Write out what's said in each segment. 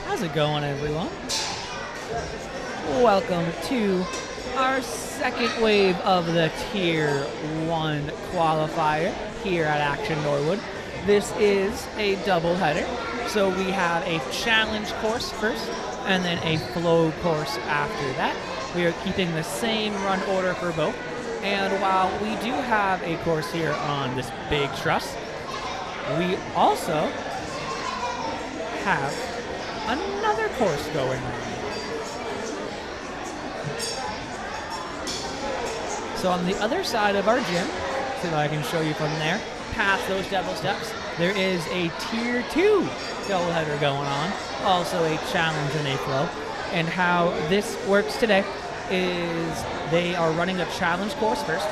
How's it going, everyone? Welcome to our second wave of the Tier 1 qualifier here at Action Norwood. This is a doubleheader, so we have a challenge course first and then a flow course after that. We are keeping the same run order for both, and while we do have a course here on this big truss, we also have another course going on. So on the other side of our gym, so I can show you from there, past those double steps, there is a Tier 2 doubleheader going on, also a challenge and a flow. And how this works today is they are running a challenge course first.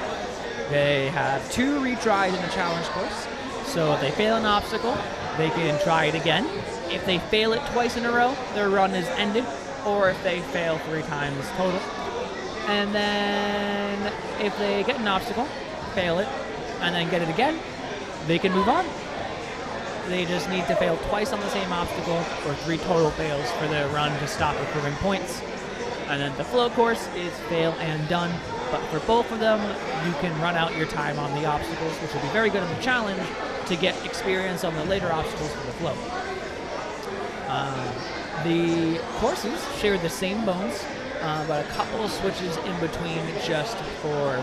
They have 2 retries in the challenge course. So if they fail an obstacle, they can try it again. If they fail it twice in a row, their run is ended, or if they fail 3 times total. And then if they get an obstacle, fail it, and then get it again, they can move on. They just need to fail twice on the same obstacle, or 3 total fails for their run to stop accruing points. And then the flow course is fail and done, but for both of them, you can run out your time on the obstacles, which will be very good in the challenge to get experience on the later obstacles for the flow. The courses share the same bones, but a couple of switches in between just for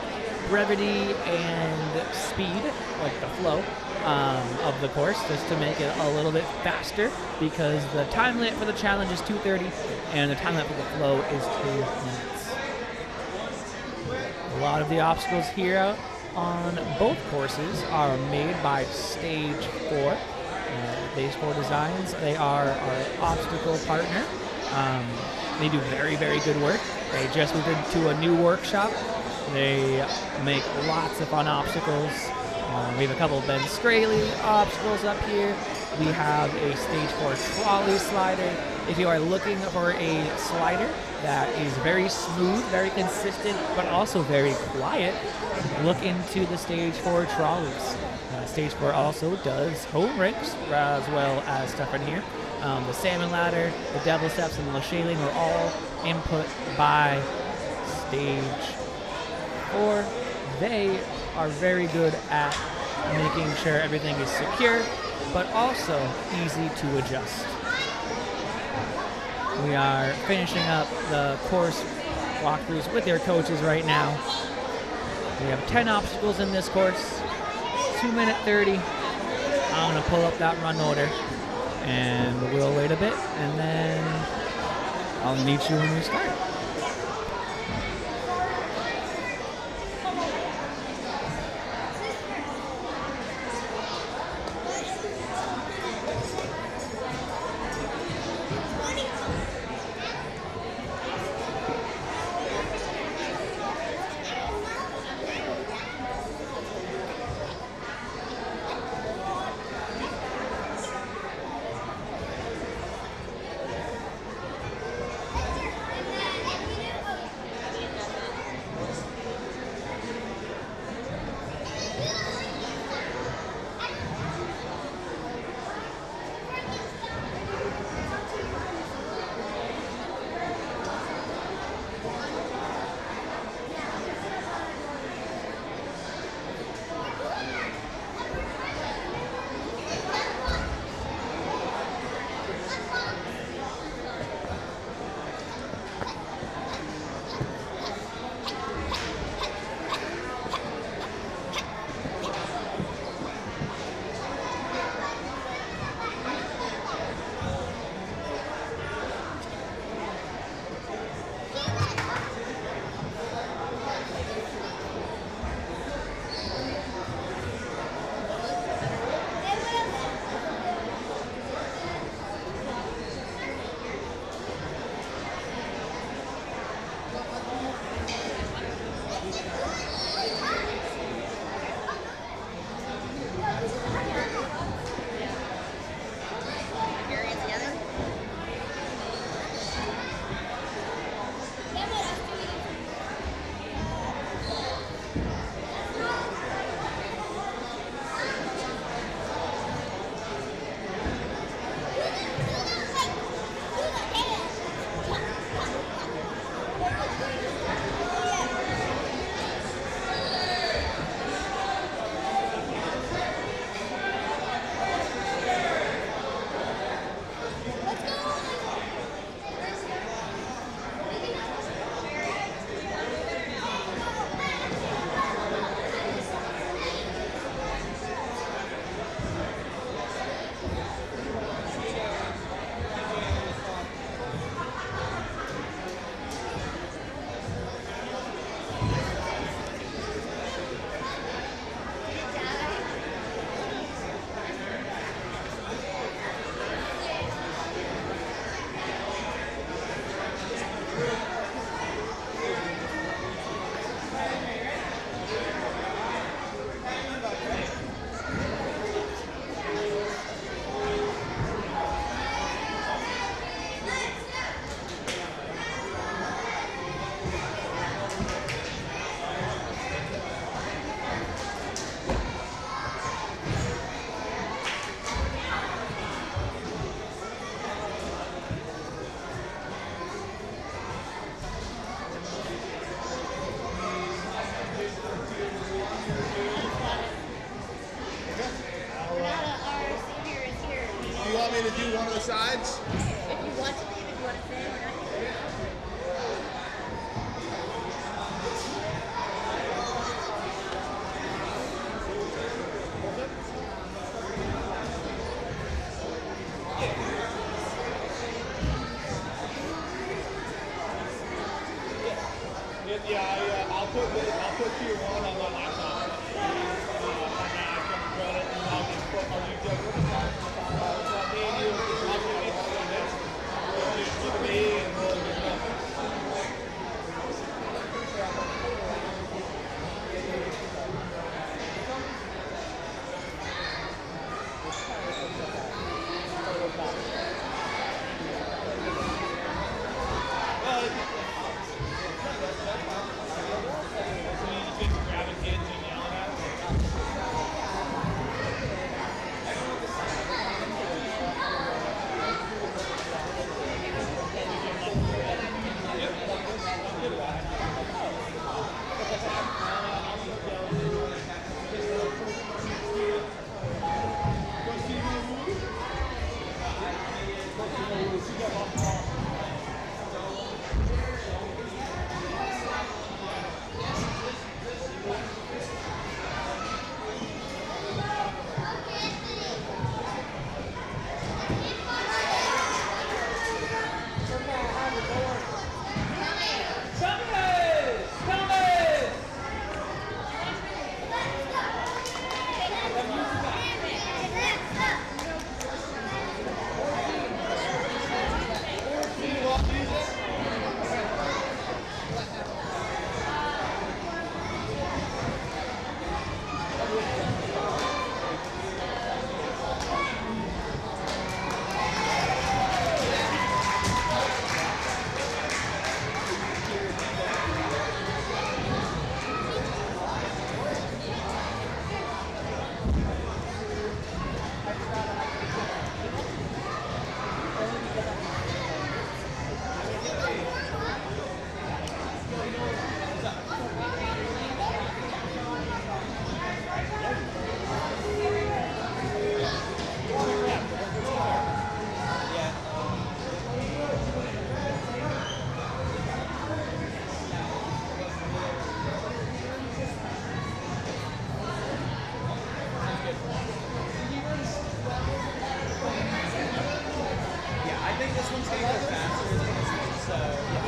brevity and speed, like the flow of the course, just to make it a little bit faster, because the time limit for the challenge is 2:30 and the time limit for the flow is 2 minutes. A lot of the obstacles here on both courses are made by Stage 4. Base 4 Designs. They are our obstacle partner. They do very, very good work. They just moved into a new workshop. They make lots of fun obstacles. We have a couple of Ben Scraley obstacles up here. We have a Stage 4 trolley slider. If you are looking for a slider that is very smooth, very consistent, but also very quiet, look into the Stage 4 trolleys. Stage 4 also does home rigs as well as stuff in here. The salmon ladder, the devil steps, and the shaling are all input by Stage 4. They are very good at making sure everything is secure, but also easy to adjust. We are finishing up the course walkthroughs with their coaches right now. We have 10 obstacles in this course, 2-minute 30. I'm going to pull up that run order, and we'll wait a bit, and then I'll meet you when we start. sides. If you want to leave, if you want to stay, we're not here. Yeah, I'll put tier 1 on my laptop. And I'll leave them with me and you. I'll do it for this. Just with me and we'll do nothing.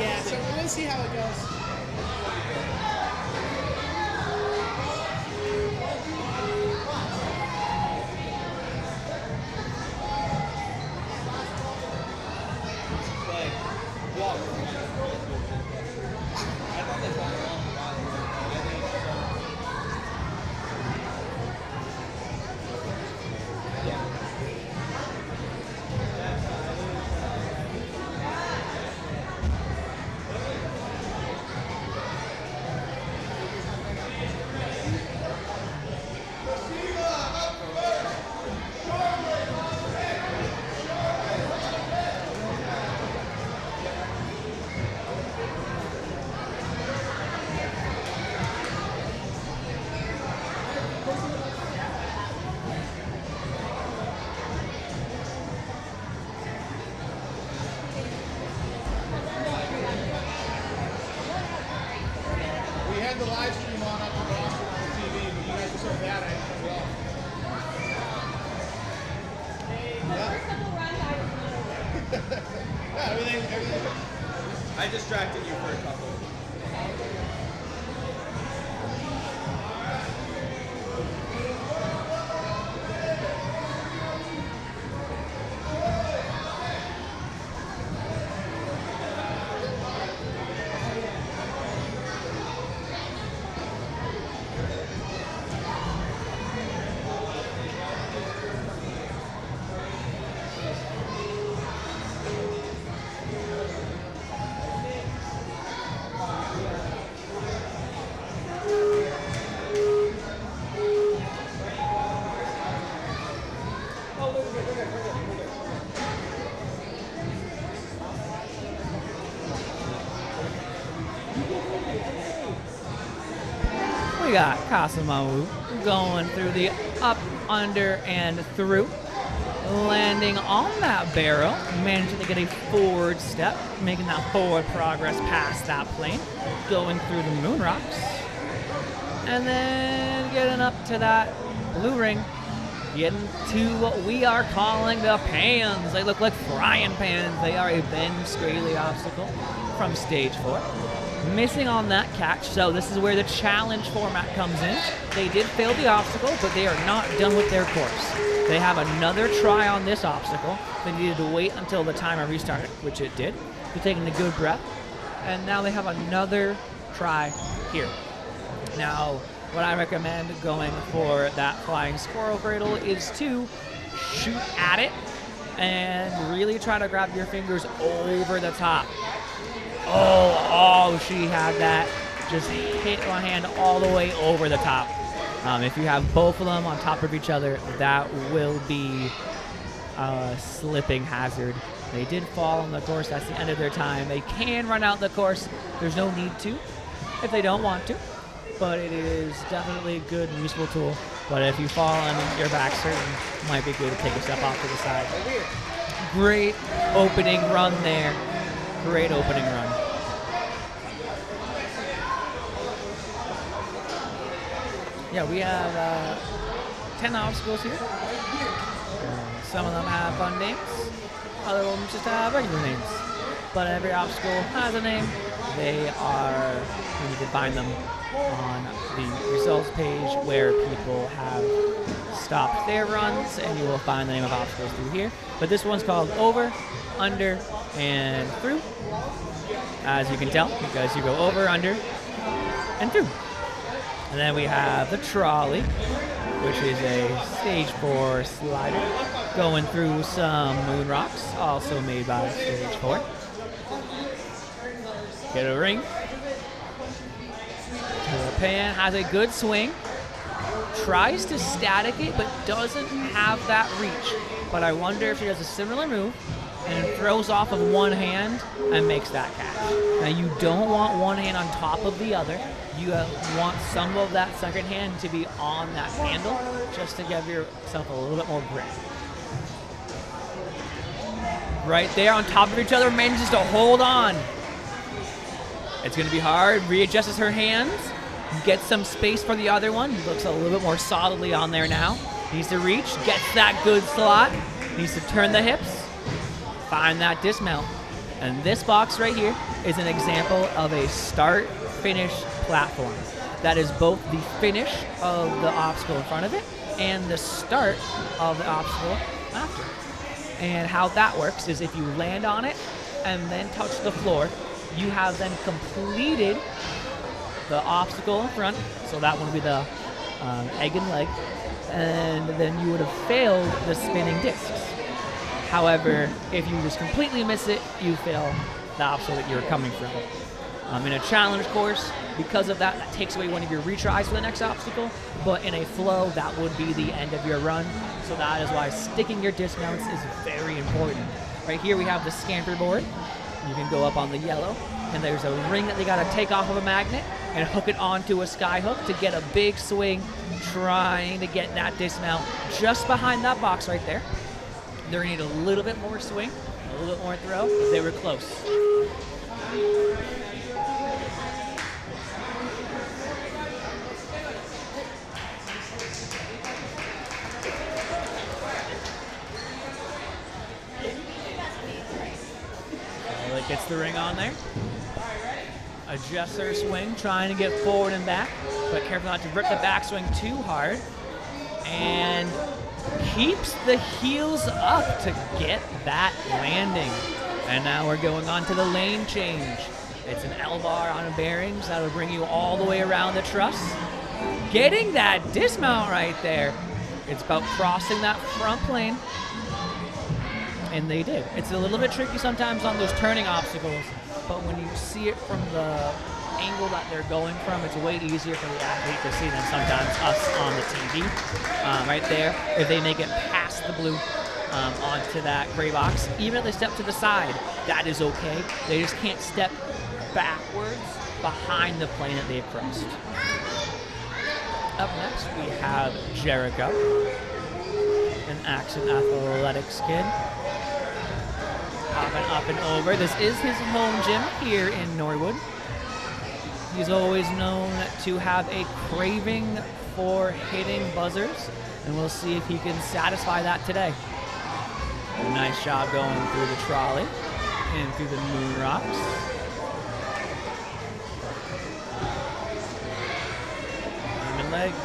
Yeah, so we'll see how it goes. We had the live stream on up in Boston on the TV, but you guys were so bad I had to turn it off. Yeah, everything. I distracted you for a couple. We got Kasamawu going through the up, under, and through. landing on that barrel, managing to get a forward step, making that forward progress past that plane, going through the moon rocks, and then getting up to that blue ring, getting to what we are calling the pans. They look like frying pans. They are a Ben Straley obstacle from stage 4. Missing on that catch, so this is where the challenge format comes in. They did fail the obstacle, but they are not done with their course. They have another try on this obstacle. They needed to wait until the timer restarted, which it did. They're taking a good breath, and now they have another try here. Now, what I recommend going for that flying squirrel griddle is to shoot at it and really try to grab your fingers over the top. Oh, she had that. Just hit my hand all the way over the top. If you have both of them on top of each other, that will be a slipping hazard. They did fall on the course. That's the end of their time. They can run out the course. There's no need to if they don't want to, but it is definitely a good and useful tool. But if you fall and your back's certain, it might be good to take a step off to the side. Great opening run there. Great opening run. Yeah, we have 10 obstacles here. Some of them have fun names, other ones just have regular names. But every obstacle has a name. They are, you can find them on the results page where people have stopped their runs, and you will find the name of obstacles through here. But this one's called Over, Under, and Through, as you can tell, because you go over, under, and through. And then we have the trolley, which is a stage 4 slider going through some moon rocks, also made by stage 4. Get a ring. The pan has a good swing. Tries to static it, but doesn't have that reach. But I wonder if she does a similar move and throws off of one hand and makes that catch. Now you don't want one hand on top of the other. You want some of that second hand to be on that handle just to give yourself a little bit more grip. Right there on top of each other, manages to hold on. It's going to be hard. Readjusts her hands. Gets some space for the other one. Looks a little bit more solidly on there now. Needs to reach. Gets that good slot. Needs to turn the hips. Find that dismount. And this box right here is an example of a start-finish platform. That is both the finish of the obstacle in front of it and the start of the obstacle after. And how that works is if you land on it and then touch the floor, you have then completed the obstacle in front, so that one would be the egg and leg, and then you would have failed the spinning discs. However, if you just completely miss it, you fail the obstacle that you're coming from. In a challenge course, because of that, that takes away one of your retries for the next obstacle, but in a flow, that would be the end of your run, so that is why sticking your dismounts is very important. Right here we have the scamper board. You can go up on the yellow, and there's a ring that they got to take off of a magnet and hook it onto a sky hook to get a big swing, trying to get that dismount just behind that box right there. They're going to need a little bit more swing, a little bit more throw. They were close. Gets the ring on there. Adjusts her swing, trying to get forward and back, but careful not to rip the backswing too hard. And keeps the heels up to get that landing. And now we're going on to the lane change. It's an L-bar on bearings that'll bring you all the way around the truss. Getting that dismount right there. It's about crossing that front plane. And they did. It's a little bit tricky sometimes on those turning obstacles, but when you see it from the angle that they're going from, it's way easier for the athlete to see than sometimes us on the TV. Right there, if they make it past the blue onto that gray box, even if they step to the side, that is okay. They just can't step backwards behind the plane that they've crossed. Up next, we have Jericho. an Action Athletics kid. Hopping up and over. This is his home gym here in Norwood. He's always known to have a craving for hitting buzzers, and we'll see if he can satisfy that today. Nice job going through the trolley and through the moon rocks. Diamond legs.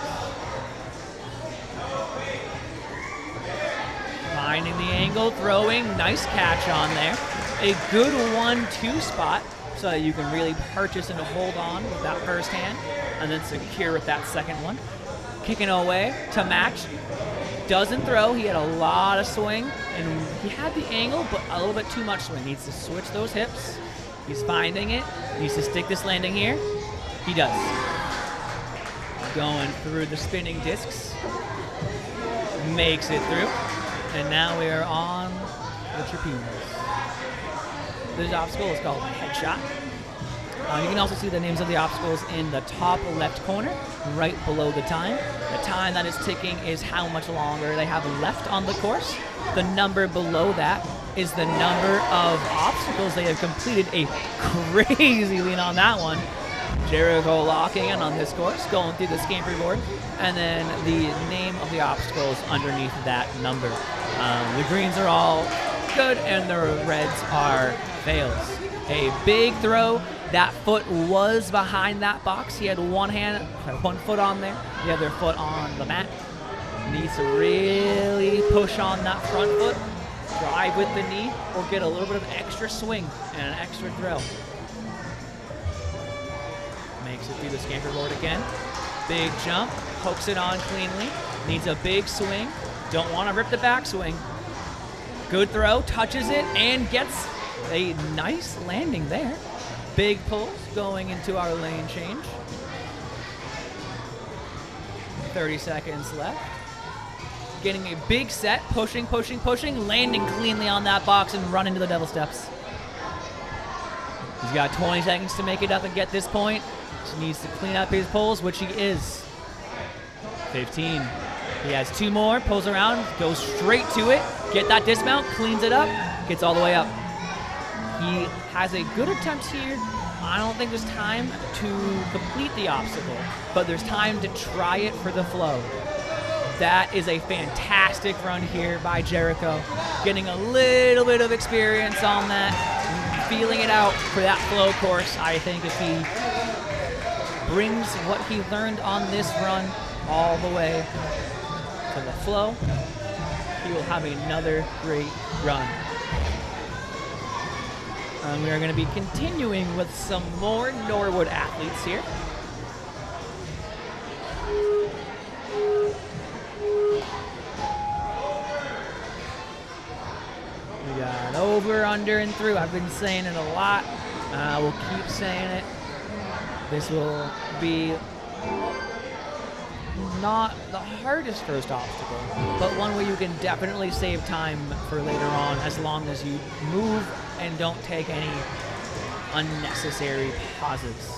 Finding the angle, throwing, nice catch on there. A good 1-2 spot so that you can really purchase and hold on with that first hand and then secure with that second one. Kicking away to match. Doesn't throw. He had a lot of swing and he had the angle, but a little bit too much swing. Needs to switch those hips. He's finding it. Needs to stick this landing here. He does. Going through the spinning discs. Makes it through. And now we are on the trapeze. This obstacle is called Headshot. You can also see the names of the obstacles in the top left corner, right below the time. The time that is ticking is how much longer they have left on the course. The number below that is the number of obstacles they have completed. A crazy lean on that one. Jericho locking in on this course, going through the scamper board, and then the name of the obstacles underneath that number. The greens are all good, and the reds are fails. A big throw. That foot was behind that box. He had one foot on there, the other foot on the mat. Needs to really push on that front foot, drive with the knee, or get a little bit of extra swing and an extra throw. Makes it through the scamper board again. Big jump, hooks it on cleanly. Needs a big swing. Don't want to rip the backswing. Good throw, touches it, and gets a nice landing there. Big pulls going into our lane change. 30 seconds left. Getting a big set, pushing, landing cleanly on that box and running to the devil steps. He's got 20 seconds to make it up and get this point. He needs to clean up his pulls, which he is. 15. He has 2 more, pulls around, goes straight to it, get that dismount, cleans it up, gets all the way up. He has a good attempt here. I don't think there's time to complete the obstacle, but there's time to try it for the flow. That is a fantastic run here by Jericho. Getting a little bit of experience on that, feeling it out for that flow course. I think if he brings what he learned on this run all the way to the flow, he will have another great run. We are going to be continuing with some more Norwood athletes here. We got over, under, and through. I've been saying it a lot. We'll keep saying it. This will be not the hardest first obstacle, but one where you can definitely save time for later on as long as you move and don't take any unnecessary pauses.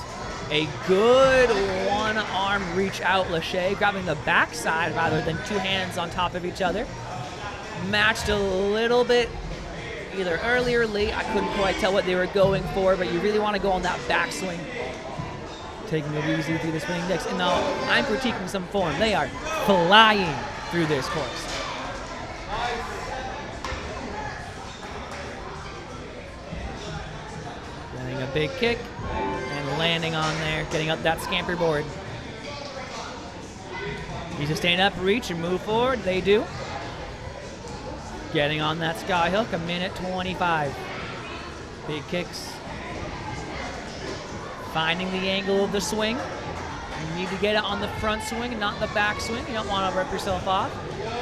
A good one-arm reach out Lachey, grabbing the backside rather than 2 hands on top of each other. Matched a little bit either early or late. I couldn't quite tell what they were going for, but you really want to go on that backswing. Taking it easy through the spinning decks. And now I'm critiquing some form. They are flying through this course. Getting a big kick and landing on there, getting up that scamper board. Needs to stand up, reach, and move forward. They do. Getting on that sky hook, 1:25. Big kicks. Finding the angle of the swing. You need to get it on the front swing, not the back swing. You don't want to rip yourself off.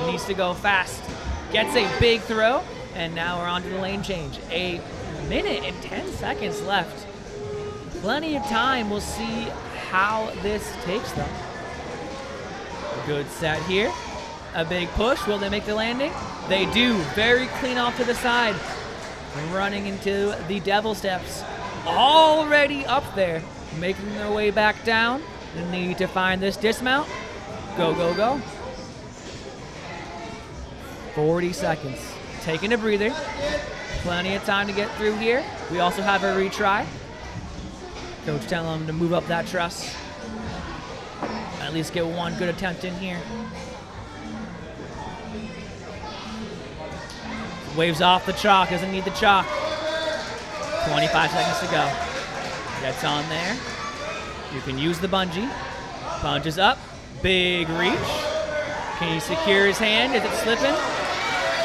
It needs to go fast. Gets a big throw, and now we're on to the lane change. 1:10 seconds left. Plenty of time. We'll see how this takes them. Good set here. A big push. Will they make the landing? They do. Very clean off to the side. Running into the devil steps. Already up there, making their way back down. They need to find this dismount. Go, go, go. 40 seconds. Taking a breather. Plenty of time to get through here. We also have a retry. Coach telling him to move up that truss. At least get one good attempt in here. Waves off the chalk, doesn't need the chalk. 25 seconds to go. Gets on there. You can use the bungee. Punches up, big reach. Can he secure his hand? Is it slipping?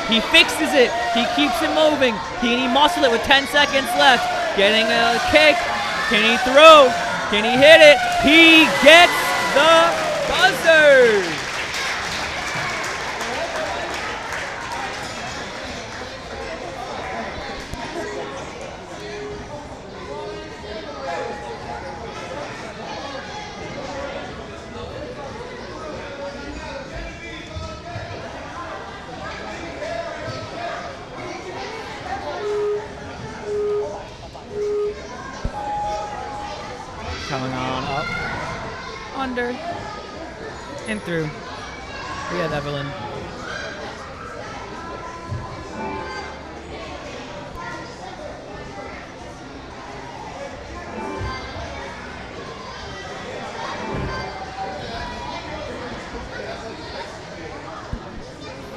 He fixes it. He keeps it moving. Can he muscle it with 10 seconds left? Getting a kick. Can he throw? Can he hit it? He gets the buzzer. Coming on up, under, and through. We have Evelyn.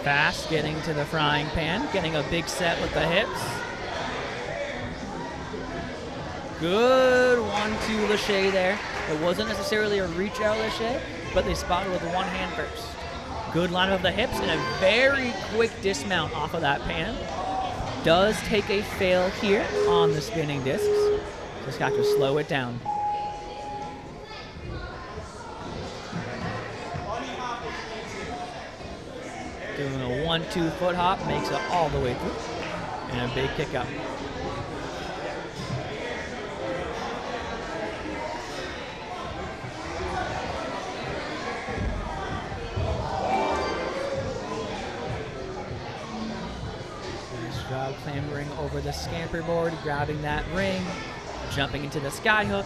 Fast, getting to the frying pan, getting a big set with the hips. Good 1-2 lâché there. It wasn't necessarily a reach out lâché, but they spotted with one hand first. Good line of the hips and a very quick dismount off of that pan. Does take a fail here on the spinning discs. Just got to slow it down. Doing a 1-2 foot hop, makes it all the way through. And a big kick up. Clambering over the scamper board, grabbing that ring, jumping into the sky hook.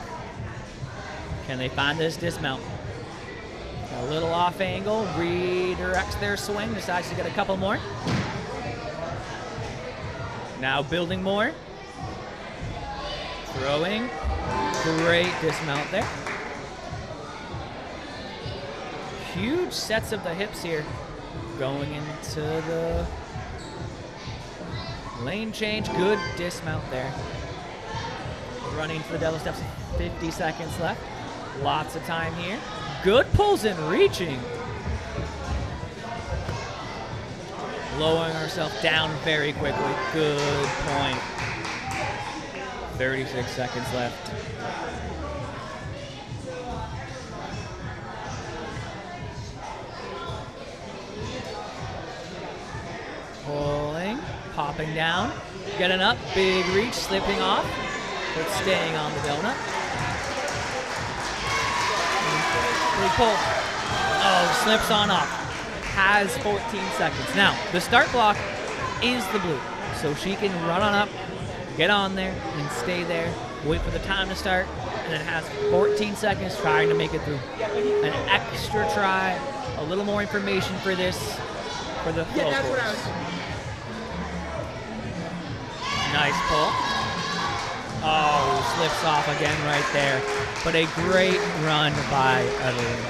Can they find this dismount? A little off angle, redirects their swing, decides to get a couple more. Now building more. Throwing. Great dismount there. Huge sets of the hips here. Going into the lane change, good dismount there. Running to the devil steps, 50 seconds left. Lots of time here. Good pulls and reaching. Lowering herself down very quickly. Good point. 36 seconds left. Pulling. Popping down, getting up, big reach, slipping off, but staying on the donut. Big pull. Oh, slips on off. Has 14 seconds. Now, the start block is the blue, so she can run on up, get on there, and stay there, wait for the time to start, and then has 14 seconds trying to make it through. An extra try, a little more information for this, for the flow course. Nice pull. Oh, slips off again right there. But a great run by Evelyn.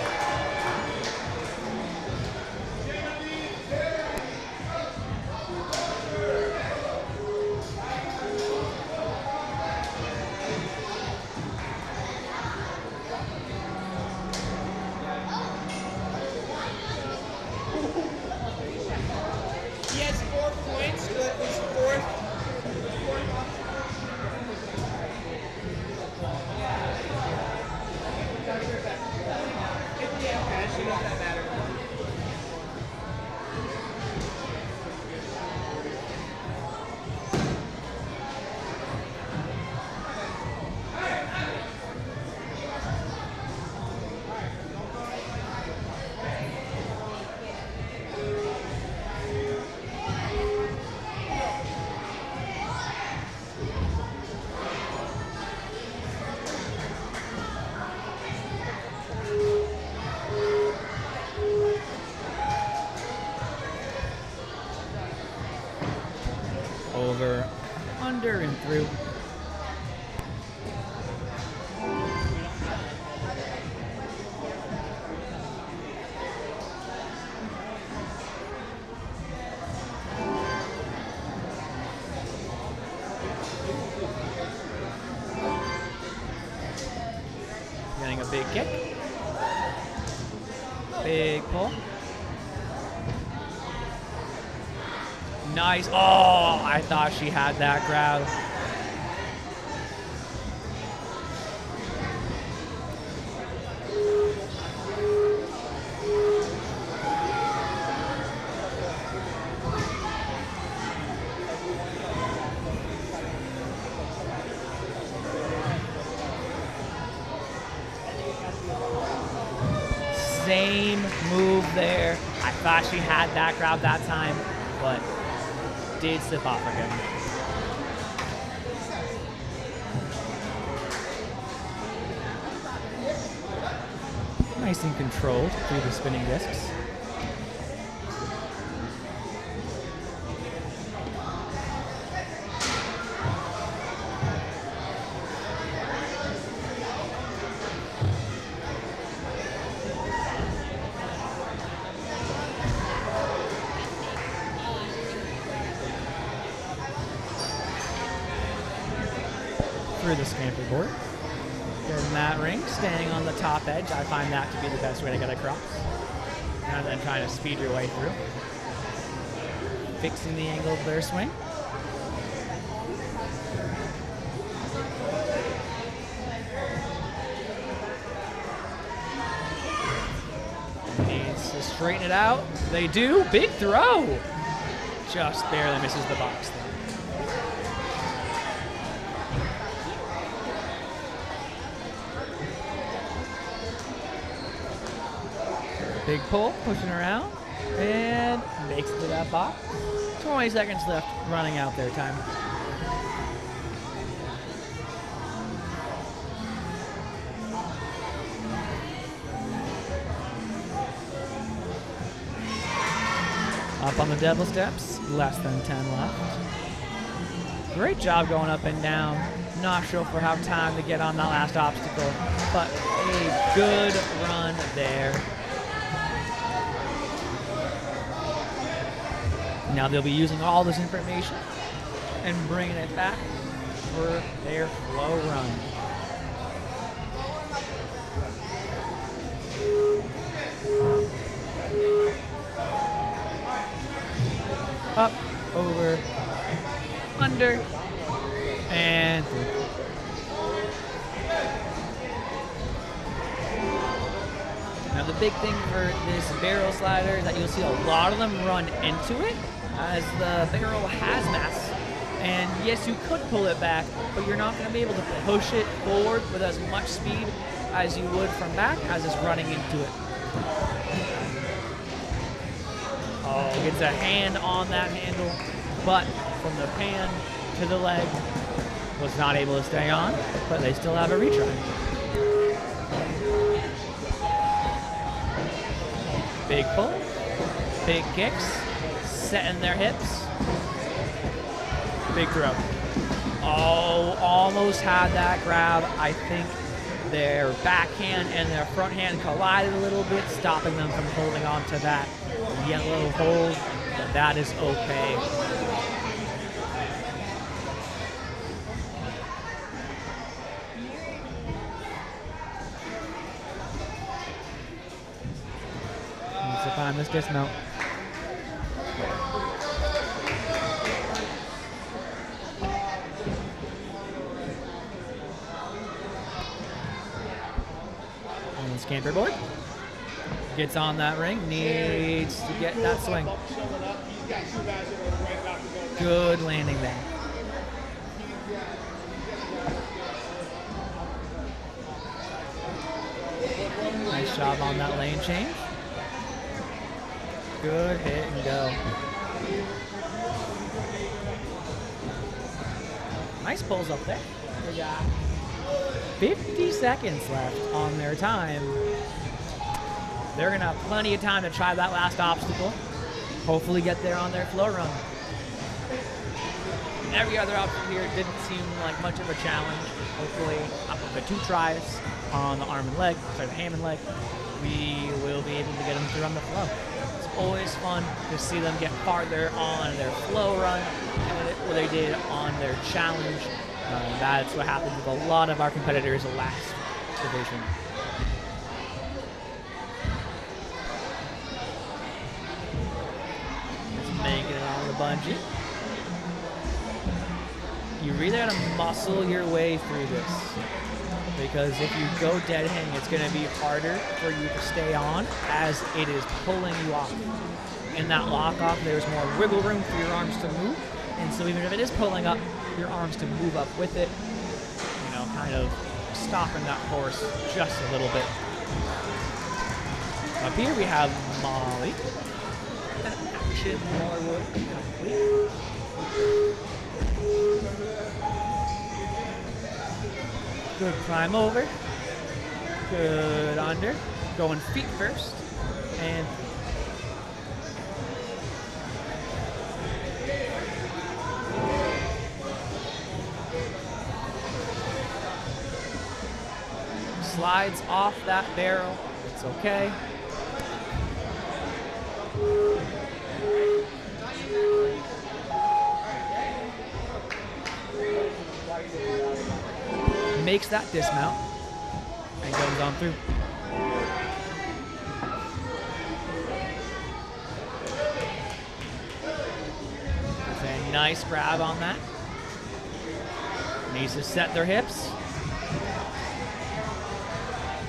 He has 4 points, but his fourth. through. Getting a big kick. Big pull. Nice. Oh, I thought she had that grab. Same move there. I thought she had that grab that time, but did slip off again. Nice and controlled through the spinning discs. Through the scamper board. In that ring, standing on the top edge, I find that to be the best way to get across. Rather than trying to speed your way through. Fixing the angle of their swing. Needs to straighten it out. They do. Big throw. Just barely misses the box there. Big pull, pushing around, and makes it to that box. 20 seconds left, running out their time. Up on the devil steps, less than 10 left. Great job going up and down. Not sure if we'll have time to get on that last obstacle, but a good run there. Now they'll be using all this information and bringing it back for their flow run. Up, over, under, and through. Now the big thing for this barrel slider is that you'll see a lot of them run into it, as the barrel has mass. And yes, you could pull it back, but you're not going to be able to push it forward with as much speed as you would from back as it's running into it. Oh, gets a hand on that handle, but from the pan to the leg, was not able to stay on, but they still have a retry. Big pull, big kicks, setting their hips. Big throw. Oh, almost had that grab. I think their backhand and their front hand collided a little bit, stopping them from holding on to that yellow hold, but that is okay. Needs to find this dismount. Scamper board. Gets on that ring. Needs to get that swing. Good landing there. Nice job on that lane change. Good hit and go. Nice pulls up there. Good job. 50 seconds left on their time. They're going to have plenty of time to try that last obstacle. Hopefully get there on their flow run. Every other option here didn't seem like much of a challenge. Hopefully, after the 2 tries on the arm and leg, sorry, the ham and leg, we will be able to get them through on the flow. It's always fun to see them get farther on their flow run than what they did on their challenge. That's what happened with a lot of our competitors last division. Just making it on the bungee. You really gotta muscle your way through this, because if you go dead hang, it's gonna be harder for you to stay on as it is pulling you off. In that lock off, there's more wiggle room for your arms to move, and so even if it is pulling up, your arms to move up with it, you know, kind of stopping that horse just a little bit. Up here we have Molly. An action more wood complete. Good climb over. Good under. Going feet first. And slides off that barrel. It's okay. Makes that dismount and goes on through. It's a nice grab on that. Needs to set their hips.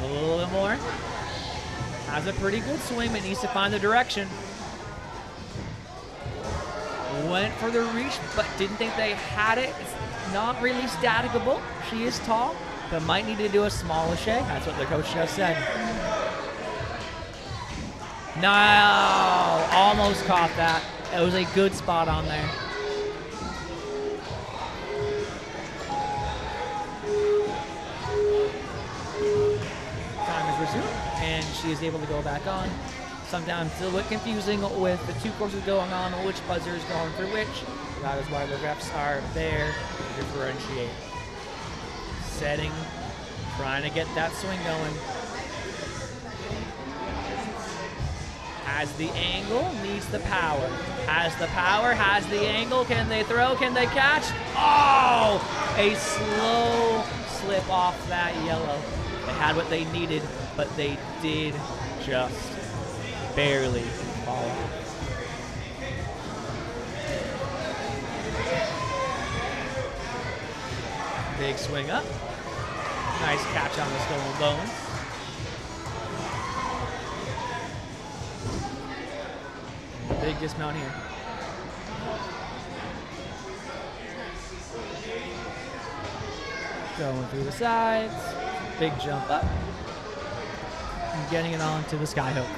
A little bit more. Has a pretty good swing, but needs to find the direction. Went for the reach, but didn't think they had it. It's not really staticable. She is tall, but might need to do a small lâché. That's what their coach just said. No, almost caught that. It was a good spot on there. Time is resumed, and she is able to go back on. Sometimes it's a little bit confusing with the 2 courses going on, which buzzer is going through which. That is why the refs are there to differentiate. Setting, trying to get that swing going. Has the angle, needs the power. Has the power, has the angle. Can they throw? Can they catch? Oh! A slow slip off that yellow. They had what they needed, but they did just barely fall off. Big swing up. Nice catch on the stolen bones. Big dismount here. Going through the sides. Big jump up. And getting it on to the skyhook.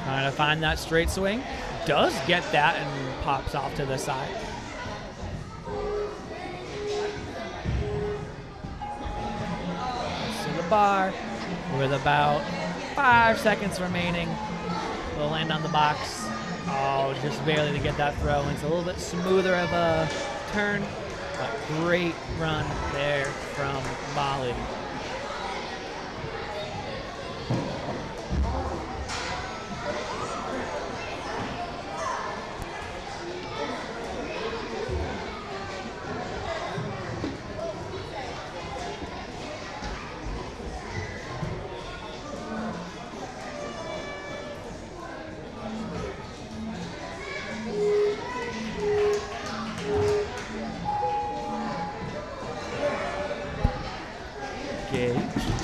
Trying to find that straight swing. Does get that and pops off to the side. To the bar with about 5 seconds remaining. We'll land on the box. Oh, just barely to get that throw. It's a little bit smoother of a turn, but great run there from Molly.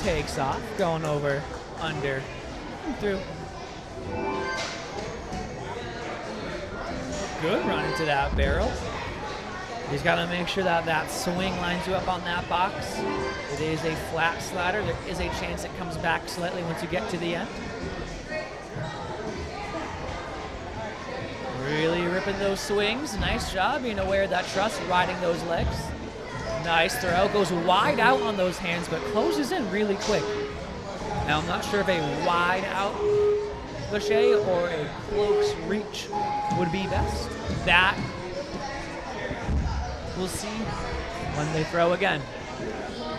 Takes off, going over, under, and through. Good run into that barrel. He's got to make sure that that swing lines you up on that box. It is a flat slider. There is a chance it comes back slightly once you get to the end. Really ripping those swings. Nice job being aware of that truss, riding those legs. Nice throw, goes wide out on those hands, but closes in really quick. Now, I'm not sure if a wide out lache or a cloak's reach would be best. That we'll see when they throw again.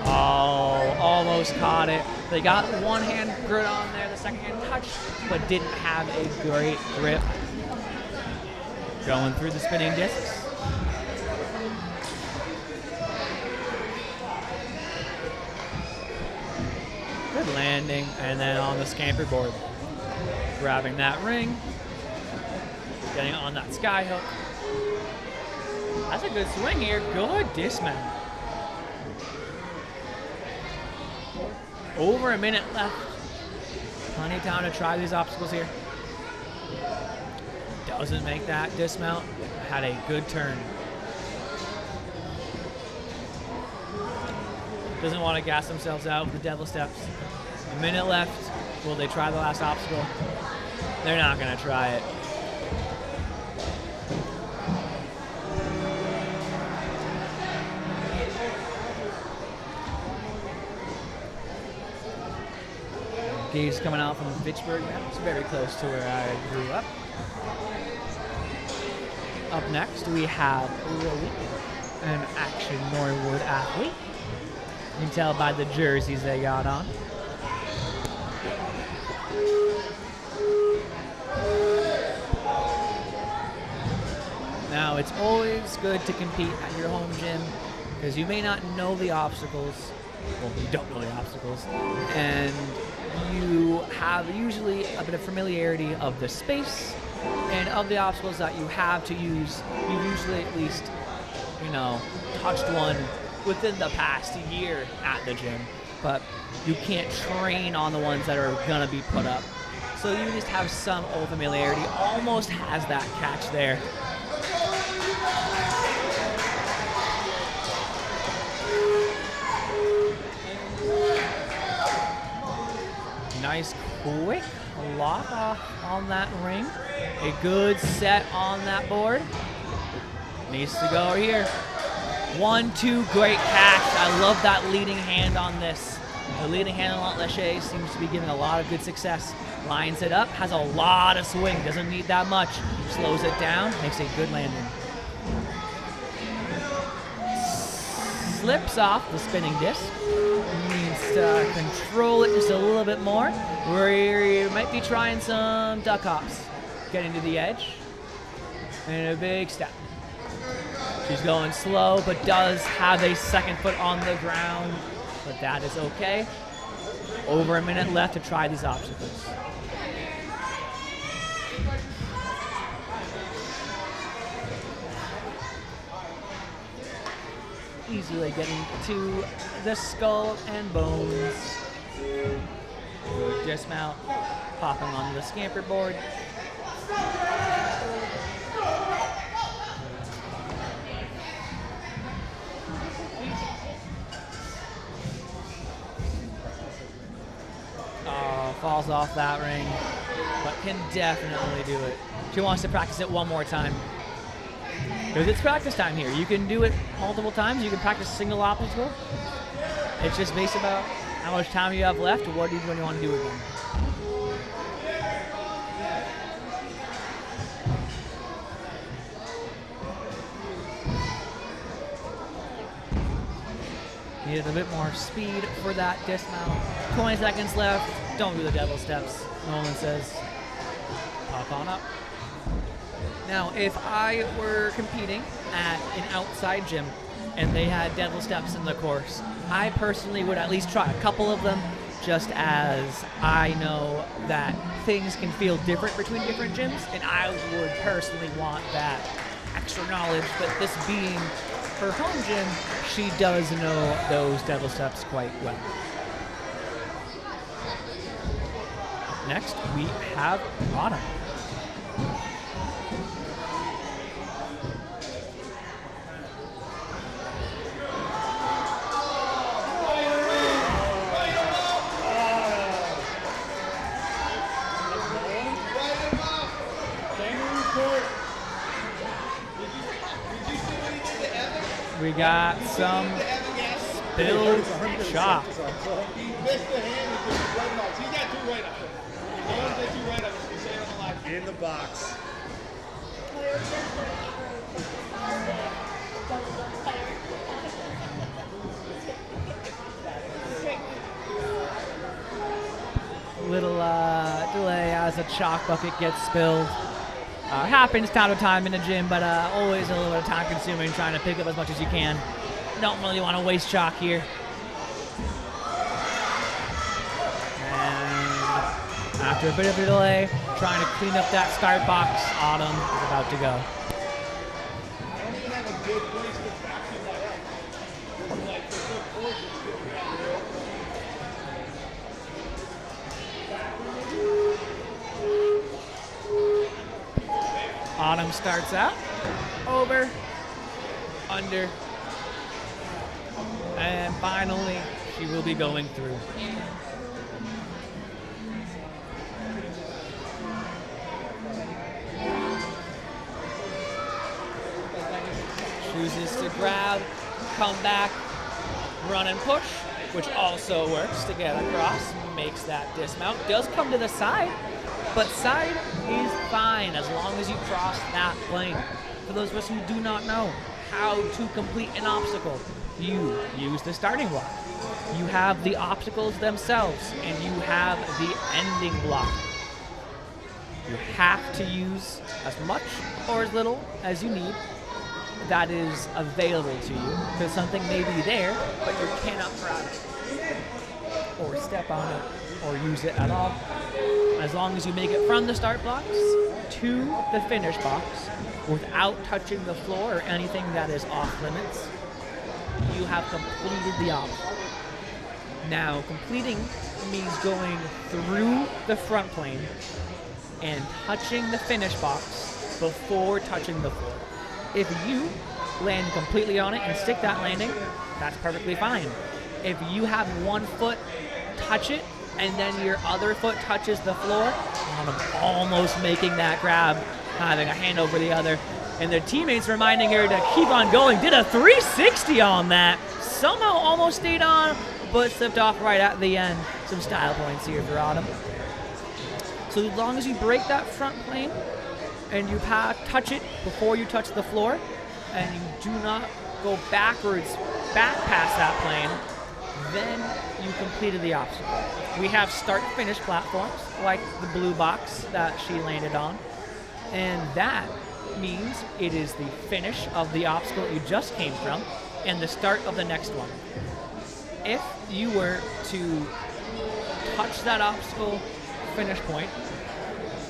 Oh, almost caught it. They got one hand good on there, the second hand touched, but didn't have a great grip. Going through the spinning discs. Good landing, and then on the scamper board. Grabbing that ring. Getting on that sky hook. That's a good swing here. Good dismount. Over a minute left. Plenty of time to try these obstacles here. Doesn't make that dismount. Had a good turn. Doesn't want to gas themselves out with the devil steps. A minute left. Will they try the last obstacle? They're not going to try it. Gabe's coming out from Fitchburg now. It's very close to where I grew up. Up next, we have Lily, an Action Norwood athlete. You can tell by the jerseys they got on. Now, it's always good to compete at your home gym because you may not know the obstacles. Well, you don't know the obstacles. And you have usually a bit of familiarity of the space and of the obstacles that you have to use. You usually at least, touched one within the past year at the gym, but you can't train on the ones that are gonna be put up. So you just have some old familiarity. Almost has that catch there. Nice quick lock off on that ring. A good set on that board. Needs to go here. 1-2, great catch. I love that leading hand on this. The leading hand on Lache seems to be giving a lot of good success. Lines it up, has a lot of swing, doesn't need that much. Slows it down, makes a good landing. Slips off the spinning disc. Needs to control it just a little bit more. We might be trying some duck hops. Getting to the edge. And a big step. She's going slow, but does have a second foot on the ground. But that is okay. Over a minute left to try these obstacles. Easily getting to the skull and bones. Good dismount. Popping onto the scamper board. Falls off that ring, but can definitely do it. She wants to practice it one more time. Because it's practice time here. You can do it multiple times. You can practice a single obstacle. It's just based about how much time you have left or what do you want to do again. Needed a bit more speed for that dismount. 20 seconds left. Don't do the devil steps, Nolan says. Pop on up. Now, if I were competing at an outside gym and they had devil steps in the course, I personally would at least try a couple of them, just as I know that things can feel different between different gyms, and I would personally want that extra knowledge. But this being her home gym, she does know those devil steps quite well. Next, we have Autumn. We got some spilled shot. He missed the hand and just right off. He's got two right up. The ones that you right up, In the box. Little delay as a chalk bucket gets spilled. Happens time to time in the gym, but always a little bit of time consuming trying to pick up as much as you can. Don't really want to waste chalk here. And after a bit of a delay, trying to clean up that start box, Autumn is about to go. I don't even have a good place to vacuum that up. Like, there's no cord just sitting around there. Autumn starts out, over, under, and finally she will be going through. Chooses to grab, come back, run and push, which also works to get across, makes that dismount. Does come to the side, but side is fine as long as you cross that plane. For those of us who do not know how to complete an obstacle, you use the starting block. You have the obstacles themselves, and you have the ending block. You have to use as much or as little as you need that is available to you, because something may be there, but you cannot grab it, or step on it, or use it at all. As long as you make it from the start blocks to the finish box without touching the floor or anything that is off limits, you have completed the obstacle. Now, completing means going through the front plane and touching the finish box before touching the floor. If you land completely on it and stick that landing, that's perfectly fine. If you have one foot touch it and then your other foot touches the floor, almost making that grab, having a hand over the other, and their teammates reminding her to keep on going. Did a 360 on that. Somehow almost stayed on, but slipped off right at the end. Some style points here for Autumn. So as long as you break that front plane and you touch it before you touch the floor, and you do not go backwards back past that plane, then you completed the obstacle. We have start-finish platforms, like the blue box that she landed on, and that means it is the finish of the obstacle you just came from and the start of the next one. If you were to touch that obstacle finish point,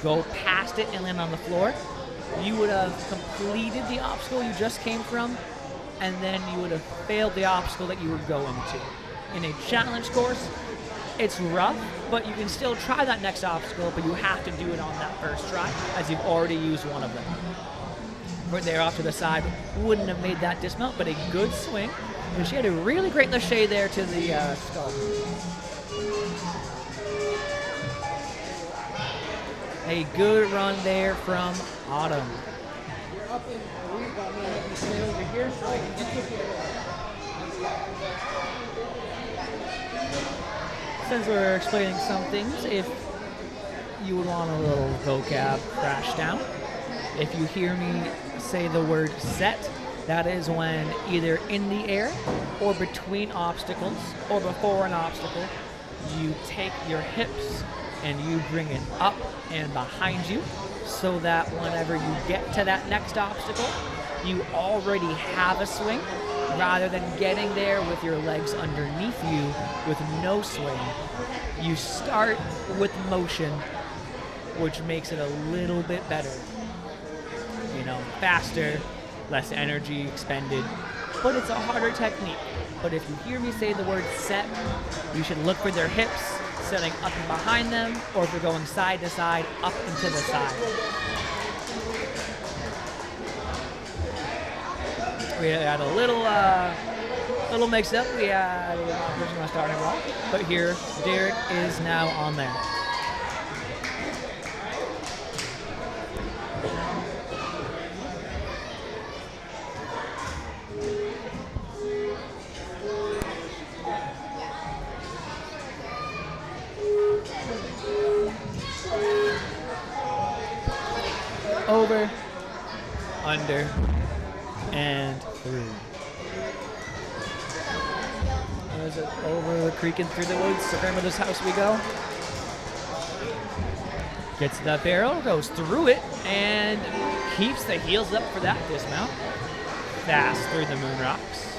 go past it and land on the floor, you would have completed the obstacle you just came from, and then you would have failed the obstacle that you were going to. In a challenge course, it's rough, but you can still try that next obstacle, but you have to do it on that first try, as you've already used one of them. Right there off to the side, wouldn't have made that dismount, but a good swing. And she had a really great lâcher there to the skull. A good run there from Autumn. You're up in the lead, but I'm going to have you stay over here so I can get you. Since we're explaining some things, if you would want a little vocab crash down, if you hear me say the word set, that is when either in the air or between obstacles or before an obstacle, you take your hips and you bring it up and behind you so that whenever you get to that next obstacle, you already have a swing rather than getting there with your legs underneath you with no swing. You start with motion, which makes it a little bit better. You know, faster, less energy expended, but it's a harder technique. But if you hear me say the word set, you should look for their hips setting up and behind them, or if you're going side to side, up and to the side. We had a little mix up. We had a person on starting block, but here Derek is now on there. over, under, and through. As it over the creek and through the woods, to grandmother's house we go. Gets to that barrel, goes through it, and keeps the heels up for that dismount. Fast through the moon rocks.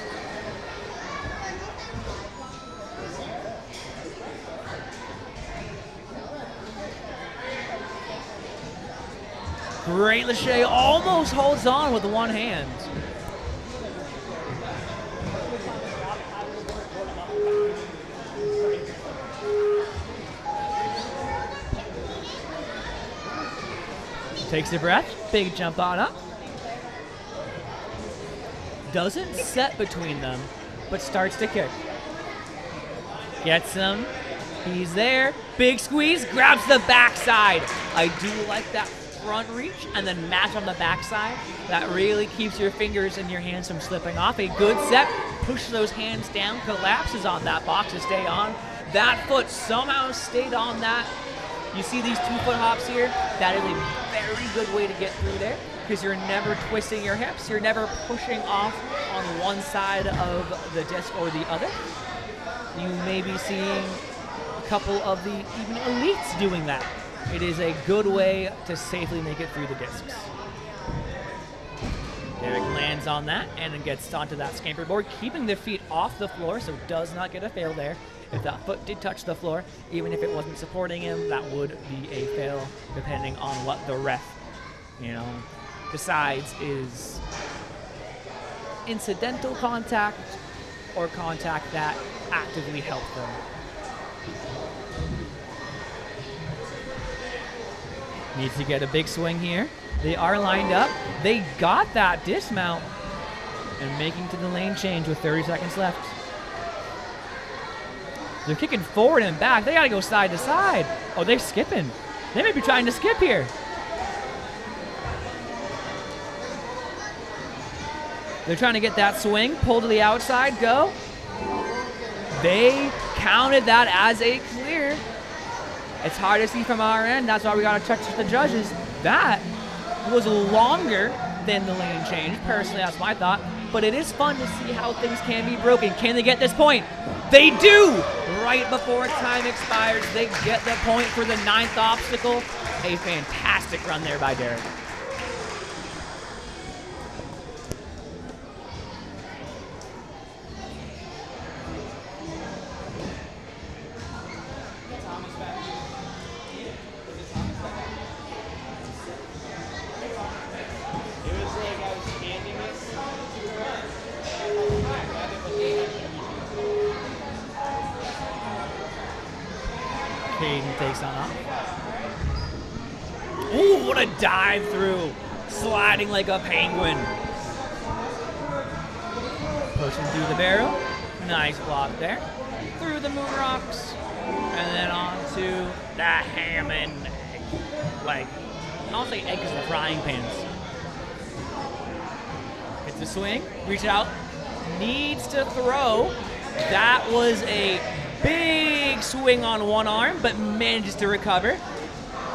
Great Lachey almost holds on with one hand. Takes a breath, big jump on up. Doesn't set between them, but starts to kick. Gets him, he's there, big squeeze, grabs the backside. I do like that front reach and then match on the backside. That really keeps your fingers and your hands from slipping off. A good set, push those hands down, collapses on that box to stay on. That foot somehow stayed on that. You see these 2-foot hops here? That is a very good way to get through there because you're never twisting your hips. You're never pushing off on one side of the disc or the other. You may be seeing a couple of the even elites doing that. It is a good way to safely make it through the discs. Derek lands on that and then gets onto that scamper board, keeping the feet off the floor, so does not get a fail there. If that foot did touch the floor, even if it wasn't supporting him, that would be a fail, depending on what the ref, decides is incidental contact or contact that actively helped them. Needs to get a big swing here. They are lined up. They got that dismount and making to the lane change with 30 seconds left. They're kicking forward and back. They got to go side to side. Oh, they're skipping. They may be trying to skip here. They're trying to get that swing. Pull to the outside. Go. They counted that as a clear. It's hard to see from our end. That's why we got to check with the judges. That was longer than the lane change. Personally, that's my thought. But it is fun to see how things can be broken. Can they get this point? They do! Right before time expires, they get the point for the 9th obstacle. A fantastic run there by Derek. Takes on up. Ooh, what a dive through. Sliding like a penguin. Pushing through the barrel. Nice block there. Through the moon rocks. And then onto the ham and egg. Like, I'll say egg because of the frying pans. Gets the swing. Reach out. Needs to throw. That was a big swing on one arm, but manages to recover.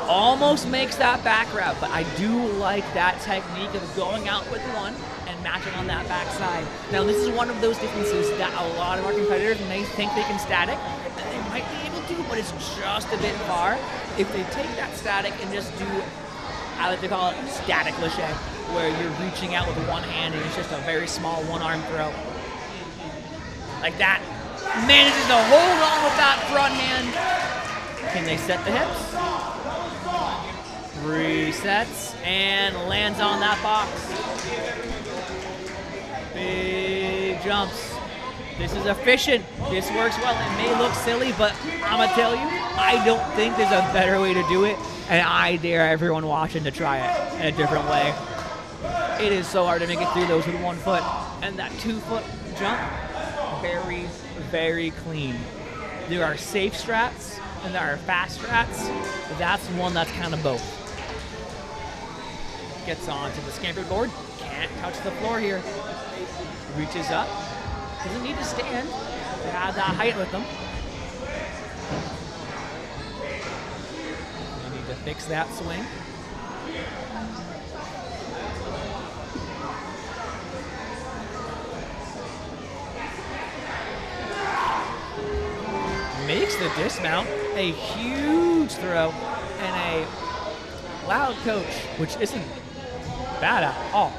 Almost makes that back route, but I do like that technique of going out with one and matching on that backside. Now, this is one of those differences that a lot of our competitors may think they can static, and they might be able to, but it's just a bit far. If they take that static and just do, I like to call it static Lachey, where you're reaching out with one hand and it's just a very small one-arm throw. Like that. Manages to hold on with that front hand. Can they set the hips? Resets and lands on that box. Big jumps. This is efficient. This works well. It may look silly, but I'm going to tell you, I don't think there's a better way to do it, and I dare everyone watching to try it in a different way. It is so hard to make it through those with 1 foot. And that 2-foot jump, very, very clean. There are safe strats and there are fast strats. That's one that's kind of both. Gets onto the scamper board. Can't touch the floor here. Reaches up. Doesn't need to stand to have that height with them. They need to fix that swing. makes the dismount. A huge throw and a loud coach, which isn't bad at all.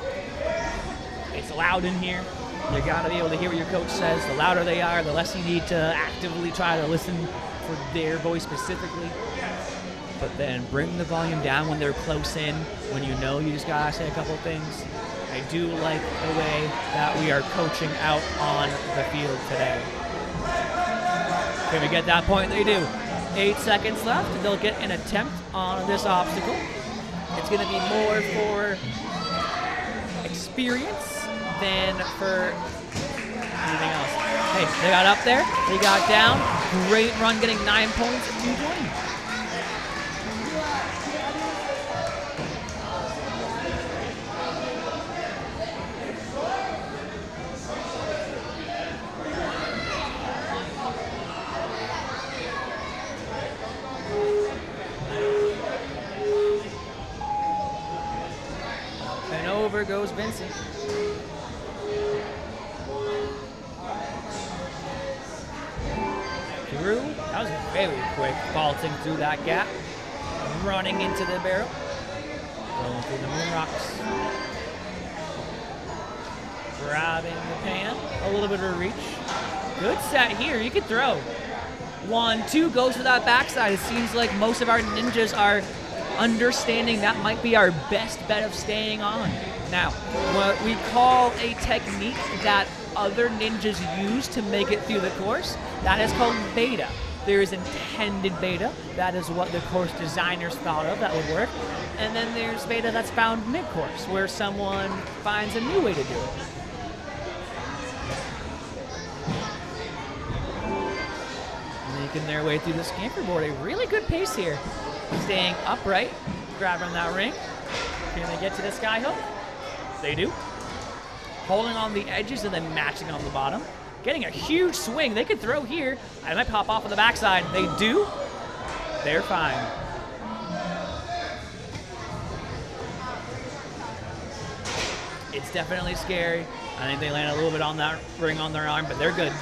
It's loud in here. You got to be able to hear what your coach says. The louder they are, the less you need to actively try to listen for their voice specifically. But then bring the volume down when they're close in, when you know you just got to say a couple things. I do like the way that we are coaching out on the field today. Can we get that point? They do. 8 seconds left. They'll get an attempt on this obstacle. It's going to be more for experience than for anything else. Hey, they got up there. They got down. Great run, getting 9 points at 220. And over goes Vincent. Through. That was very quick, vaulting through that gap, running into the barrel, going through the moon rocks, grabbing the pan, a little bit of reach. Good set here, you can throw. 1, 2, goes for that backside. It seems like most of our ninjas are understanding that might be our best bet of staying on. Now, what we call a technique that other ninjas use to make it through the course, that is called beta. There is intended beta. That is what the course designers thought of that would work. And then there's beta that's found mid-course, where someone finds a new way to do it. Making their way through the scamper board. A really good pace here. Staying upright, grabbing that ring. Can they get to the sky hook? They do. Holding on the edges and then matching on the bottom. Getting a huge swing. They could throw here. I might pop off on the backside. They do. They're fine. It's definitely scary. I think they land a little bit on that ring on their arm, but they're good.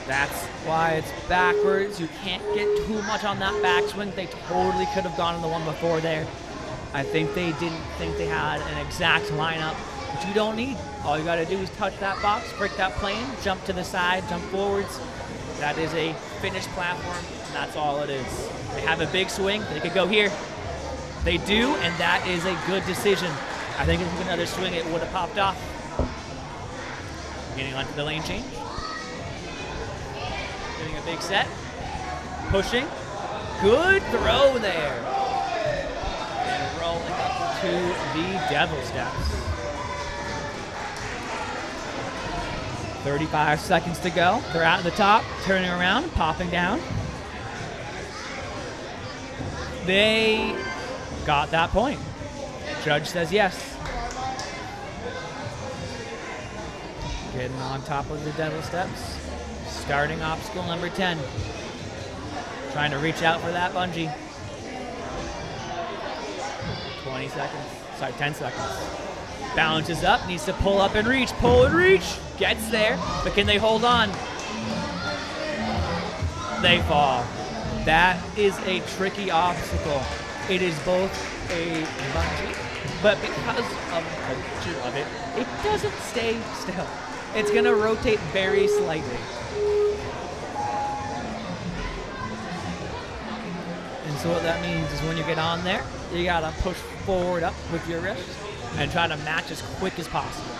That's why it's backwards. You can't get too much on that backswing. They totally could have gone on the one before there. I think they didn't think they had an exact lineup, which you don't need. All you got to do is touch that box, break that plane, jump to the side, jump forwards. That is a finished platform, and that's all it is. They have a big swing. They could go here. They do, and that is a good decision. I think if it was another swing, it would have popped off. Getting onto the lane change. Getting a big set. Pushing. Good throw there. And rolling up to the devil steps. 35 seconds to go. They're out at the top, turning around, popping down. They got that point. Judge says yes. Getting on top of the devil steps. Starting obstacle number 10. Trying to reach out for that bungee. 20 seconds. Sorry, 10 seconds. Balances up, needs to pull up and reach. Pull and reach. Gets there, but can they hold on? They fall. That is a tricky obstacle. It is both a bungee, but because of the nature of it, it doesn't stay still. It's gonna rotate very slightly. And so what that means is when you get on there, you gotta push forward up with your wrist and try to match as quick as possible.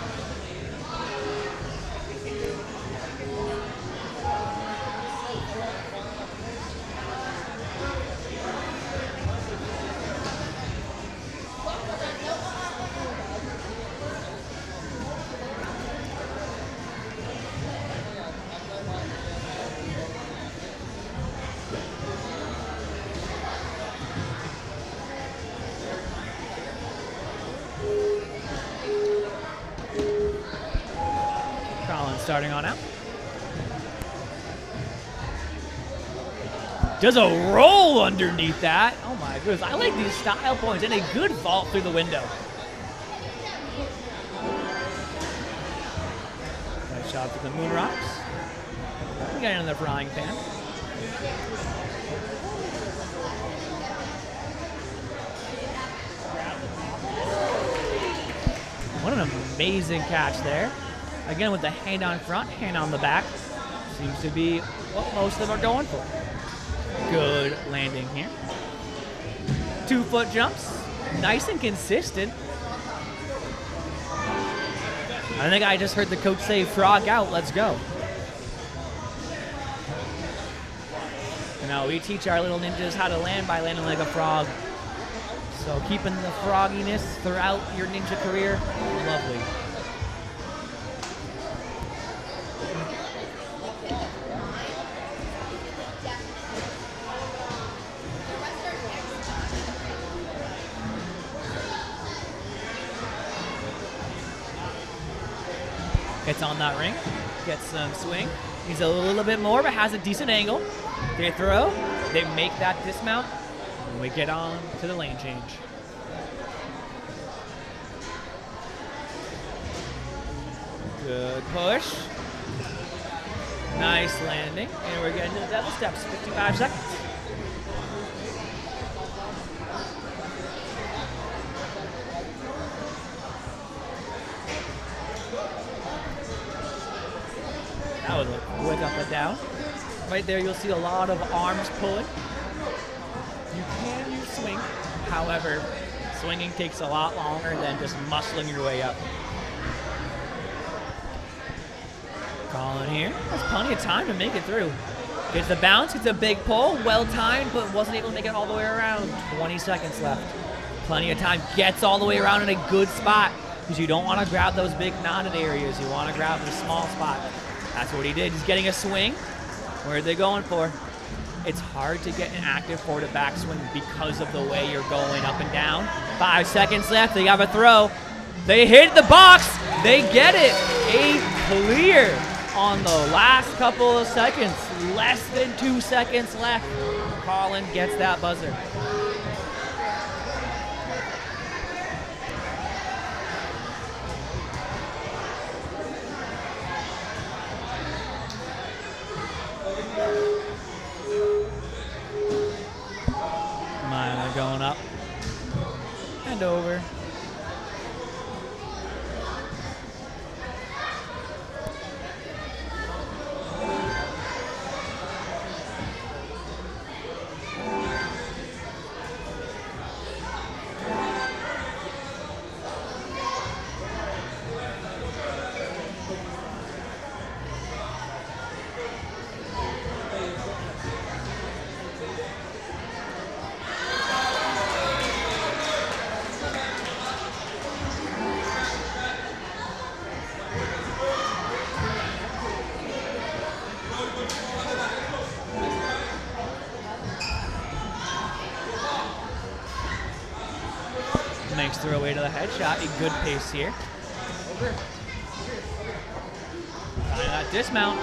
Starting on out. Does a roll underneath that. Oh my goodness. I like these style points and a good vault through the window. Shout out to the Moon Rocks. We got another frying pan. What an amazing catch there. Again, with the hand on front, hand on the back. Seems to be what most of them are going for. Good landing here. 2-foot jumps. Nice and consistent. I think I just heard the coach say, frog out, let's go. You know, we teach our little ninjas how to land by landing like a frog. So keeping the frogginess throughout your ninja career, lovely. Gets on that ring, gets some swing. Needs a little bit more, but has a decent angle. They throw, they make that dismount, and we get on to the lane change. Good push. Nice landing, and we're getting to the devil steps, 55 seconds. That would look quick up and down. Right there, you'll see a lot of arms pulling. You can use swing. However, swinging takes a lot longer than just muscling your way up. Colin here has plenty of time to make it through. Gets the bounce, gets a big pull, well timed, but wasn't able to make it all the way around. 20 seconds left. Plenty of time. Gets all the way around in a good spot because you don't want to grab those big knotted areas. You want to grab the small spot. That's what he did. He's getting a swing. Where are they going for? It's hard to get an active forward to back swing because of the way you're going up and down. 5 seconds left. They have a throw. They hit the box. They get it. A clear on the last couple of seconds. Less than 2 seconds left. Colin gets that buzzer. Mine going up and over. Makes their way to the headshot. A good pace here. Finding that dismount.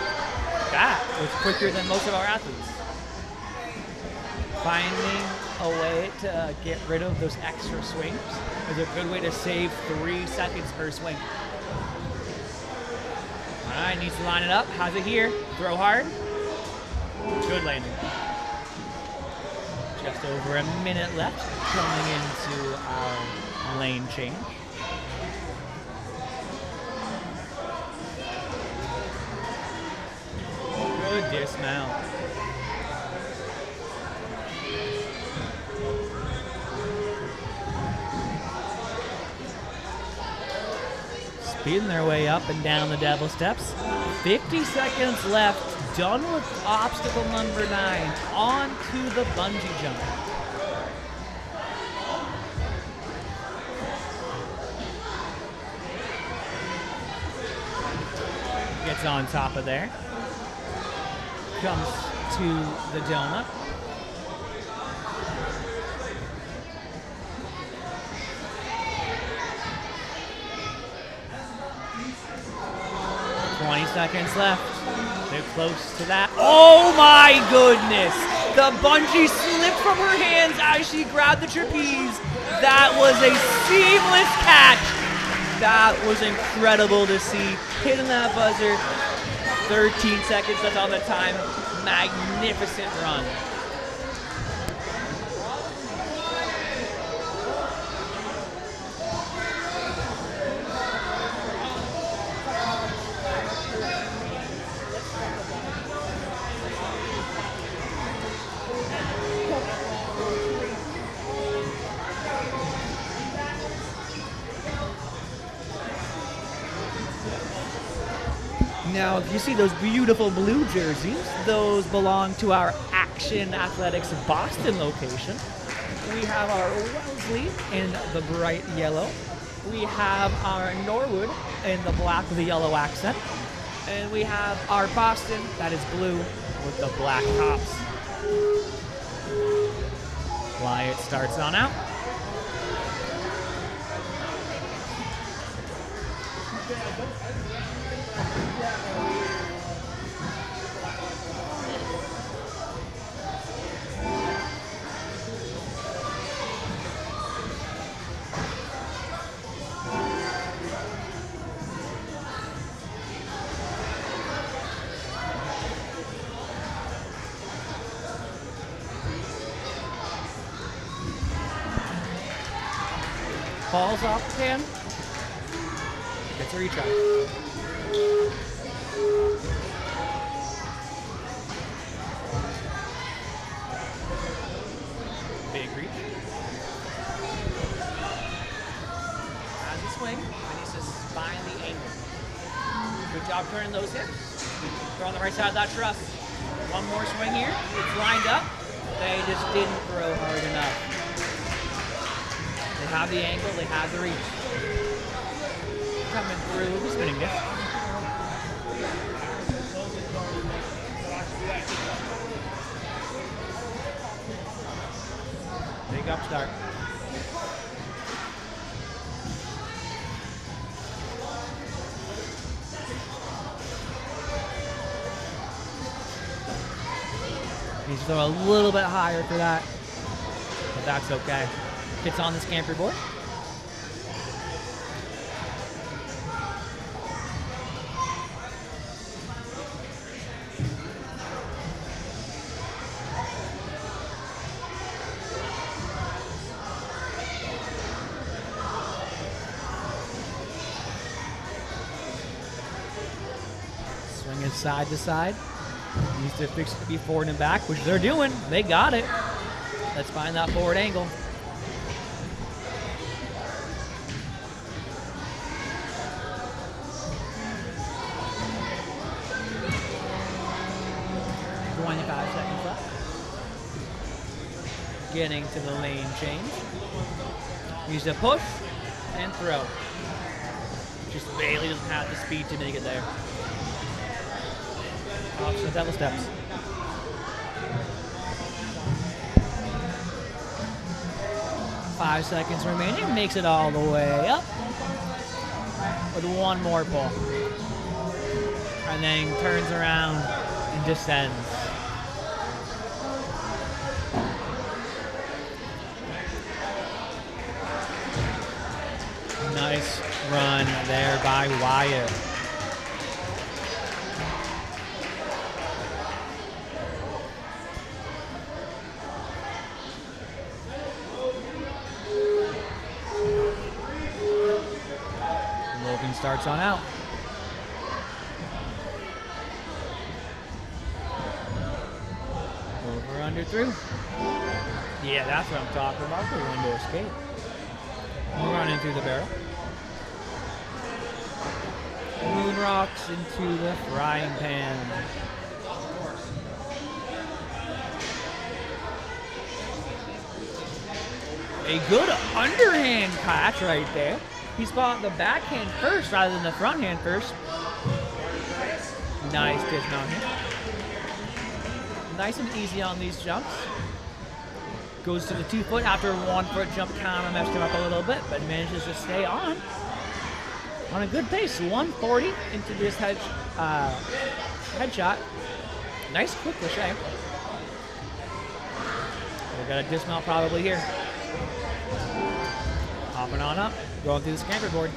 That was quicker than most of our athletes. Finding a way to get rid of those extra swings is a good way to save 3 seconds per swing. All right, needs to line it up. How's it here? Throw hard. Good landing. Just over a minute left coming into our lane change. Good dismount. Speeding their way up and down the devil steps. 50 seconds left. Done with obstacle number 9. On to the bungee jump. Gets on top of there. Comes to the donut. Seconds left. They're close to that. Oh my goodness! The bungee slipped from her hands as she grabbed the trapeze. That was a seamless catch. That was incredible to see. Hitting that buzzer, 13 seconds, that's all the time. Magnificent run. Now, if you see those beautiful blue jerseys, those belong to our Action Athletics Boston location. We have our Wellesley in the bright yellow. We have our Norwood in the black with the yellow accent. And we have our Boston that is blue with the black tops. Wyatt starts on out. Falls off the can. Gets a retry. Big reach. As he swing, and he's just find the angle. Good job turning those hips. Throw on the right side of that truss. One more swing here. It's lined up. They just didn't throw hard enough. They have the angle, they have the reach. Coming through the spinning disc. Big up start. Needs to throw a little bit higher for that, but that's okay. Gets on the scamper board. Swinging side to side. Needs to fix it to be forward and back, which they're doing. They got it. Let's find that forward angle. Getting to the lane change. Use a push and throw. Just Bailey doesn't have the speed to make it there. Off the double steps. Five seconds remaining. Makes it all the way up. With one more pull. And then turns around and descends. Nice run there by Wyatt. Logan starts on out. Over, under, through. Yeah, that's what I'm talking about, the window escape. Running through the barrel. Moon rocks into the frying pan. A good underhand catch right there. He spotted the backhand first rather than the front hand first. Nice dismount here. Nice and easy on these jumps. Goes to the 2 foot after a 1 foot jump, kind of messed him up a little bit, but manages to stay on a good pace. 140 into this headshot. Nice quick ricochet. We got a dismount probably here. Hopping on up, going through the scamper board.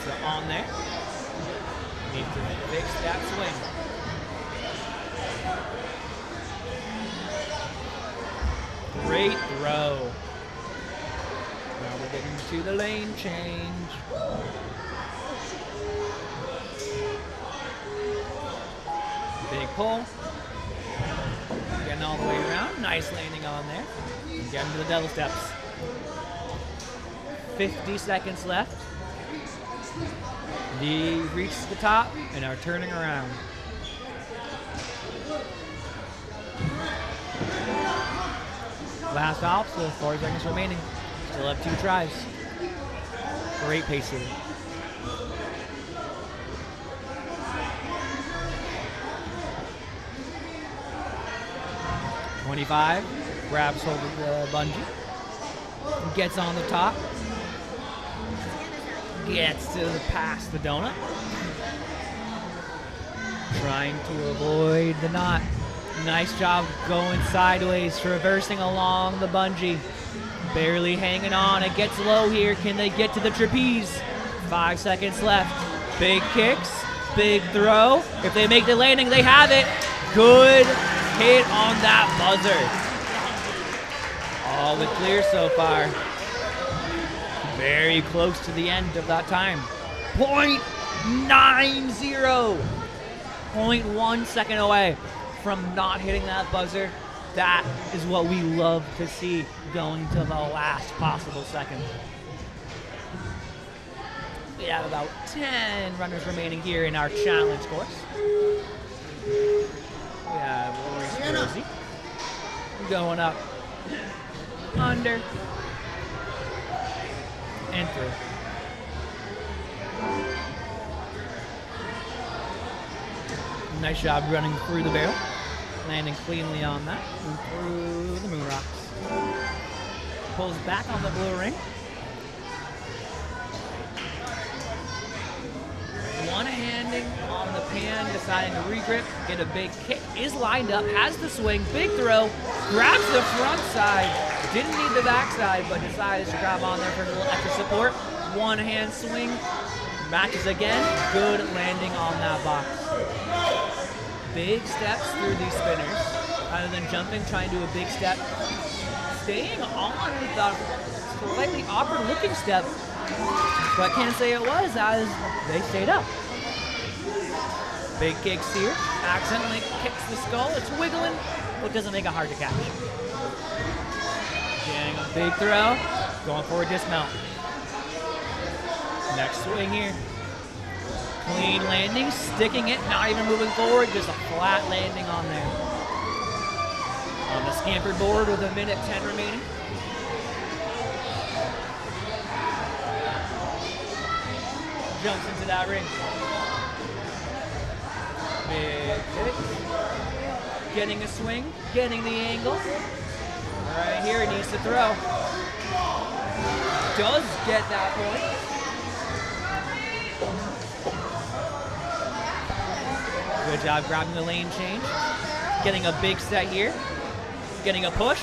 So on there. Needs to fix that swing. Great throw. Now we're getting to the lane change. Big pull. Getting all the way around. Nice landing on there. And getting to the double steps. 50 seconds left. They reach the top and are turning around. Last off, so 4 seconds remaining. Still have 2 tries. Great pacing. .25, grabs hold of the bungee, gets on the top, gets to past the donut, trying to avoid the knot. Nice job going sideways, traversing along the bungee, barely hanging on. It gets low here. Can they get to the trapeze? 5 seconds left. Big kicks, big throw. If they make the landing, they have it. Good hit on that buzzer. All the clear so far. Very close to the end of that time. .90. 0.1 second away from not hitting that buzzer. That is what we love to see, going to the last possible second. We have about 10 runners remaining here in our challenge course. We have Rosie going up, under, and through. Nice job running through the barrel, landing cleanly on that, and through the moon rocks. Pulls back on the blue ring. One-handing on the pan, deciding to regrip, get a big kick, is lined up, has the swing, big throw, grabs the front side, didn't need the back side, but decides to grab on there for a little extra support. One-hand swing, matches again, good landing on that box. Big steps through these spinners, rather than jumping, trying to do a big step. Staying on with a slightly awkward-looking step, but can't say it was, as they stayed up. Big kicks here, accidentally kicks the skull. It's wiggling, but doesn't make it hard to catch. Getting a big throw, going for a dismount. Next swing here. Clean landing, sticking it, not even moving forward, just a flat landing on there. On the scampered board with 1:10 remaining. Jumps into that ring. Big kick. Getting a swing, getting the angle. Right here, he needs to throw. Does get that point. Good job grabbing the lane change. Getting a big set here. Getting a push.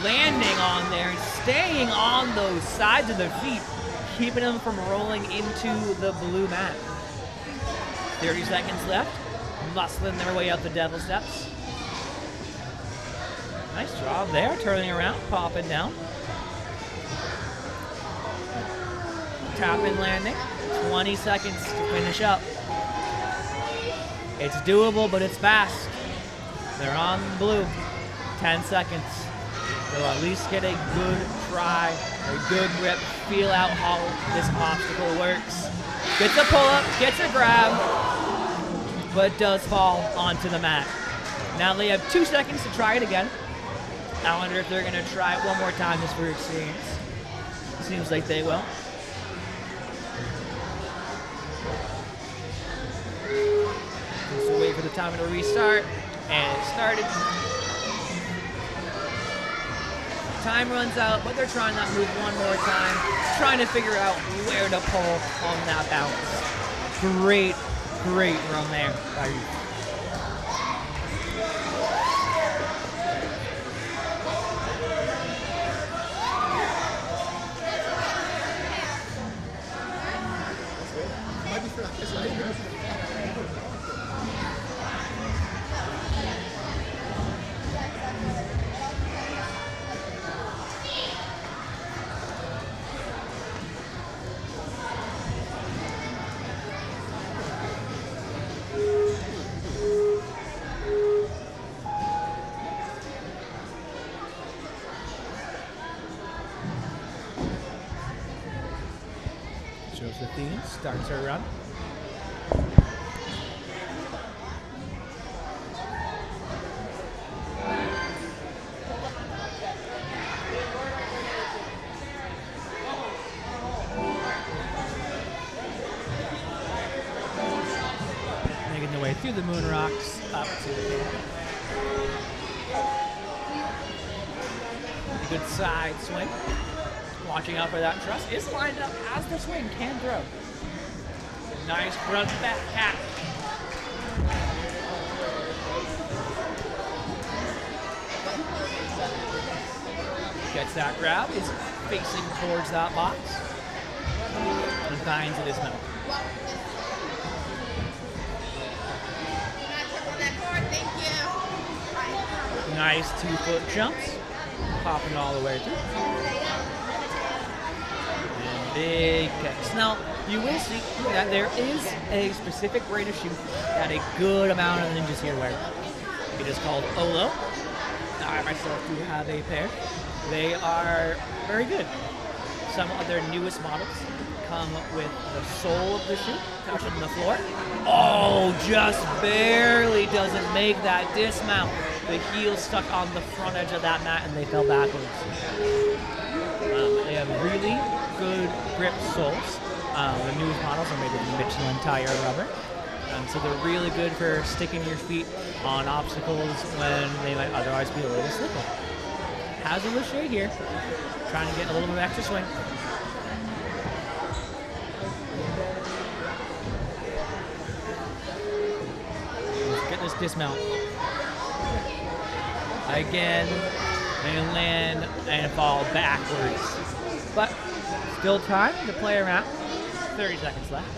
Landing on there and staying on those sides of the feet, keeping them from rolling into the blue mat. 30 seconds left. Muscling their way up the devil steps. Nice job there, turning around, popping down. Tap and landing. 20 seconds to finish up. It's doable, but it's fast. They're on blue. 10 seconds. They'll at least get a good try, a good grip, feel out how this obstacle works. Gets a pull-up, gets a grab, but does fall onto the mat. Now they have 2 seconds to try it again. I wonder if they're going to try it one more time just for experience. Seems like they will. Just wait for the timer to restart, and it started. Time runs out, but they're trying that move one more time, trying to figure out where to pull on that bounce. Great run there by Ruth. Josephine starts her run. Making their way through the moon rocks up to the pin. A good side swing. Watching out for that truss. Is lined up as the swing can throw. Nice front back catch. Gets that grab. Is facing towards that box. And finds it is no. Nice 2-foot jumps. Popping all the way through. And big kicks. Now, you will see that there is a specific grade of shoe that a good amount of ninjas here wear. It is called Olo. I myself do have a pair. They are very good. Some of their newest models come with the sole of the shoe touching the floor. Oh, just barely doesn't make that dismount. The heel stuck on the front edge of that mat and they fell backwards. They have really good grip soles. The newest models are made with Michelin tire rubber. So they're really good for sticking your feet on obstacles when they might otherwise be a little slippery. Has a Lachey here, trying to get a little bit of extra swing. Let's get this dismount. Again, and land and fall backwards. But still time to play around. 30 seconds left.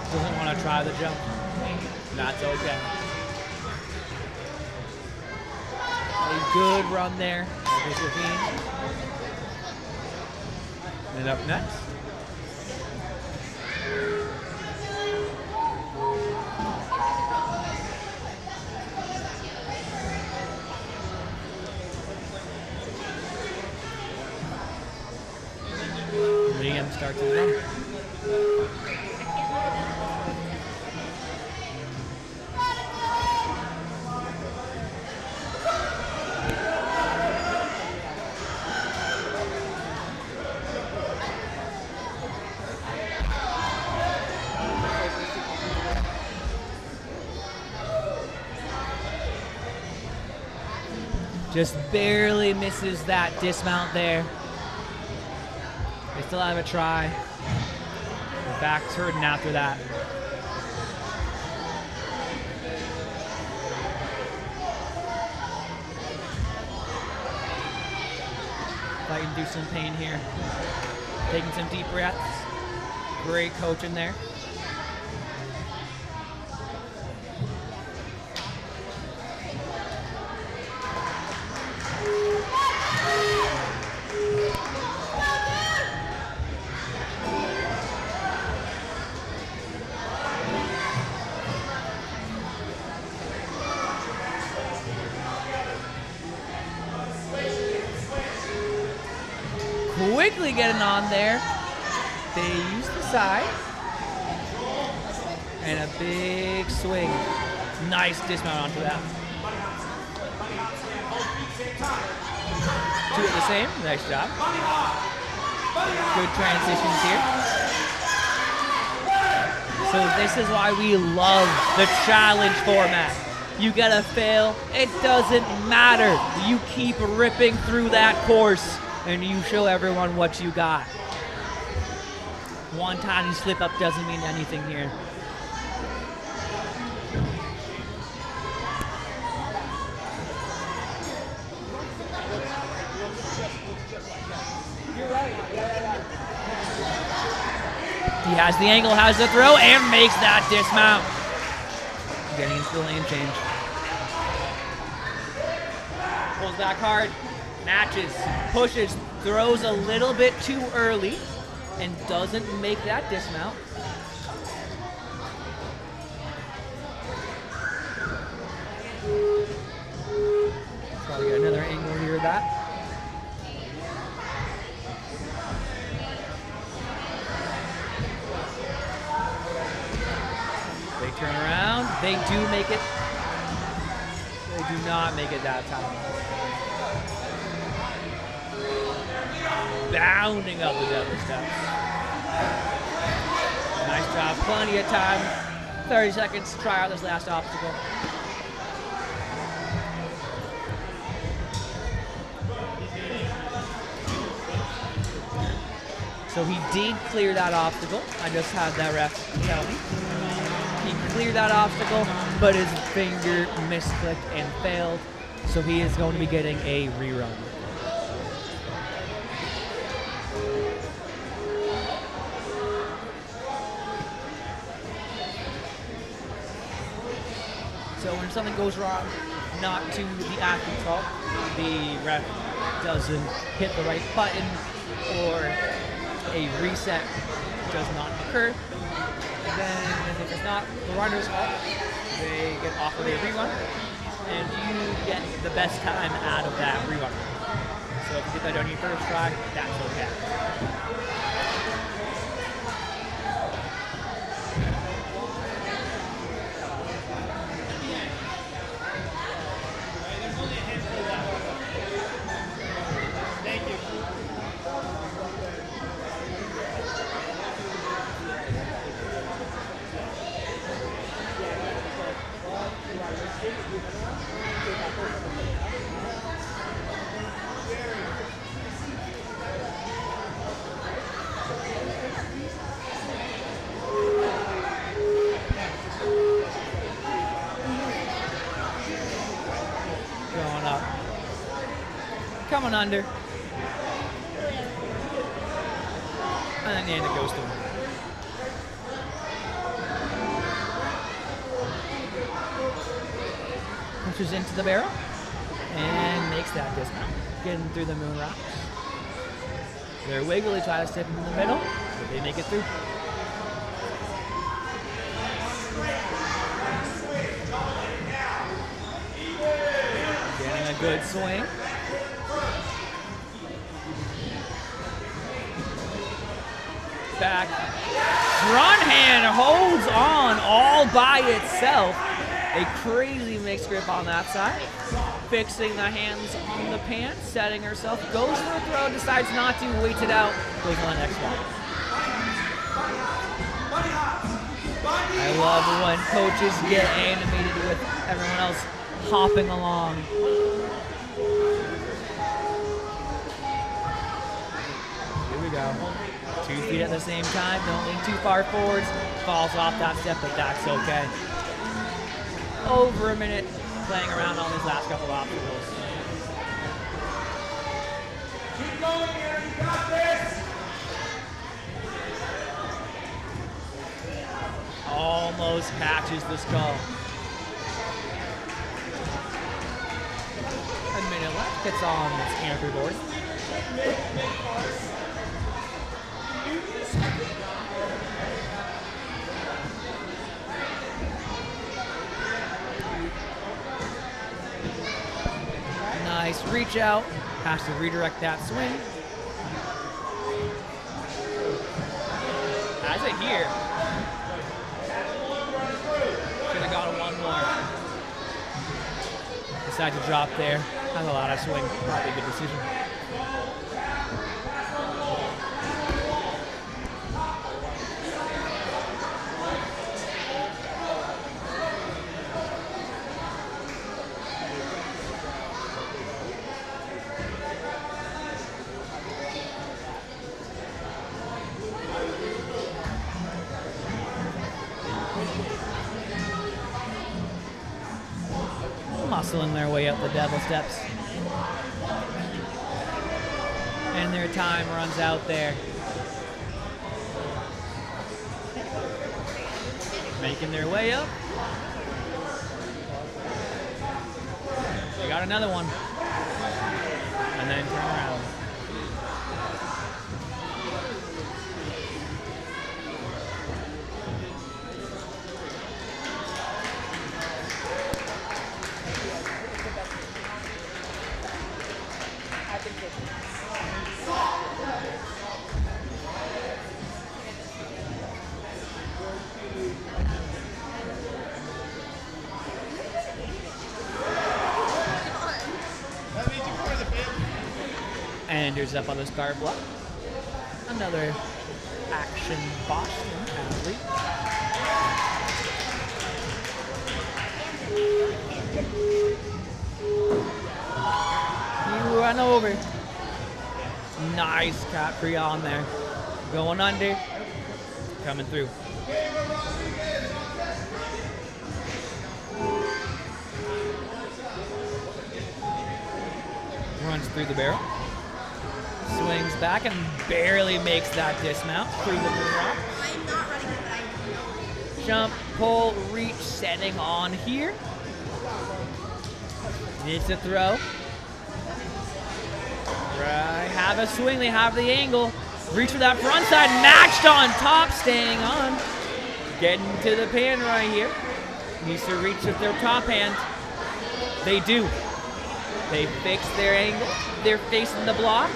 Doesn't want to try the jump. That's okay. A good run there. Josephine. And up next. Liam starts his run. Just barely misses that dismount there. They still have a try. The back's hurting after that. Fighting through some pain here. Taking some deep breaths. Great coaching there. Quickly getting on there. They use the side. And a big swing. Nice dismount onto that. Two at the same. Nice job. Good transitions here. So this is why we love the challenge format. You gotta fail. It doesn't matter. You keep ripping through that course. And you show everyone what you got. One tiny slip up doesn't mean anything here. He has the angle, has the throw, and makes that dismount. Getting into the lane change. Pulls back hard, matches, pushes, throws a little bit too early, and doesn't make that dismount. Probably get another angle here of that. They turn around, they do make it. They do not make it that time. Bounding up the double steps. Nice job, plenty of time. 30 seconds to try out this last obstacle. So he did clear that obstacle. I just had that ref tell me. He cleared that obstacle, but his finger misclicked and failed. So he is going to be getting a rerun. So when something goes wrong, not to the athlete's fault, the ref doesn't hit the right button or a reset does not occur, then if it's not the runner's fault, they get offered a rerun, and you get the best time out of that rerun. So if you get that on your first try, that's okay. Going up. Coming under. And then it goes through. Pushes into the barrel and makes that dismount. Getting through the moon rocks. They're wiggly, try to step in the middle, but they make it through. Getting a good swing. Back. Front hand holds on all by itself. A crazy mixed grip on that side. Fixing the hands on the pants, setting herself, goes for a throw, decides not to, waits it out, goes on the next one. I love when coaches get animated with everyone else hopping along. Here we go. 2 feet at the same time, don't lean too far forwards. Falls off that step, but that's okay. Over a minute playing around on these last couple obstacles. Keep going here, you got this! Almost catches the skull. A minute left, gets on this canopy board. Nice reach out, has to redirect that swing. Has it here. Should have got one more. Decide to drop there. Has a lot of swing. Probably a good decision. Muscling their way up the devil steps. And their time runs out there. Making their way up. They got another one. And then turn around. That means you're part of the family. Anders up on the start block. Another action Boston athlete. You run over. Nice cap free on there. Going under. Coming through. Runs through the barrel. Swings back and barely makes that dismount through the drop. I'm not running it, but I know. Jump, pull, reach, setting on here. Needs a throw. Right, have a swing, they have the angle. Reach for that front side, matched on top, staying on. Getting to the pan right here. Needs to reach with their top hand. They do. They fix their angle. They're facing the block.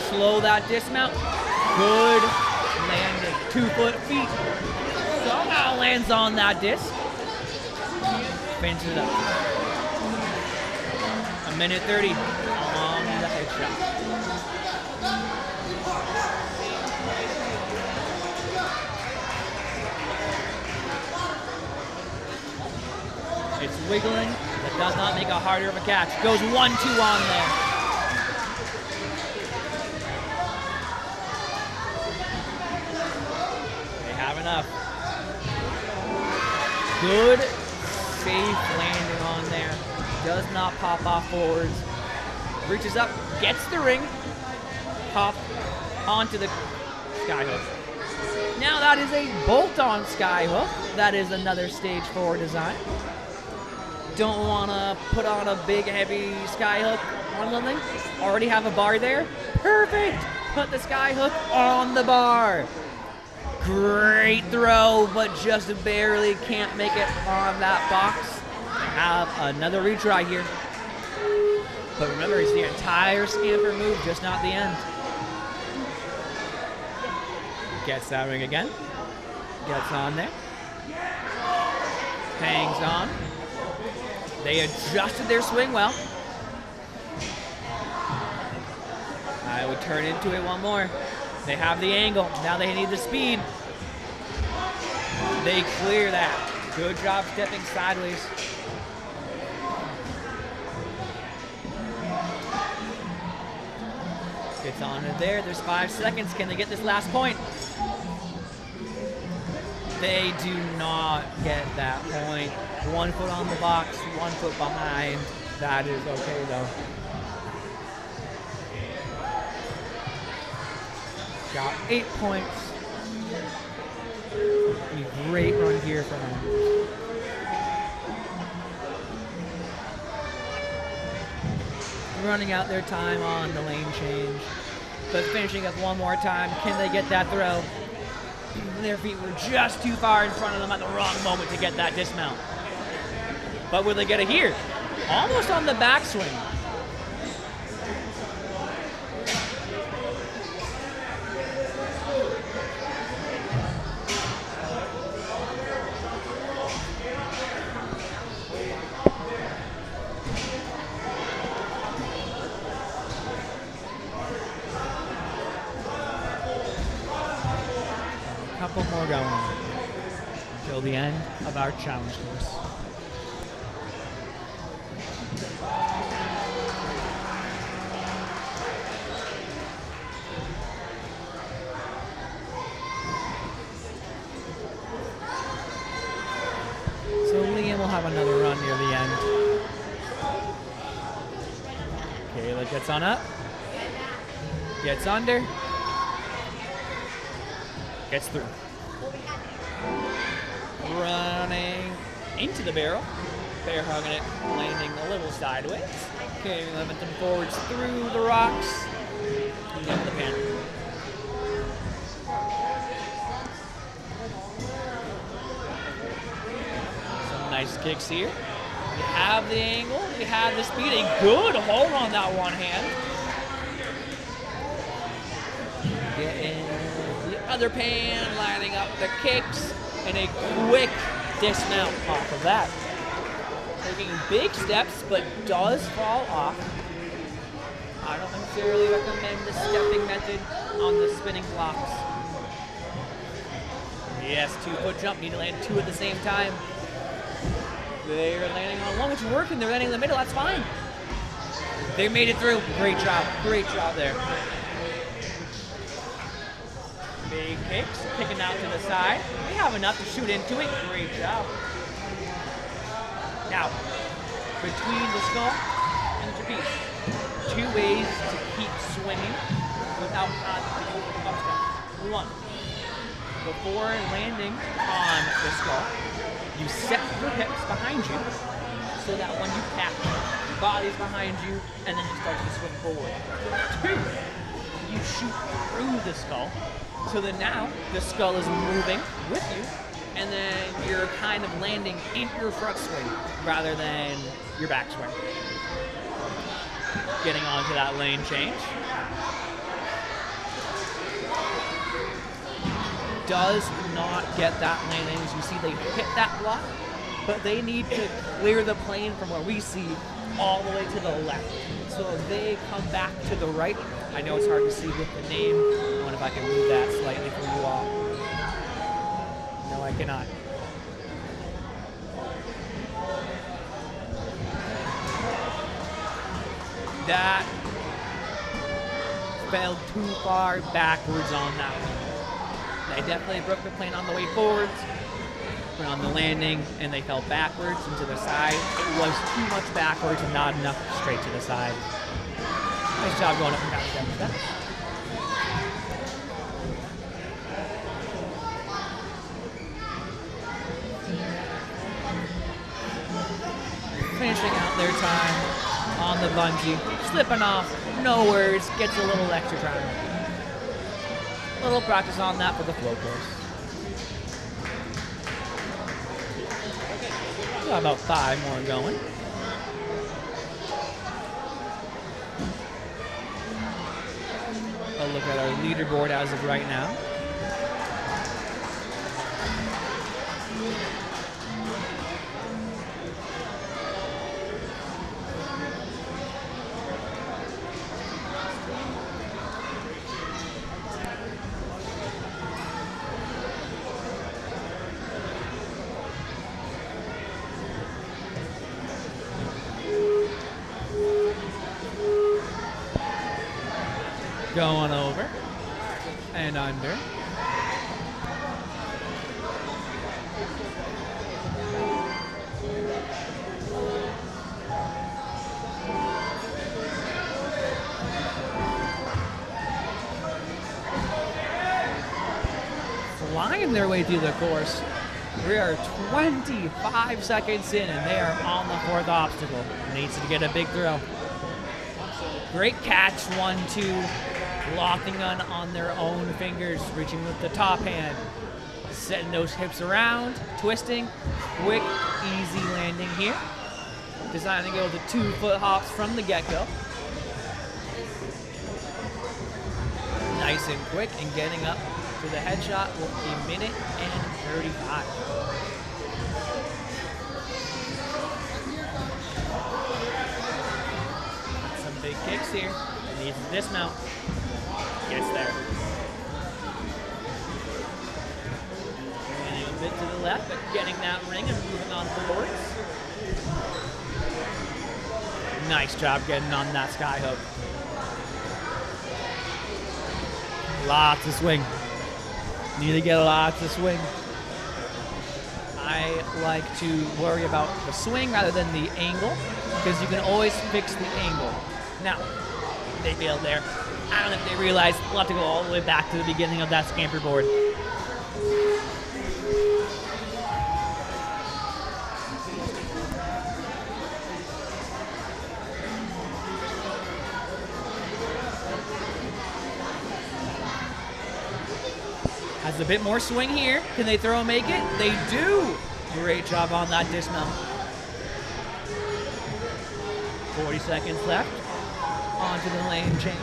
Slow that dismount. Good landing. 2 foot feet. Somehow lands on that disc. Finishes up. 1:30 on the headshot. It's wiggling. That does not make it harder of a catch. Goes 1-2 on there. They have enough. Good, safe landing on there. Does not pop off forwards. Reaches up, gets the ring. Pop onto the skyhook. Now that is a bolt-on skyhook. That is another stage 4 design. Don't want to put on a big heavy skyhook on something. Already have a bar there. Perfect. Put the skyhook on the bar. Great throw, but just barely can't make it on that box. Have another retry here. But remember, it's the entire scamper move, just not the end. Gets that ring again. Gets on there. Hangs on. They adjusted their swing well. I would turn into it one more. They have the angle. Now they need the speed. They clear that. Good job stepping sideways. Gets on it there. There's 5 seconds. Can they get this last point? They do not get that point. 1 foot on the box, 1 foot behind. That is okay though. Got 8 points. A great run here from him. Running out their time on the lane change, but finishing up one more time. Can they get that throw? Their feet were just too far in front of them at the wrong moment to get that dismount. But will they get it here? Almost on the backswing. Couple more going until the end of our challenge course. So Liam will have another run near the end. Kayla gets on up, gets under, gets through. running into the barrel. Bear hugging it, landing a little sideways. Carrying momentum forwards through the rocks. And get the pin. Some nice kicks here. You have the angle, you have the speed. A good hold on that one hand. Getting the other pan, lining up the kicks, and a quick dismount off of that. Taking big steps, but does fall off. I don't necessarily recommend the stepping method on the spinning blocks. Yes, 2-foot jump, need to land 2 at the same time. They're landing on one, which is working. They're landing in the middle, that's fine. They made it through. Great job there. Big kicks, kicking out to the side. They have enough to shoot into it. Great job. Now, between the skull and the trapeze, 2 ways to keep swinging without having to over the upstep. 1, before landing on the skull, you set your hips behind you so that when you catch, your body's behind you, and then you start to swing forward. 2, you shoot through the skull, so that now the skull is moving with you, and then you're kind of landing in your front swing rather than your back swing. Getting onto that lane change. Does not get that lane in. As you see, they hit that block, but they need to clear the plane from where we see all the way to the left. So they come back to the right. I know it's hard to see with the name. I wonder if I can move that slightly for you all. No, I cannot. That fell too far backwards on that one. They definitely broke the plane on the way forwards, but on the landing, and they fell backwards and to the side. It was too much backwards and not enough straight to the side. Nice job going up and down the steps. Finishing out their time on the bungee, slipping off, no worries, gets a little extra time. A little practice on that for the flow course. Got about 5 more going. A look at our leaderboard as of right now. Going over and under. Flying their way through the course. We are 25 seconds in and they are on the 4th obstacle. Needs to get a big throw. Great catch, 1-2. Locking on their own fingers, reaching with the top hand. Setting those hips around, twisting. Quick, easy landing here. Designed to go with the 2-foot hops from the get-go. Nice and quick, and getting up to the headshot with a minute and 35. Some big kicks here. Needs to dismount. Gets there. Landing a bit to the left, but getting that ring and moving on forwards. Nice job getting on that sky hook. Lots of swing. Need to get lots of swing. I like to worry about the swing rather than the angle, because you can always fix the angle. Now, they failed there. I don't know if they realized we'll have to go all the way back to the beginning of that scamper board. Has a bit more swing here. Can they throw and make it? They do. Great job on that dismount. 40 seconds left. Onto the lane change.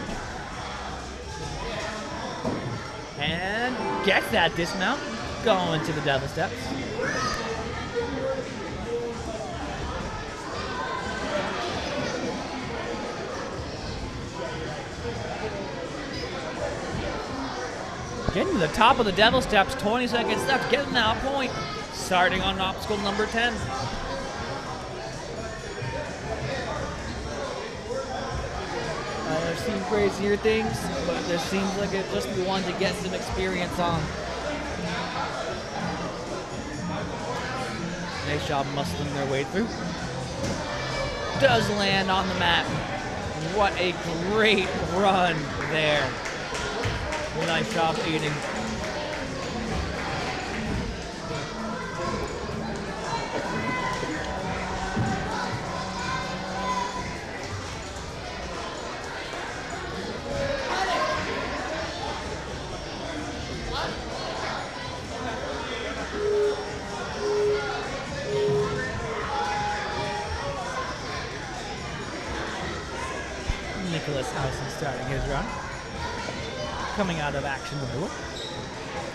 And gets that dismount. Going to the devil steps. Getting to the top of the devil steps, 20 seconds left, getting that point. Starting on obstacle number 10. I've seen crazier things, but this seems like it just be one to get some experience on. Nice job muscling their way through. Does land on the mat. What a great run there. Nice job eating. Nicholas Housen starting his run. Coming out of action the middle.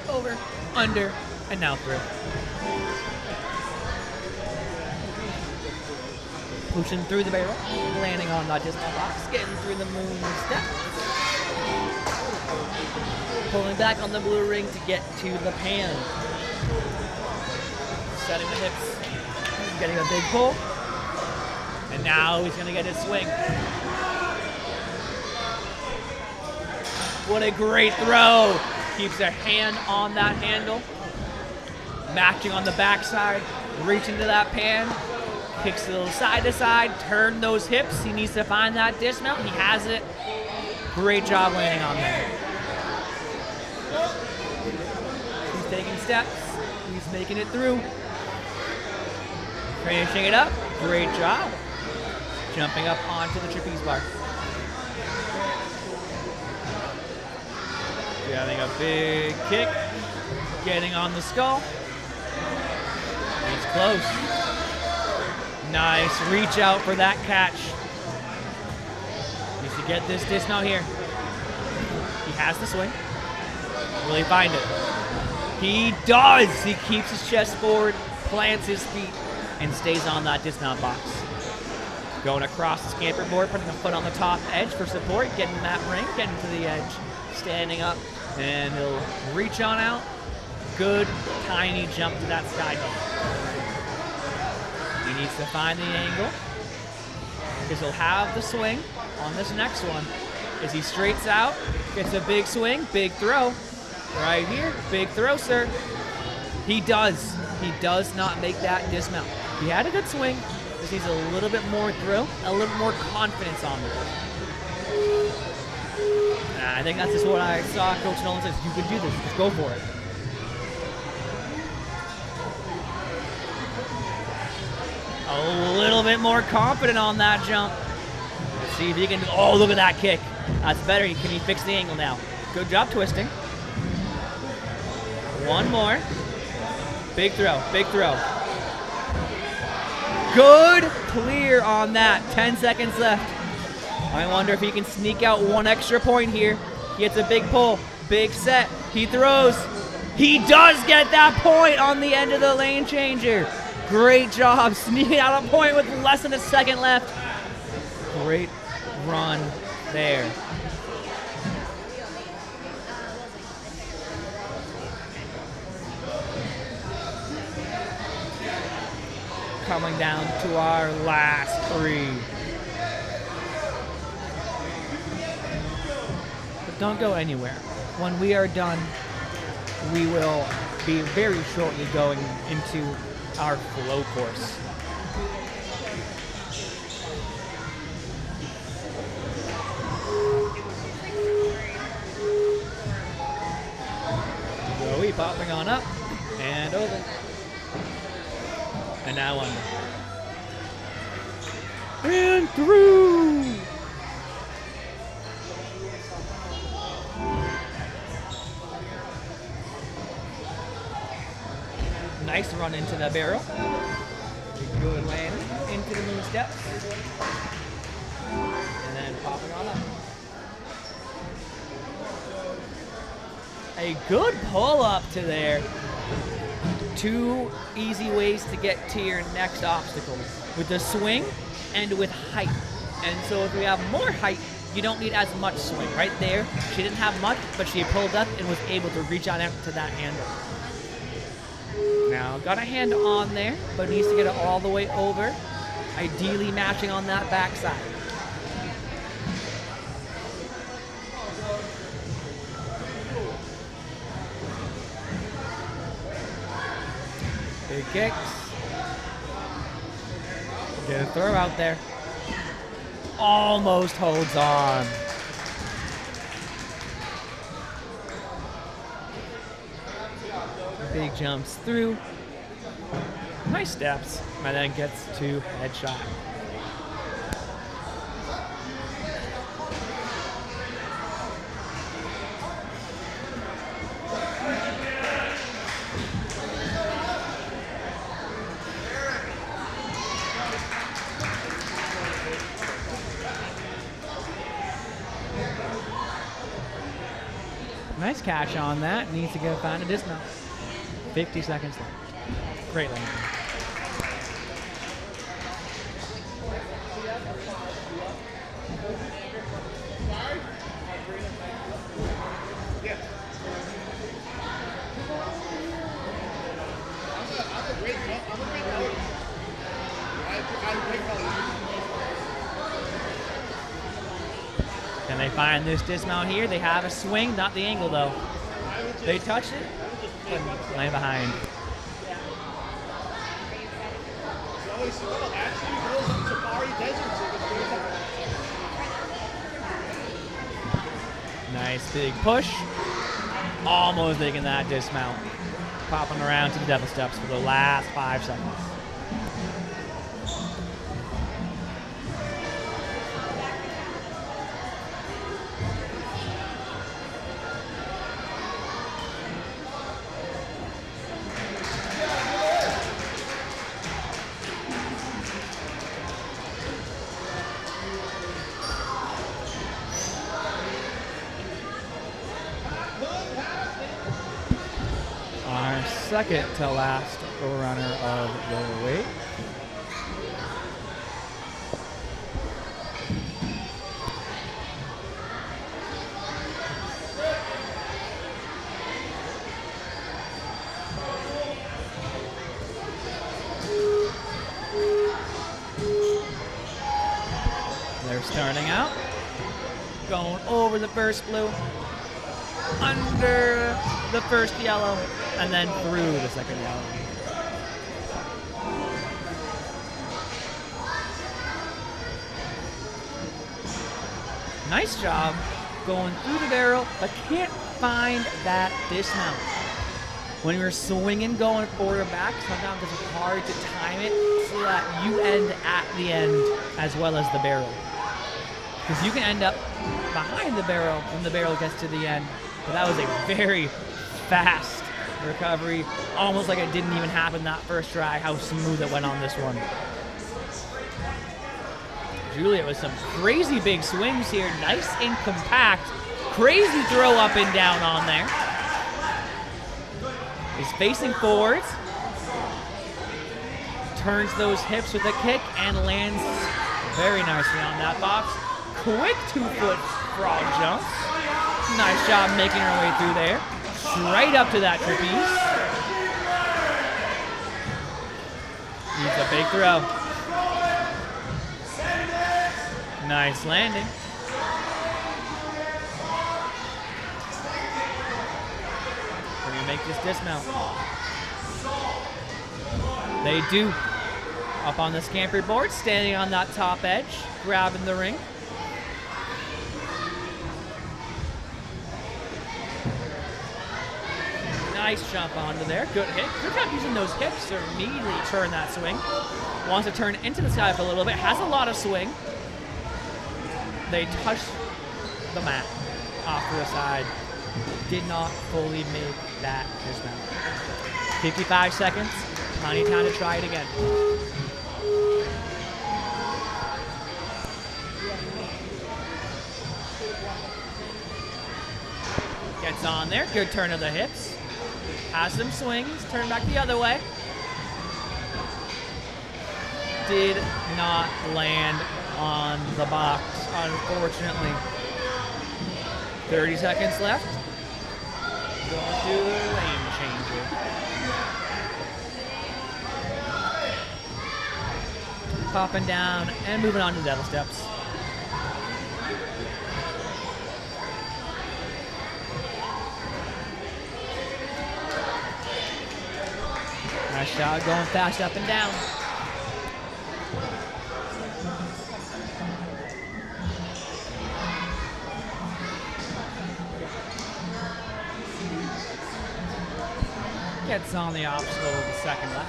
Over, under, and now through. Pushing through the barrel, landing on that dismount box, getting through the moon step. Pulling back on the blue ring to get to the pan. Setting the hips, getting a big pull. And now he's gonna get his swing. What a great throw. Keeps their hand on that handle. Matching on the backside. Reaching to that pan. Kicks a little side to side. Turn those hips. He needs to find that dismount. He has it. Great job landing on that. He's taking steps. He's making it through. Finishing it up. Great job. Jumping up onto the trapeze bar. Having a big kick, getting on the skull. He's close. Nice reach out for that catch. Needs to get this dismount here. He has the swing. Will he find it? He does. He keeps his chest forward, plants his feet, and stays on that dismount box. Going across the scamper board, putting a foot on the top edge for support, getting that ring, getting to the edge, standing up. And he'll reach on out. Good, tiny jump to that sky hill. He needs to find the angle because he'll have the swing on this next one. As he straights out, gets a big swing, big throw. Right here, big throw, sir. He does. He does not make that dismount. He had a good swing. Just needs a little bit more throw, a little more confidence on it. I think that's just what I saw. Coach Nolan says, you can do this, just go for it. A little bit more confident on that jump. Let's see if he can, oh, look at that kick. That's better, can he fix the angle now? Good job twisting. One more. Big throw, big throw. Good clear on that, 10 seconds left. I wonder if he can sneak out one extra point here. He gets a big pull, big set. He throws. He does get that point on the end of the lane changer. Great job sneaking out a point with less than a second left. Great run there. Coming down to our last three. Don't go anywhere. When we are done, we will be very shortly going into our flow course. Joey popping on up and over. And now under. And through! Nice run into the barrel. Good landing into the moon steps. And then popping on up. A good pull up to there. 2 easy ways to get to your next obstacle. With the swing and with height. And so if we have more height, you don't need as much swing. Right there, she didn't have much, but she pulled up and was able to reach on out to that handle. Now, got a hand on there, but needs to get it all the way over. Ideally matching on that backside. Big kicks. Get a throw out there. Almost holds on. Big jumps through. Nice steps. And then gets to headshot. Nice catch on that. Needs to get found a dismount. 50 seconds left. Great landing. Can they find this dismount here? They have a swing, not the angle though. They touch it, and land behind. Nice big push. Almost making that dismount. Popping around to the devil steps for the last 5 seconds. Our second to last runner of the weight. They're starting out, going over the first blue, under the first yellow, and then through the second yellow. Nice job going through the barrel, but can't find that dismount. When you're swinging, going forward or back, sometimes it's hard to time it so that you end at the end as well as the barrel. Because you can end up behind the barrel when the barrel gets to the end. But that was a very fast recovery, almost like it didn't even happen that first try, how smooth it went on this one. Juliet with some crazy big swings here, nice and compact, crazy throw up and down on there. He's facing forwards, turns those hips with a kick and lands very nicely on that box. Quick 2-foot frog jump. Nice job making her way through there. Straight up to that trapeze. Needs a big throw. Nice landing. We're gonna make this dismount. They do. Up on the scamper board, standing on that top edge, grabbing the ring. Nice jump onto there. Good hit. Good job using those hips to immediately turn that swing. Wants to turn into the sky for a little bit. Has a lot of swing. They touch the mat off to the side. Did not fully make that dismount. 55 seconds. Plenty of time to try it again. Gets on there. Good turn of the hips. Has some swings. Turn back the other way. Did not land on the box, unfortunately. 30 seconds left. Going to the lane changer. Popping down and moving on to devil steps. Nice shot, going fast up and down. Gets on the obstacle with the second lap.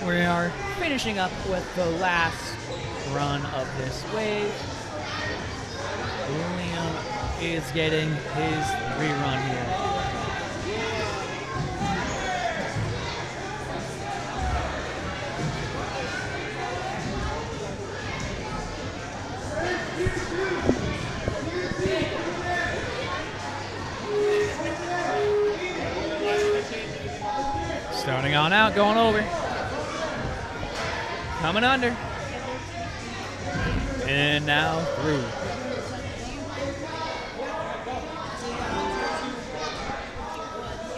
We are finishing up with the last run of this wave. William is getting his rerun here. Starting on out, going over. Coming under. And now through.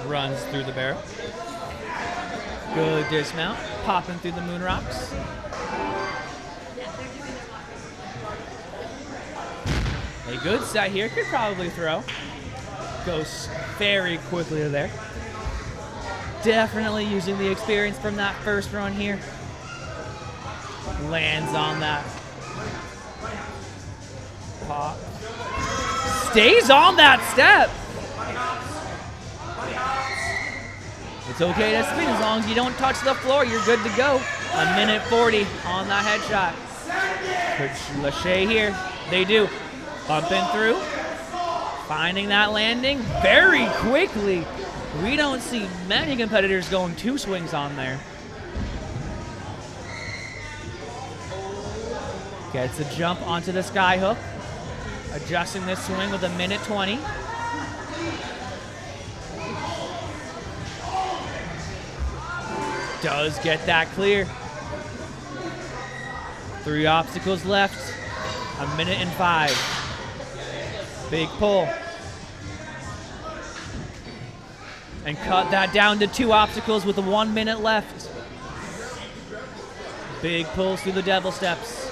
Runs through the barrel. Good dismount. Popping through the moon rocks. A good set here. Could probably throw. Goes very quickly there. Definitely using the experience from that first run here. Lands on that. Pop. Stays on that step. It's okay to spin as long as you don't touch the floor. You're good to go. 1:40 on that headshot. Good Lachey here. They do. Bumping through. Finding that landing very quickly. We don't see many competitors going 2 swings on there. Gets a jump onto the sky hook. Adjusting this swing with 1:20. Does get that clear. 3 obstacles left. 1:05. Big pull. And cut that down to 2 obstacles with 1 minute left. Big pulls through the devil steps.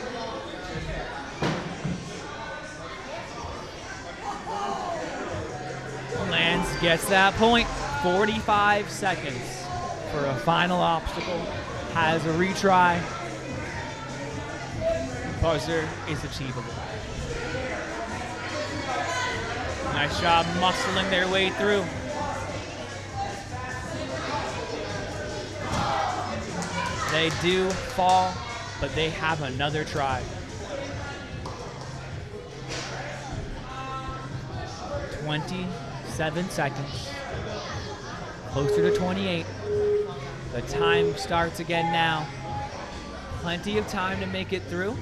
Lands, gets that point. 45 seconds for a final obstacle. Has a retry. Buzzer is achievable. Nice job muscling their way through. They do fall, but they have another try. 27 seconds. Closer to 28. The time starts again now. Plenty of time to make it through.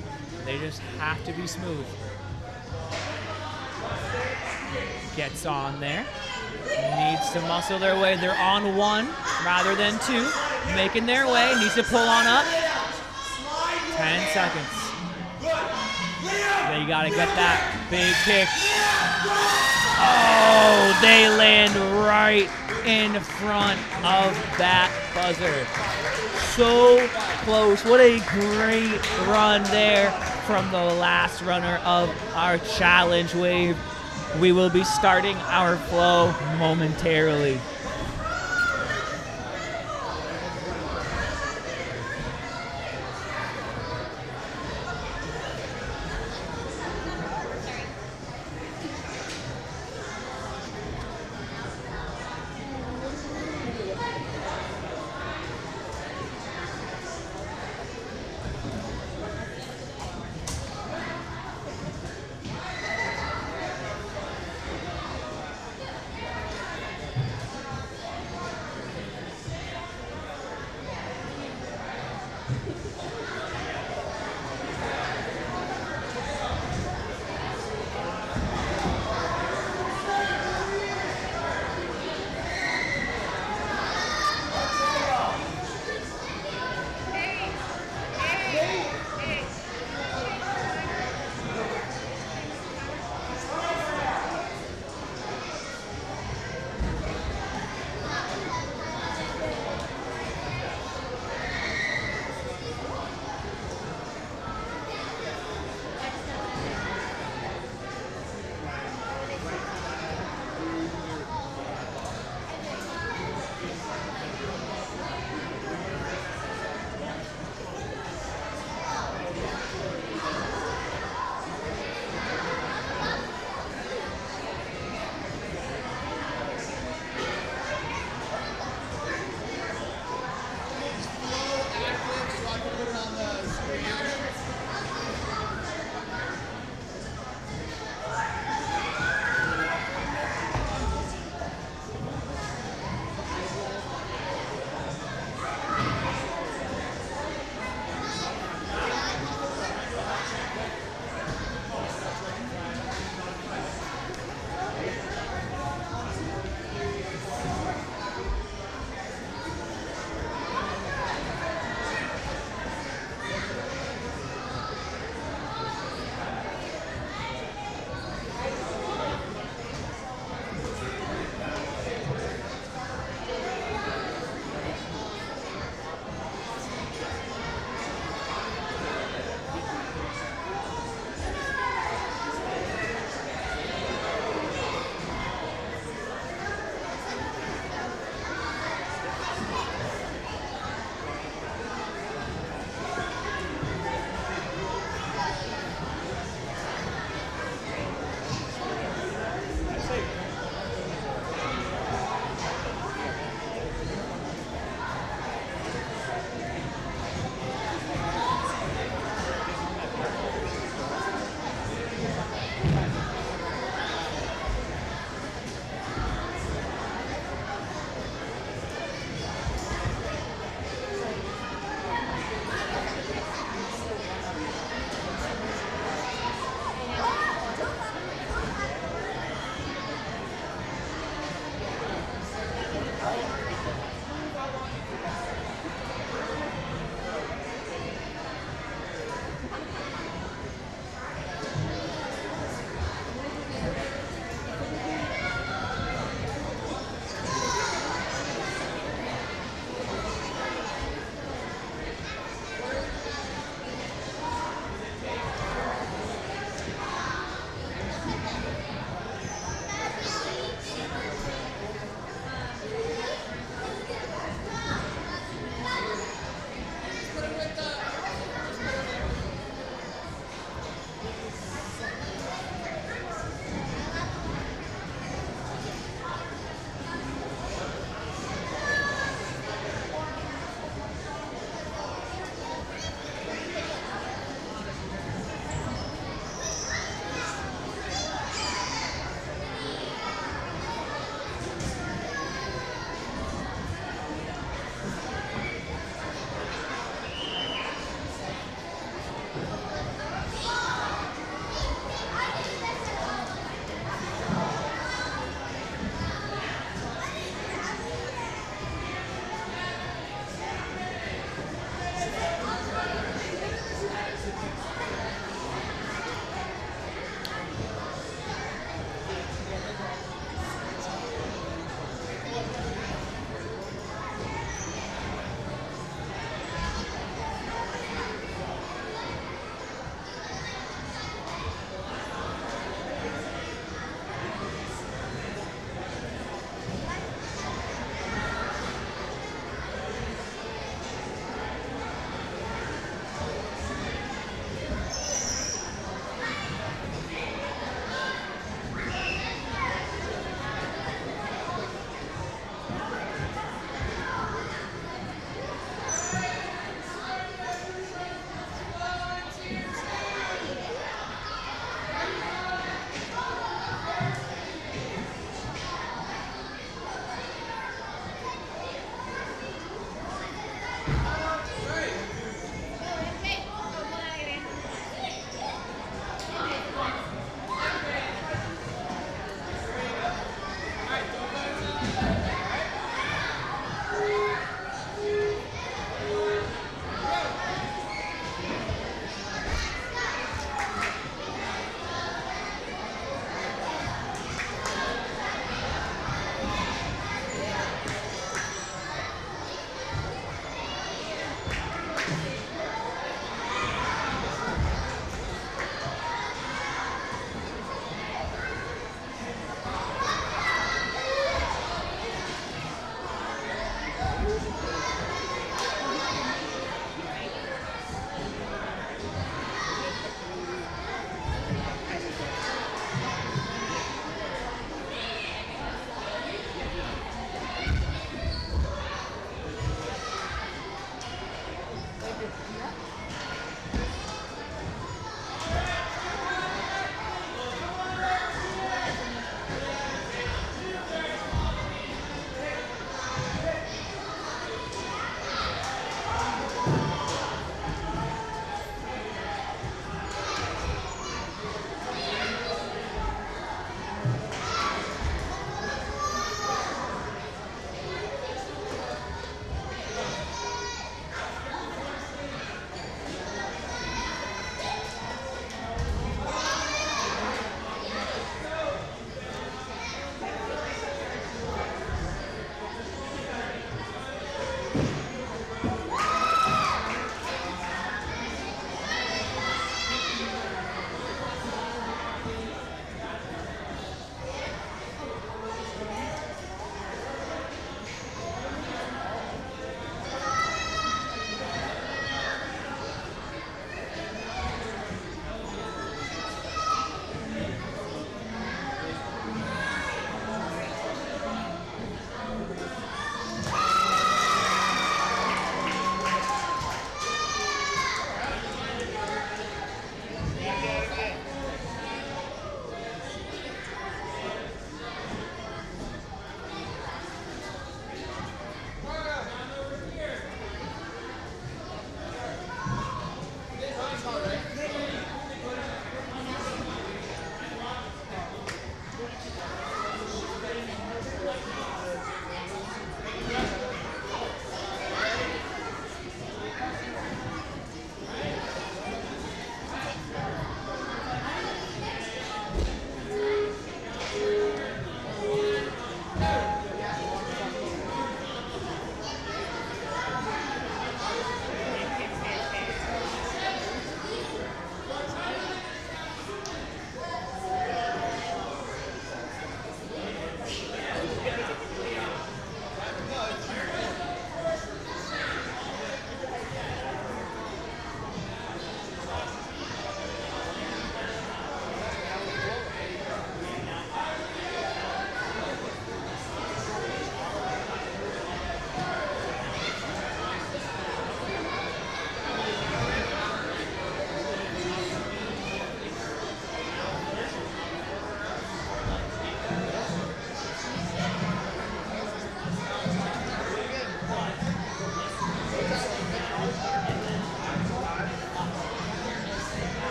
They just have to be smooth. Gets on there. Needs to muscle their way. They're on 1 rather than 2. Making their way. Needs to pull on up. 10 seconds. They gotta get that big kick. Oh, they land right in front of that buzzer. So close. What a great run there from the last runner of our challenge wave. We will be starting our flow momentarily.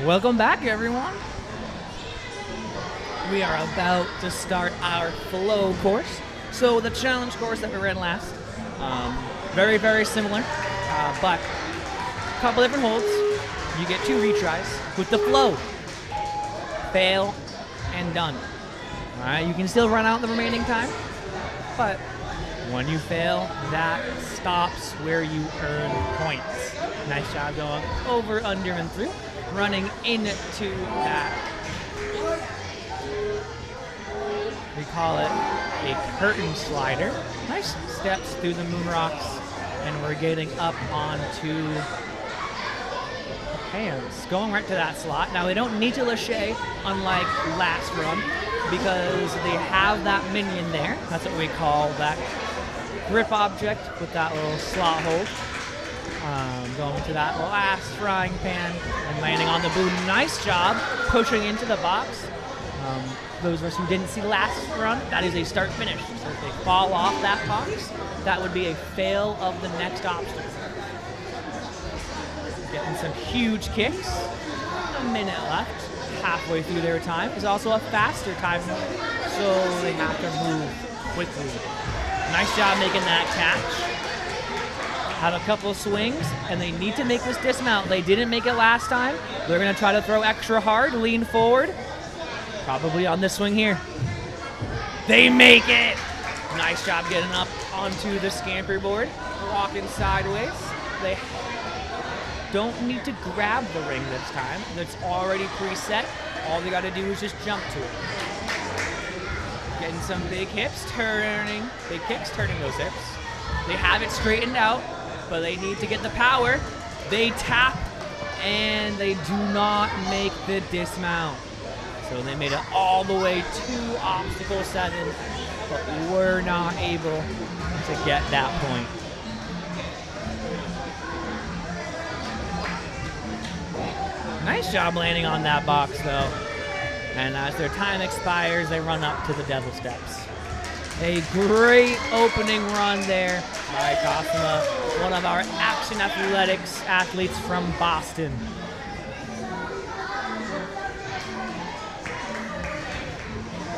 Welcome back, everyone. We are about to start our flow course. So the challenge course that we ran last, very, very similar, but a couple different holds. You get 2 retries with the flow. Fail and done. All right, you can still run out the remaining time, but when you fail, that stops where you earn points. Nice job going over, under, and through. Running into that. We call it a curtain slider. Nice steps through the moon rocks, and we're getting up onto hands. Going right to that slot. Now they don't need to lâcher, unlike last run, because they have that minion there. That's what we call that grip object with that little slot hold. Going to that last frying pan and landing on the boom. Nice job pushing into the box. Those of us who didn't see last run, that is a start finish. So if they fall off that box, that would be a fail of the next obstacle. Getting some huge kicks. A minute left. Halfway through their time is also a faster time, so they have to move quickly. Nice job making that catch. Have a couple of swings, and they need to make this dismount. They didn't make it last time. They're going to try to throw extra hard, lean forward. Probably on this swing here. They make it! Nice job getting up onto the scamper board. Walking sideways. They don't need to grab the ring this time. It's already preset. All they got to do is just jump to it. Getting some big hips, turning, big kicks, turning those hips. They have it straightened out. but they need to get the power. They tap, and they do not make the dismount. So they made it all the way to obstacle 7, but were not able to get that point. Nice job landing on that box, though. And as their time expires, they run up to the Devil Steps. A great opening run there by Cosima, one of our Action Athletics athletes from Boston.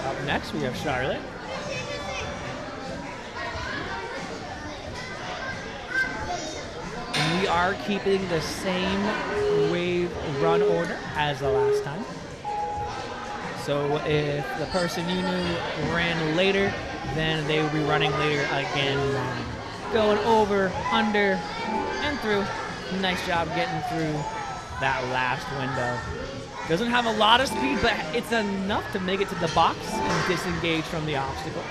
Up next, we have Charlotte. And we are keeping the same wave run order as the last time. So if the person you knew ran later, then they will be running later again. Going over, under, and through. Nice job getting through that last window. Doesn't have a lot of speed, but it's enough to make it to the box and disengage from the obstacle.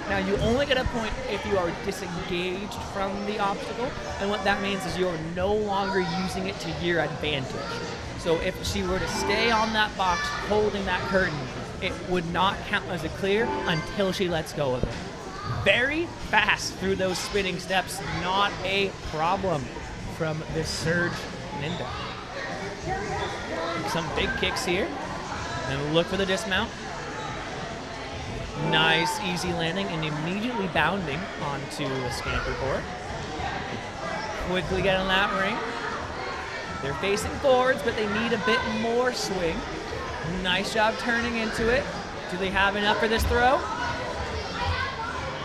Now, you only get a point if you are disengaged from the obstacle, and what that means is you are no longer using it to your advantage. So if she were to stay on that box holding that curtain, it would not count as a clear until she lets go of it. Very fast through those spinning steps, not a problem from this Surge Ninja. Some big kicks here, and look for the dismount. Nice, easy landing, and immediately bounding onto a scamper board. Quickly get on that ring. They're facing forwards, but they need a bit more swing. Nice job turning into it. Do they have enough for this throw?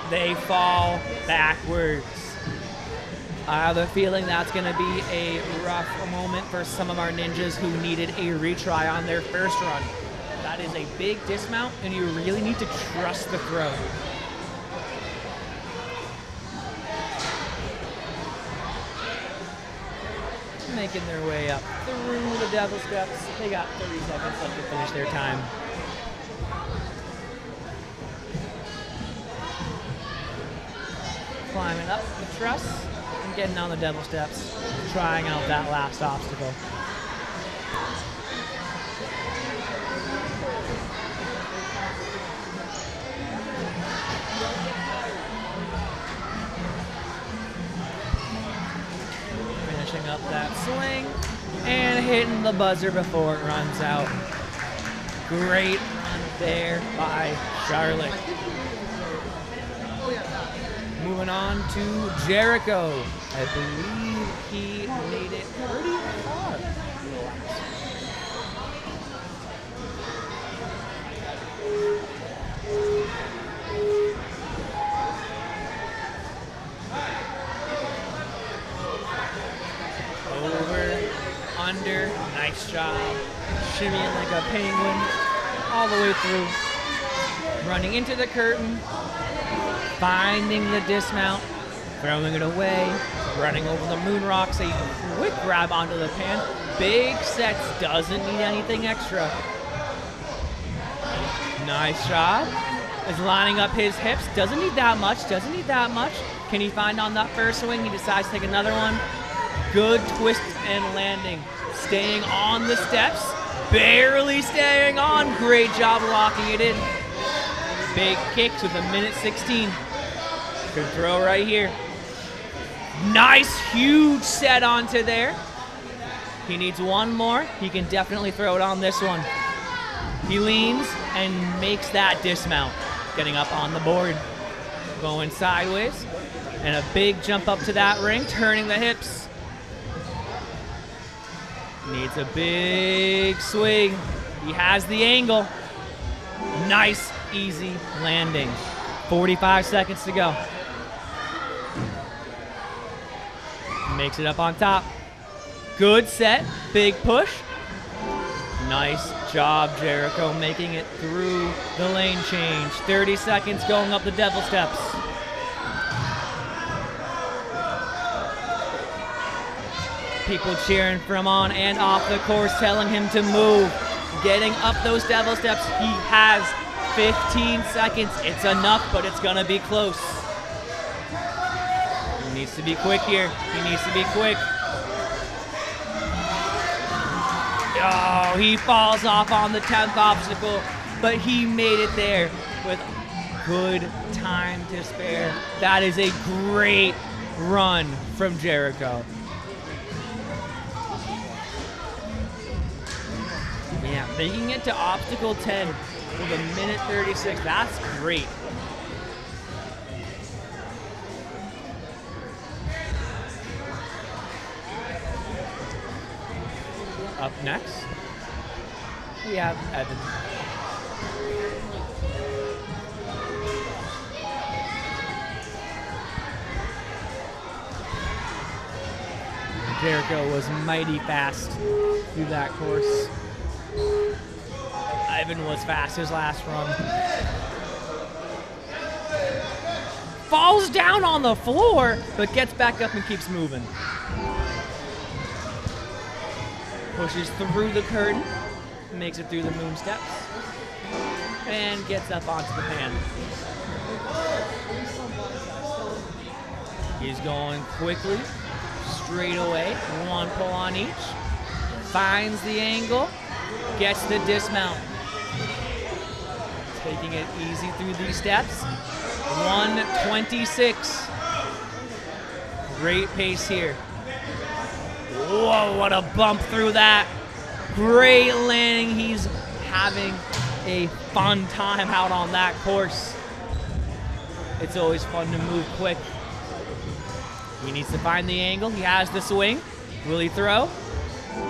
They fall backwards. I have a feeling that's going to be a rough moment for some of our ninjas who needed a retry on their first run. That is a big dismount, and you really need to trust the throw. Making their way up through the Devil Steps. They got 30 seconds left to finish their time. Climbing up the truss and getting on the Devil Steps, trying out that last obstacle. Finishing up that swing and hitting the buzzer before it runs out. Great run there by Charlotte. Moving on to Jericho. I believe he made it pretty far. Over, under, nice job. Shimmying like a penguin all the way through. Running into the curtain. Finding the dismount, throwing it away, running over the moon rocks, a quick grab onto the pan. Big sets, doesn't need anything extra. Nice job. Is lining up his hips, doesn't need that much. Can he find on that first swing? He decides to take another one. Good twist and landing. Staying on the steps, barely staying on. Great job locking it in. Big kicks with a minute 16. Good throw right here. Nice, huge set onto there. He needs one more. He can definitely throw it on this one. He leans and makes that dismount. Getting up on the board. Going sideways. And a big jump up to that ring, turning the hips. Needs a big swing. He has the angle. Nice, easy landing. 45 seconds to go. Makes it up on top. Good set, big push. Nice job, Jericho, making it through the lane change. 30 seconds going up the Devil Steps. People cheering from on and off the course, telling him to move. Getting up those Devil Steps, he has 15 seconds. It's enough, but it's gonna be close. needs to be quick here. He needs to be quick. Oh, he falls off on the 10th obstacle, but he made it there with good time to spare. That is a great run from Jericho. Yeah, making it to obstacle 10 with a minute 36. That's great. Up next, we have Evan. Jericho was mighty fast through that course. Ivan was fast his last run. Falls down on the floor, but gets back up and keeps moving. Pushes through the curtain, makes it through the moon steps, and gets up onto the pan. He's going quickly, straight away, one pull on each. Finds the angle, gets the dismount. Taking it easy through these steps. 126. Great pace here. Whoa, what a bump through that. Great landing. He's having a fun time out on that course. It's always fun to move quick. He needs to find the angle. He has the swing. Will he throw?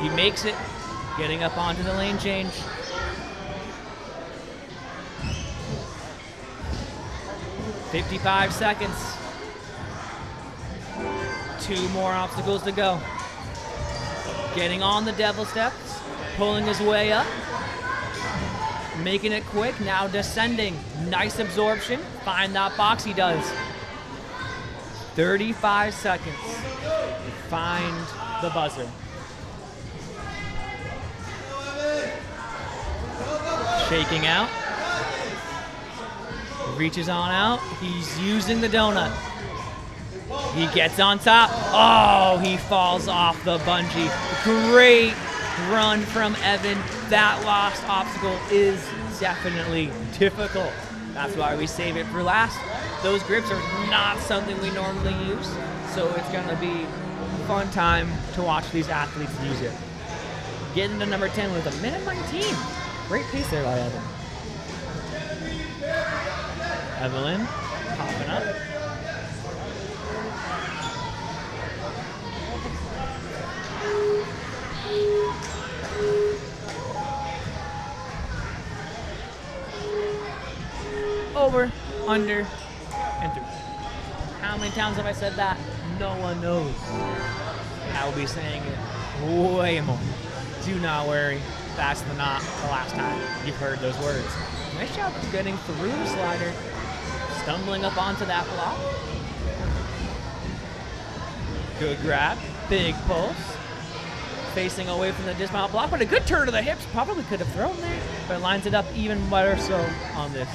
He makes it. Getting up onto the lane change. "55 seconds. 2 more obstacles to go. Getting on the devil steps, pulling his way up, making it quick, now descending. Nice absorption, find that box, he does. 35 seconds, find the buzzer. Shaking out, reaches on out, he's using the donut. He gets on top. Oh, he falls off the bungee. Great run from Evan. That last obstacle is definitely difficult. That's why we save it for last. Those grips are not something we normally use, so it's going to be a fun time to watch these athletes use it. Getting to number 10 with a minute 19. Great pace there by Evan. Evelyn popping up. Over, under, and through. How many times have I said that? No one knows. I will be saying it way more. Do not worry. That's not the last time you've heard those words. Nice job of getting through the slider, stumbling up onto that block. Good grab, big pulse. Facing away from the dismount block, but a good turn to the hips. Probably could have thrown there, but lines it up even better so on this.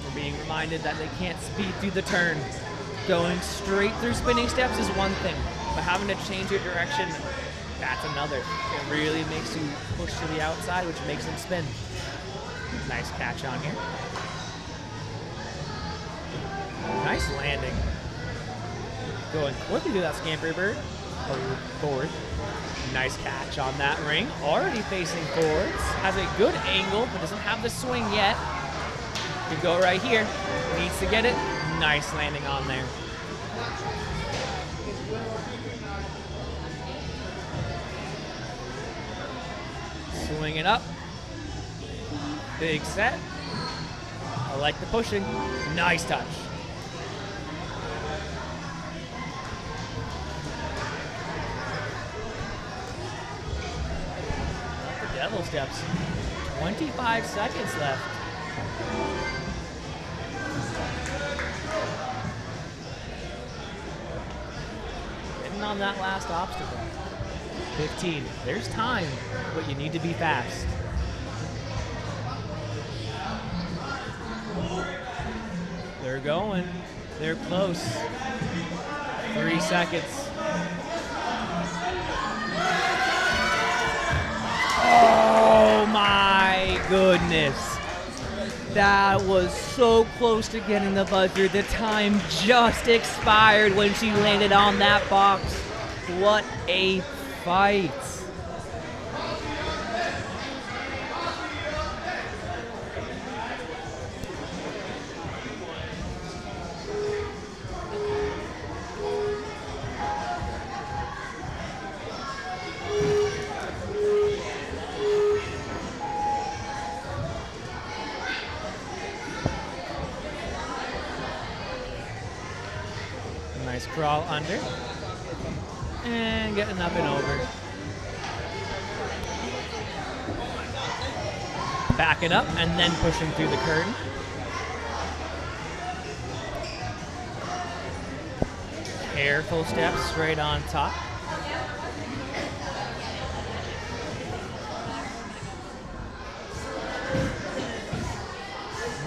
We're being reminded that they can't speed through the turn. Going straight through spinning steps is one thing, but having to change your direction, that's another. It really makes you push to the outside, which makes them spin. Nice catch on here. Nice landing. Going quickly through that scamper bird. Forward. Nice catch on that ring. Already facing forwards. Has a good angle, but doesn't have the swing yet. Could go right here. Needs to get it. Nice landing on there. Swing it up. Big set. I like the pushing. Nice touch. The devil steps. 25 seconds left. Getting on that last obstacle. 15. There's time, but you need to be fast. They're going. They're close. 3 seconds. Oh my goodness. That was so close to getting the buzzer. The time just expired when she landed on that box. What a fight. Nice crawl under. And getting up and over. Backing up and then pushing through the curtain. Careful steps straight on top.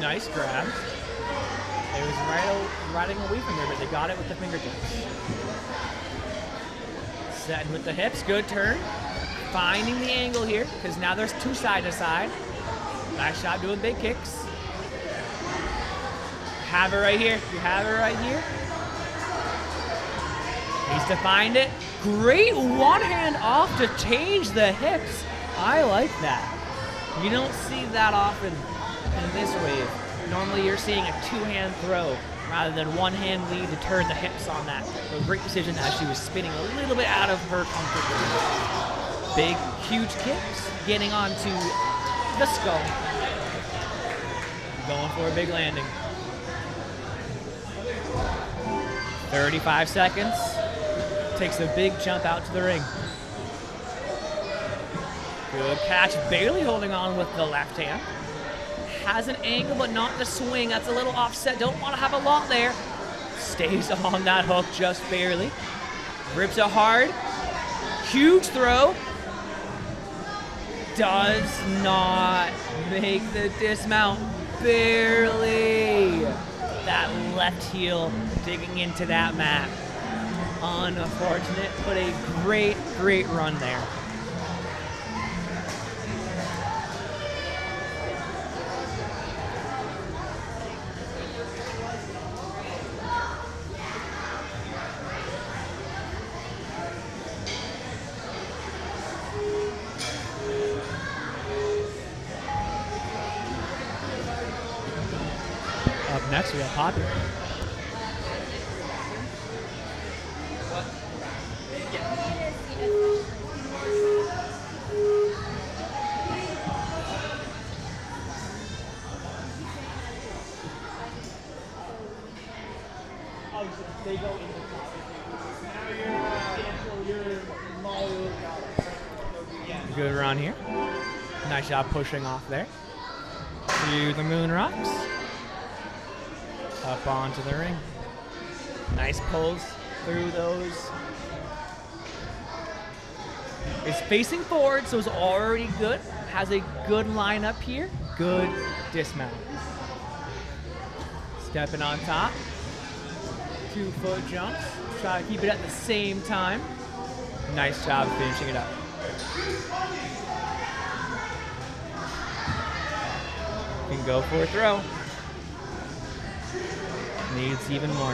Nice grab. It was riding away from there, but they got it with the fingertips. Setting with the hips, good turn. Finding the angle here, because now there's 2 side to side. Nice shot doing big kicks. Have it right here. You have it right here. Needs to find it. Great one hand off to change the hips. I like that. You don't see that often in this wave. Normally you're seeing a 2-hand throw rather than 1-hand lead to turn the hips on that. So great decision as she was spinning a little bit out of her comfort zone. Big, huge kicks, getting onto the skull. Going for a big landing. 35 seconds. Takes a big jump out to the ring. Good catch, barely holding on with the left hand. Has an angle, but not the swing. That's a little offset. Don't want to have a lot there. Stays on that hook just barely. Grips it hard. Huge throw. Does not make the dismount. Barely. That left heel digging into that mat. Unfortunate, but a great, great run there. Up next, we have Poppy. They go into Good run here. Nice job pushing off there. Through the moon rocks. Up onto the ring. Nice pulls through those. It's facing forward, so it's already good. Has a good line up here. Good dismount. Stepping on top. 2-foot jumps. Try to keep it at the same time. Nice job finishing it up. Can go for a throw. Needs even more.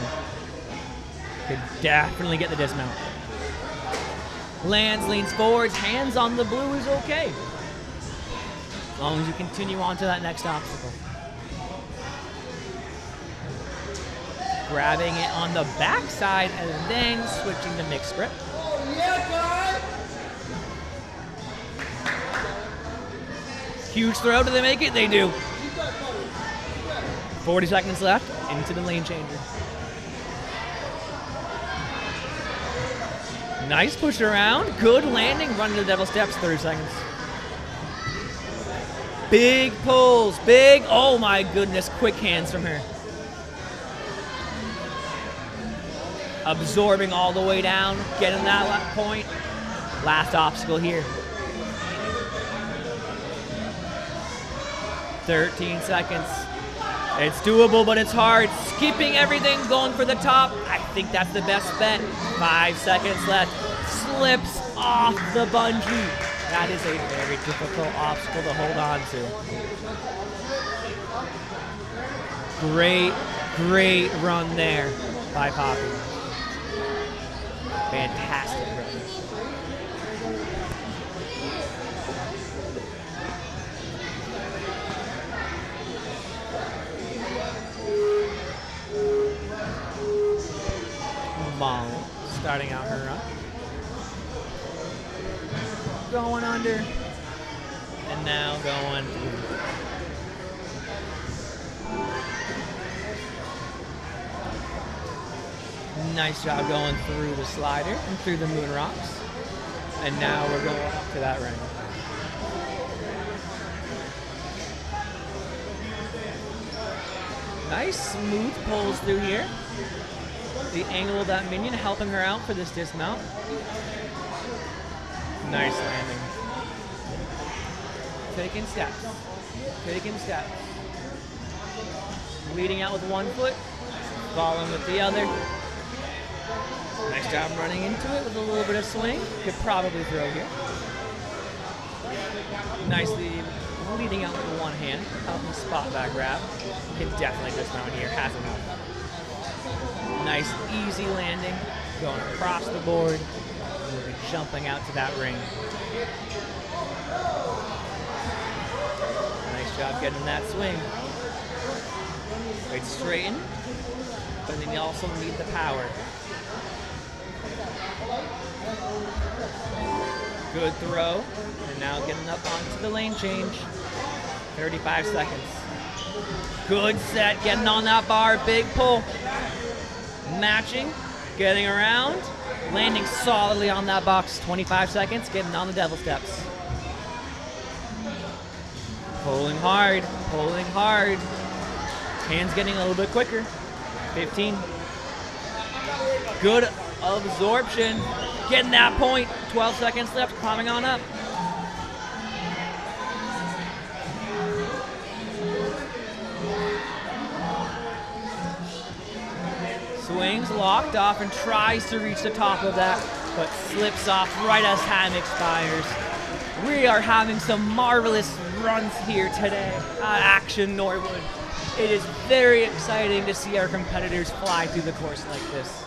Could definitely get the dismount. Lands, leans forward, hands on the blue is okay. As long as you continue on to that next obstacle. Grabbing it on the backside and then switching to mixed grip. Huge throw, do they make it? They do. 40 seconds left, into the lane changer. Nice push around, good landing, running the devil steps, 30 seconds. Big pulls, big, oh my goodness, quick hands from her. Absorbing all the way down, getting that point. Last obstacle here. 13 seconds. It's doable, but it's hard. Keeping everything going for the top. I think that's the best bet. 5 seconds left. Slips off the bungee. That is a very difficult obstacle to hold on to. Great run there by Poppy. Fantastic run. Molly starting out her run. Going under. And now going through. Nice job going through the slider and through the moon rocks. And now we're going up to that ring. Nice smooth pulls through here. The angle of that minion helping her out for this dismount. Nice landing. Taking steps. Leading out with one foot, following with the other. Nice job running into it with a little bit of swing. Could probably throw here. Nicely leading out with one hand, helping spot that grab. Can definitely dismount here, has enough. Nice easy landing, going across the board, jumping out to that ring. Nice job getting that swing. Great straighten, but then you also need the power. Good throw, and now getting up onto the lane change. 35 seconds. Good set, getting on that bar, big pull. Matching, getting around, landing solidly on that box. 25 seconds, getting on the devil steps. Pulling hard. Hands getting a little bit quicker. 15. Good absorption. Getting that point. 12 seconds left, climbing on up. Swings locked off and tries to reach the top of that, but slips off right as time expires. We are having some marvelous runs here today at Action Norwood. It is very exciting to see our competitors fly through the course like this.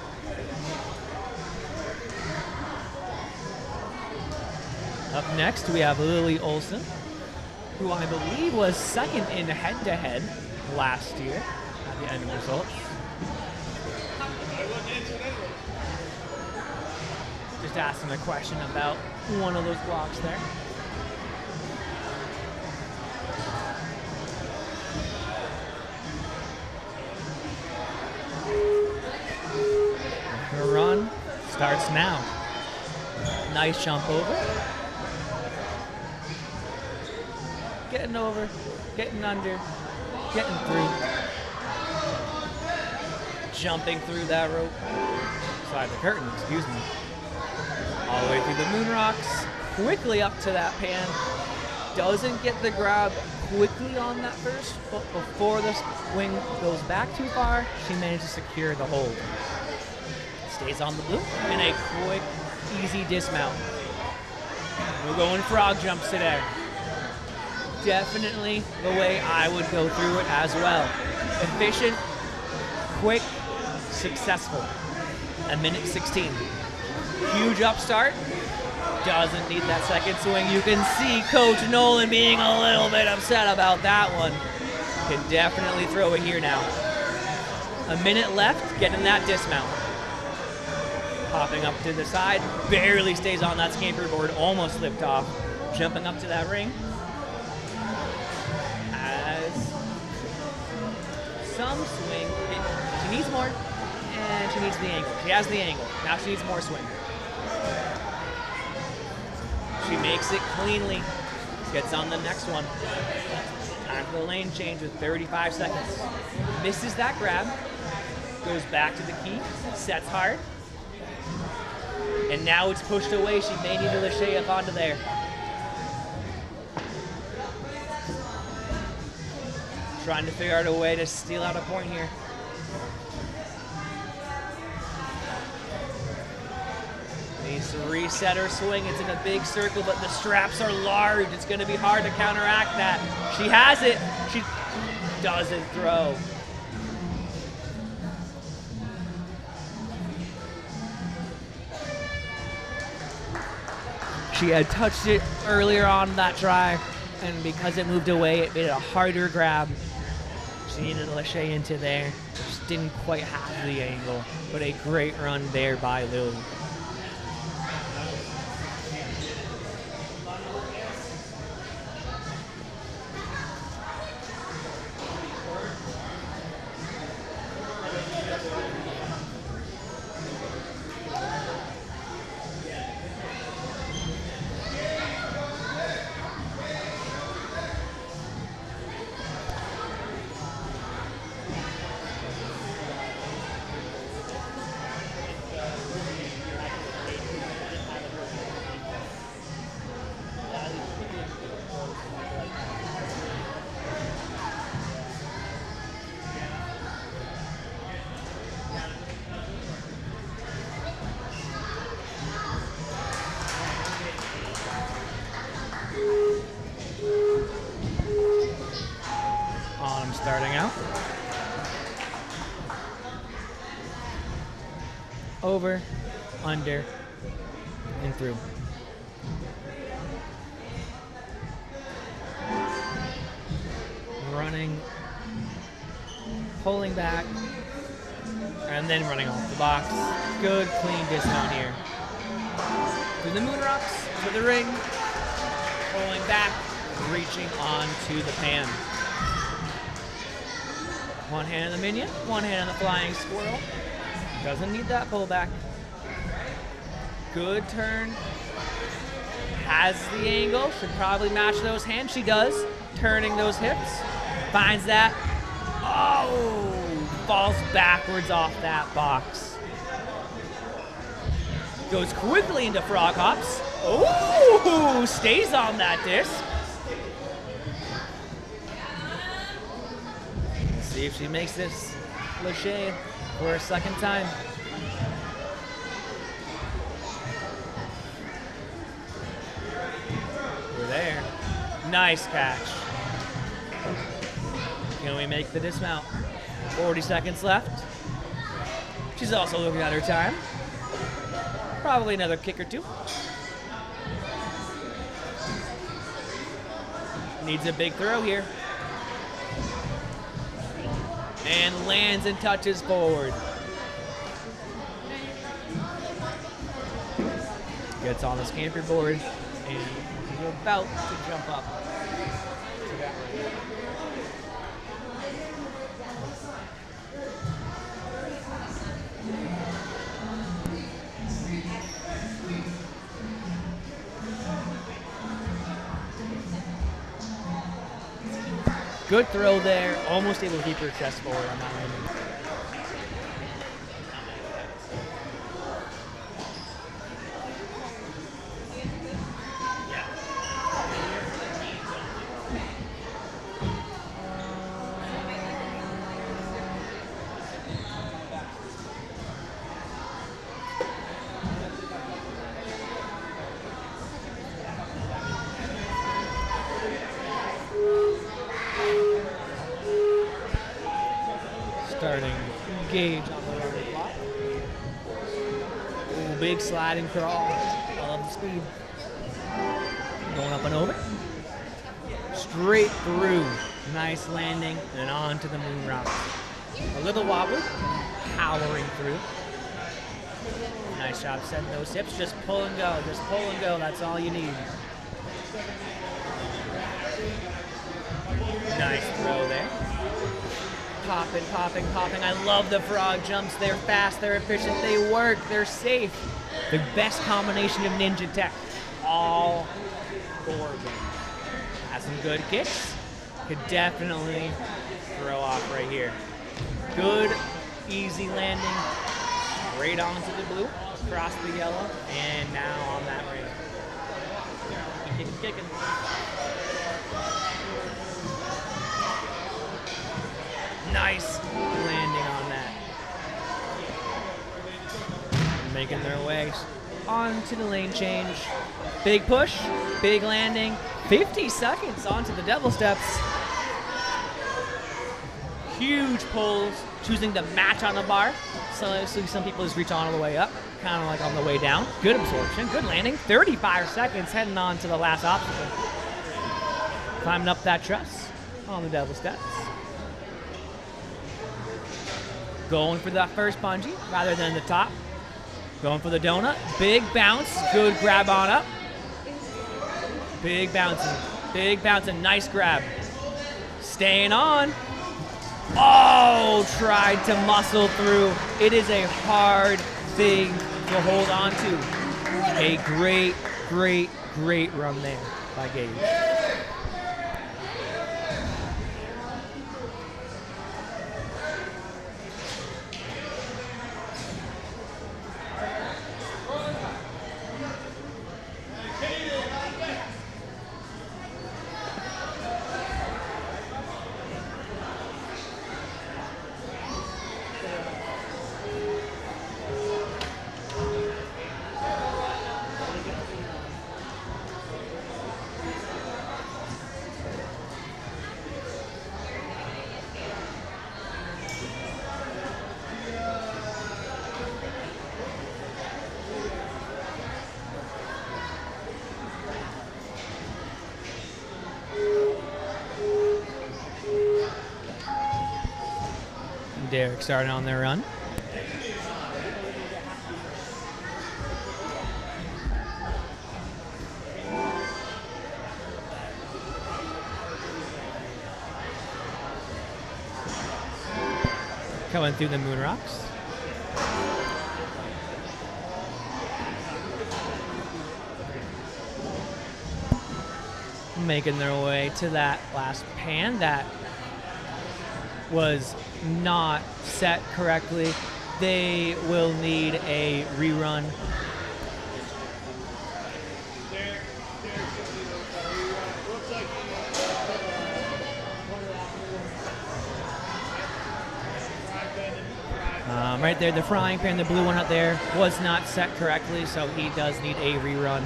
Up next, we have Lily Olson, who I believe was second in head-to-head last year at the end results. Just asking a question about one of those blocks there. Her run starts now. Nice jump over. Getting over, getting under, getting through. Jumping through that rope. Side the curtain, excuse me. All the way through the moon rocks. Quickly up to that pan. Doesn't get the grab quickly on that first, but before the swing goes back too far, she managed to secure the hold. Stays on the loop and a quick, easy dismount. We're going frog jumps today. Definitely the way I would go through it as well. Efficient, quick, successful. 1:16. Huge upstart. Doesn't need that second swing. You can see Coach Nolan being a little bit upset about that one. Can definitely throw it here now. 1 minute left, getting that dismount. Popping up to the side, barely stays on that scamper board, almost slipped off. Jumping up to that ring. Has some swing. She needs more, and she needs the angle. She has the angle. Now she needs more swing. She makes it cleanly. Gets on the next one. Time for the lane change with 35 seconds. Misses that grab. Goes back to the key. Sets hard. And now it's pushed away. She may need to lâcher up onto there. trying to figure out a way to steal out a point here. Needs to reset her swing. It's in a big circle, but the straps are large. It's going to be hard to counteract that. She has it. She doesn't throw. She had touched it earlier on that try, and because it moved away, it made it a harder grab. She needed Lachey into there. Just didn't quite have the angle, but a great run there by Lily. Starting out. Over, under, and through. Running, pulling back, and then running off the box. Good, clean dismount here. Through the moon rocks, to the ring, pulling back, reaching onto the pan. One hand on the minion, one hand on the flying squirrel. Doesn't need that pullback. Good turn. Has the angle. Should probably match those hands. She does. Turning those hips. Finds that. Oh! Falls backwards off that box. Goes quickly into frog hops. Oh! Stays on that disc. See if she makes this Lachey for a second time. We're there. Nice catch. Can we make the dismount? 40 seconds left. She's also looking at her time. Probably another kick or two. Needs a big throw here. And lands and touches forward. Gets on the scamper board and is about to jump up. Good throw there. Almost able to keep her chest forward on that landing. Starting gauge on the rubber clock. Ooh, big slide and crawl. I love the speed. Going up and over. Straight through. Nice landing and on to the moon rock. A little wobbly. Powering through. Nice job setting those hips. Just pull and go. Just pull and go. That's all you need. Nice throw there. Popping, popping, popping. I love the frog jumps. They're fast, they're efficient, they work, they're safe. The best combination of ninja tech. All four of them. Has some good kicks. Could definitely throw off right here. Good, easy landing. Straight onto the blue, across the yellow, and now on that ring. Kicking, kicking. Nice landing on that. Making their way onto the lane change. Big push, big landing. 50 seconds onto the devil steps. Huge pulls, choosing to match on the bar. So some people just reach on all the way up, kind of like on the way down. Good absorption, good landing. 35 seconds heading on to the last obstacle. Climbing up that truss on the devil steps. Going for that first bungee rather than the top. Going for the donut. Big bounce, good grab on up. Big bouncing, nice grab. Staying on. Oh, tried to muscle through. It is a hard thing to hold on to. A great, great, great run there by Gage. Derek starting on their run. Coming through the moon rocks. Making their way to that last pan that was not set correctly. They will need a rerun. Right there, the frying pan, the blue one up there, was not set correctly, so he does need a rerun.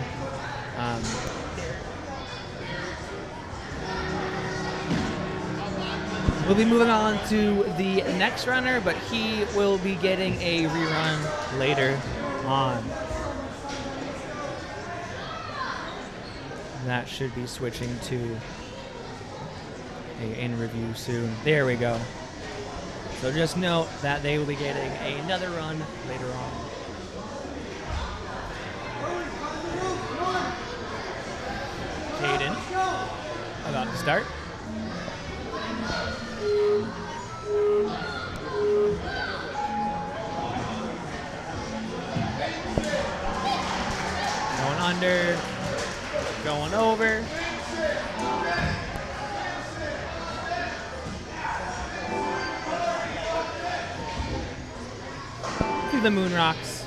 We'll be moving on to the next runner, but he will be getting a rerun later on. That should be switching to a in review soon. There we go. So just note that they will be getting another run later on. Caden about to start. Going under, going over. Through the moon rocks.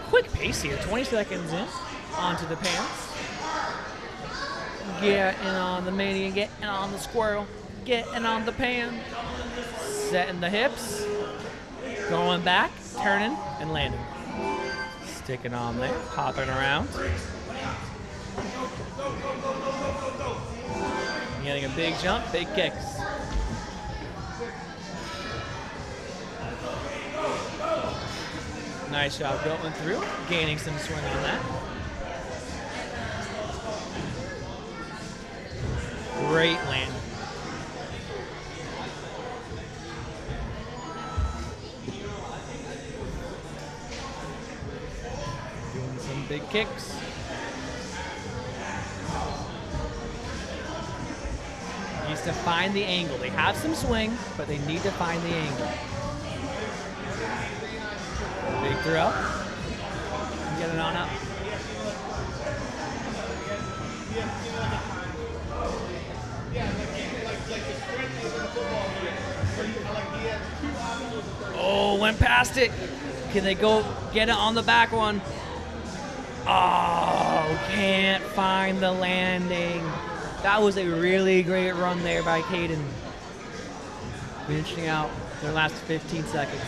Quick pace here, 20 seconds in, onto the pants. Getting on the maniac, getting on the squirrel, getting on the pan. Setting the hips, going back, turning, and landing. Sticking on there, hopping around. Getting a big jump, big kicks. Nice job going through, gaining some swing on that. Great landing. Doing some big kicks. Needs to find the angle. They have some swing, but they need to find the angle. Big throw. Get it on up. Oh, went past it. Can they go get it on the back one? Oh, can't find the landing. That was a really great run there by Caden. finishing out their last 15 seconds.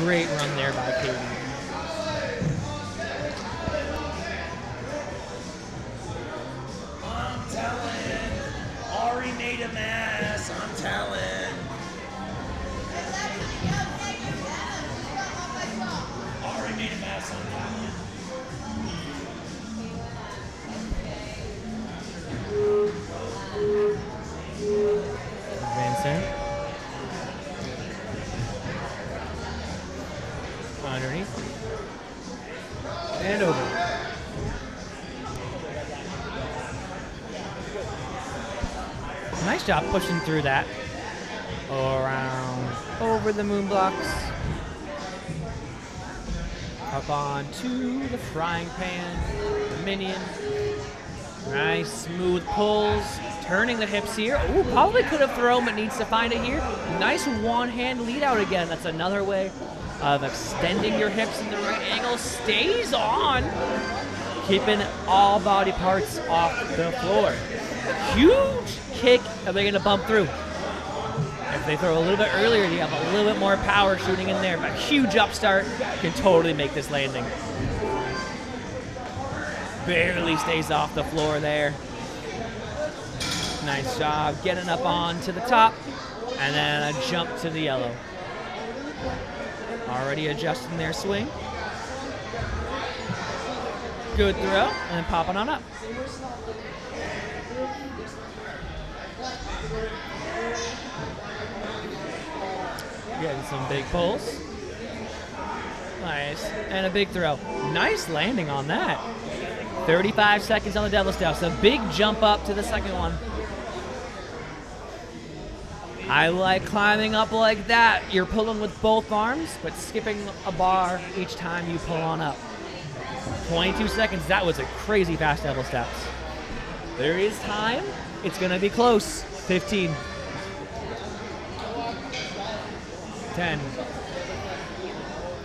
Great run there by Katie. I'm telling. Ari made a mess. I'm telling. Ari made a mess. I'm telling. Vincent. Underneath. And over. Nice job pushing through that. Around, over the moon blocks. Up onto the frying pan, the minion. Nice smooth pulls, turning the hips here. Ooh, probably could have thrown, but needs to find it here. Nice one-hand lead out again. That's another way of extending your hips in the right angle. Stays on, keeping all body parts off the floor. Huge kick, and they're gonna bump through. If they throw a little bit earlier, you have a little bit more power shooting in there, but huge upstart can totally make this landing. Barely stays off the floor there. Nice job getting up onto the top, and then a jump to the yellow. Already adjusting their swing. Good throw, and then popping on up. Getting some big pulls. Nice, and a big throw. Nice landing on that. 35 seconds on the Devil Step. So big jump up to the second one. I like climbing up like that. You're pulling with both arms, but skipping a bar each time you pull on up. 22 seconds. That was a crazy fast Devil Steps. There is time. It's going to be close. 15. 10.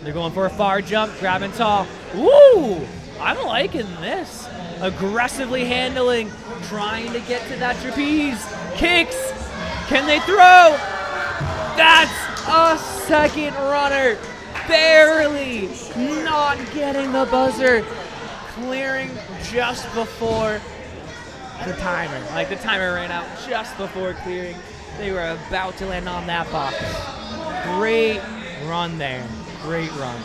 They're going for a far jump, grabbing tall. Woo! I'm liking this. Aggressively handling, trying to get to that trapeze. Kicks. Can they throw? That's a second runner. Barely not getting the buzzer. Clearing just before the timer. Like the timer ran out just before clearing. They were about to land on that box. Great run there. Great run.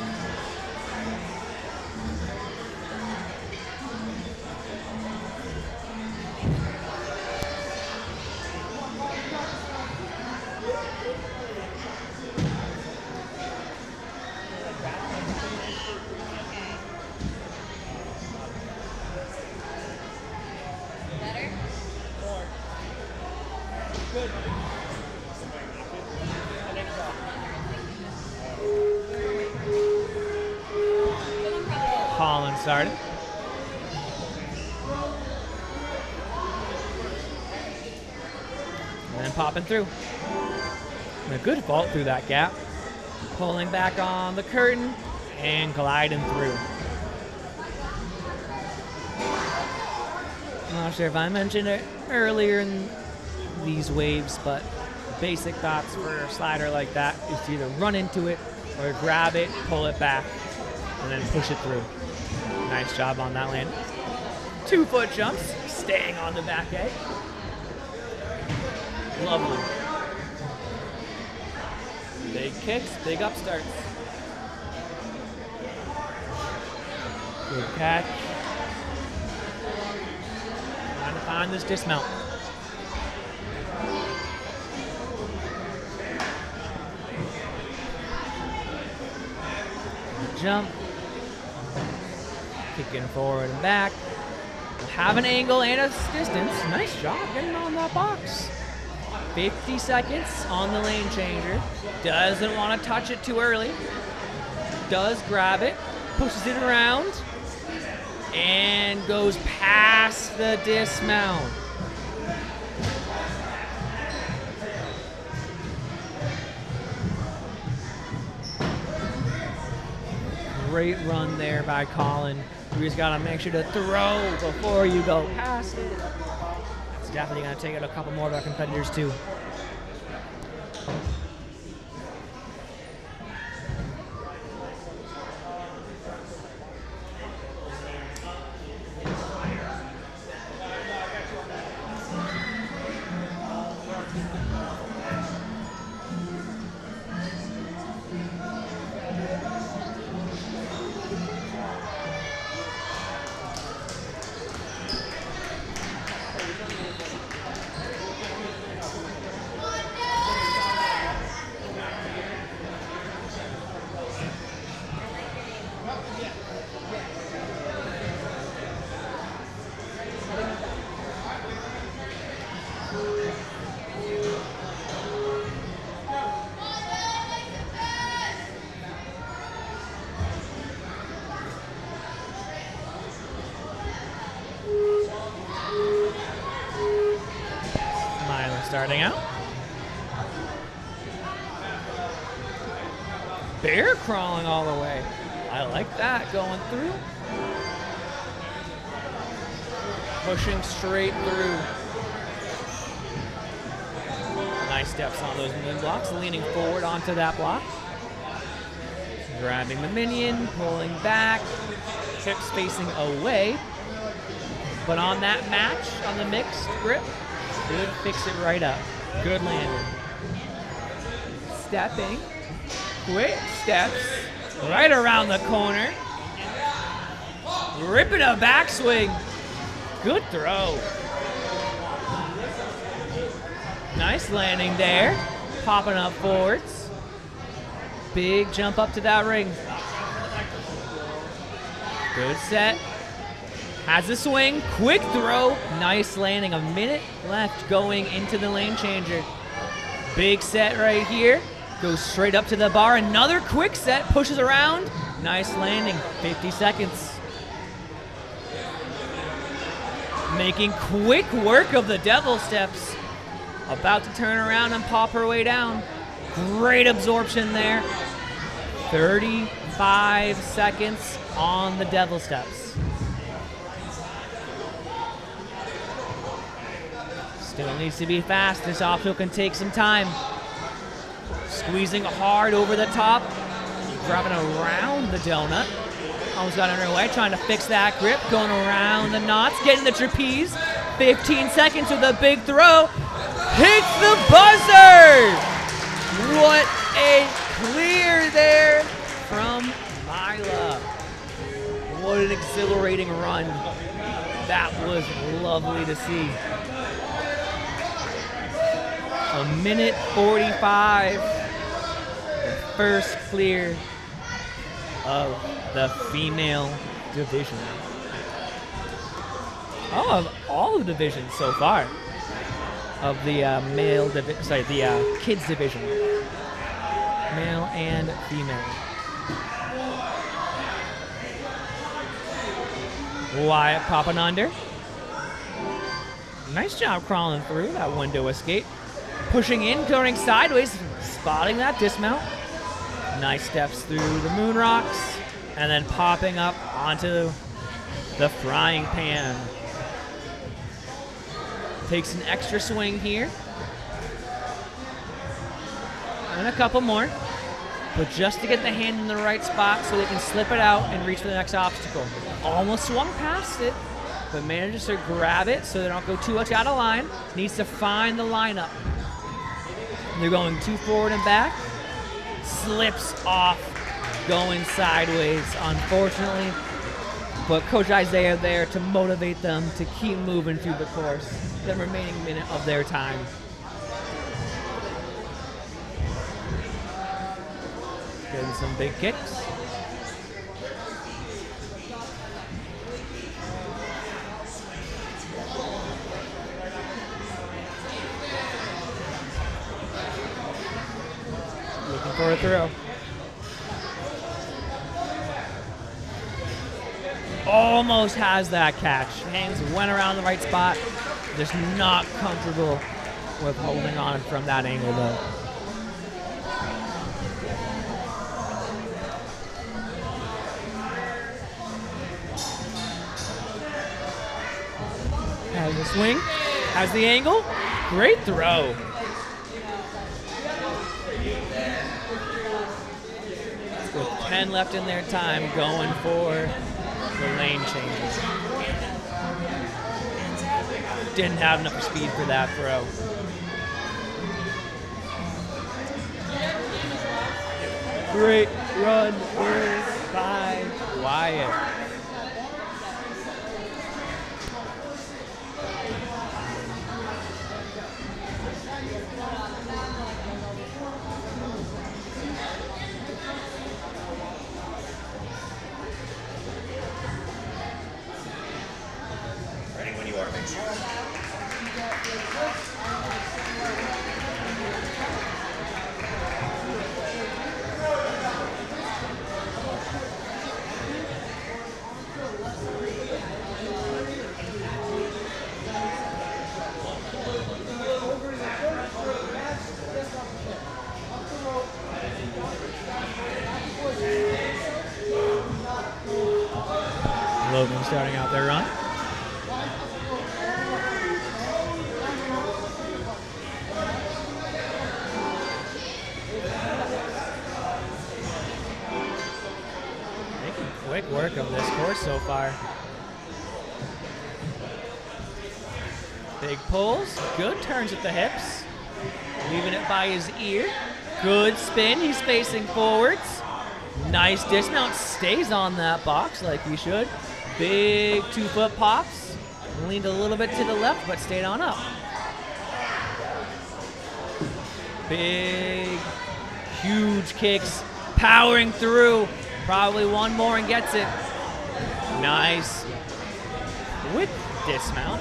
Colin started. And then popping through. And a good vault through that gap. Pulling back on the curtain and gliding through. I'm not sure if I mentioned it earlier in these waves, but basic thoughts for a slider like that is to either run into it or grab it, pull it back, and then push it through. Nice job on that land. 2 foot jumps, staying on the back edge. Lovely. Big kicks, big upstarts. Good catch. Trying to find this dismount. Jump. Kicking forward and back. Have an angle and a distance. Nice job getting on that box. 50 seconds on the lane changer. Doesn't want to touch it too early. Does grab it. Pushes it around. and goes past the dismount. Great run there by Colin. You just gotta make sure to throw before you go past it. It's definitely gonna take out a couple more of our competitors too. Starting out. Bear crawling all the way. I like that going through. Pushing straight through. Nice steps on those moon blocks, leaning forward onto that block. Grabbing the minion, pulling back, hips facing away. But on that match, on the mixed grip, good, fix it right up. Good landing. Stepping. Quick steps. Right around the corner. Ripping a backswing. Good throw. Nice landing there. Popping up forwards. Big jump up to that ring. Good set. Has the swing, quick throw, nice landing. A minute left going into the lane changer. Big set right here. Goes straight up to the bar. Another quick set, pushes around. Nice landing, 50 seconds. Making quick work of the devil steps. About to turn around and pop her way down. Great absorption there. 35 seconds on the devil steps. Still needs to be fast. This optional can take some time. Squeezing hard over the top. Grabbing around the donut. Almost got under way. Trying to fix that grip. Going around the knots. Getting the trapeze. 15 seconds with a big throw. Hits the buzzer! What a clear there from Mila. What an exhilarating run. That was lovely to see. A minute 45. The first clear of the female division. Oh, of all the divisions so far. Of the kids division. Male and female. Wyatt popping under. Nice job crawling through that window escape. Pushing in, going sideways, spotting that dismount. Nice steps through the moon rocks, and then popping up onto the frying pan. Takes an extra swing here. And a couple more. But just to get the hand in the right spot so they can slip it out and reach for the next obstacle. Almost swung past it, but manages to grab it so they don't go too much out of line. Needs to find the lineup. They're going too forward and back. Slips off, going sideways, unfortunately. But Coach Isaiah there to motivate them to keep moving through the course, the remaining minute of their time. Getting some big kicks. Looking for a throw. almost has that catch. Hands went around the right spot. Just not comfortable with holding on from that angle though. Has the swing, has the angle. Great throw. With 10 left in their time, going for the lane changes. Didn't have enough speed for that throw. Great run by Wyatt. Ready when you are, make sure. Logan starting out their run. Making quick work of this course so far. Big pulls, good turns at the hips. Leaving it by his ear. Good spin, he's facing forwards. Nice dismount, stays on that box like he should. Big 2-foot pops. Leaned a little bit to the left, but stayed on up. Big, huge kicks, powering through. Probably one more and gets it. Nice. With dismount.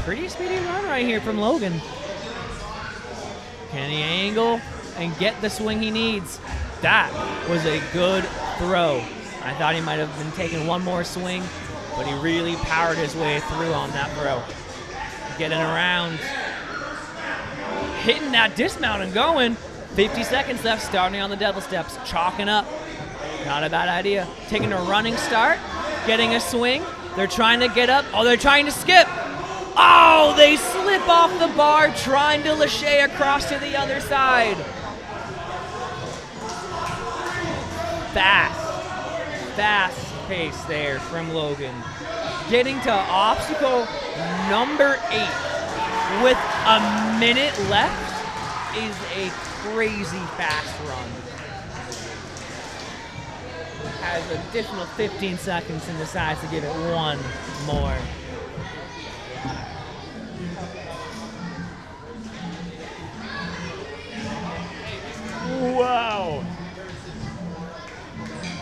Pretty speedy run right here from Logan. Can he angle and get the swing he needs? That was a good throw. I thought he might have been taking one more swing, but he really powered his way through on that throw. Getting around, hitting that dismount and going. 50 seconds left, starting on the devil steps, chalking up. Not a bad idea. Taking a running start, getting a swing. They're trying to get up. Oh, they're trying to skip. Oh, they slip off the bar, trying to lâcher across to the other side. Fast pace there from Logan. Getting to obstacle number 8 with a minute left is a crazy fast run. Has an additional 15 seconds and decides to give it one more. Wow.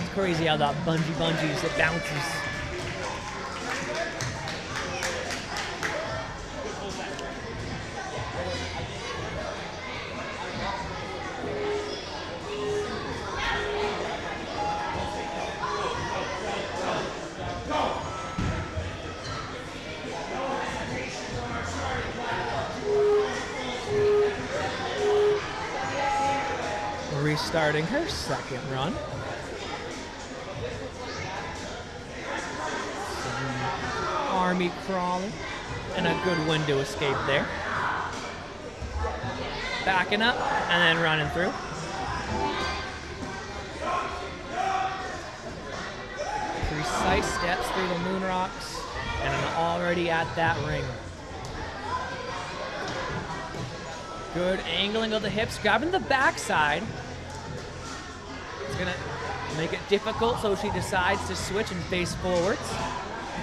It's crazy how that bungees, it bounces. Restarting her second run. Some army crawling and a good window escape there. Backing up and then running through. Precise steps through the moon rocks and I'm already at that ring. Good angling of the hips, grabbing the backside. It's gonna make it difficult, so she decides to switch and face forwards.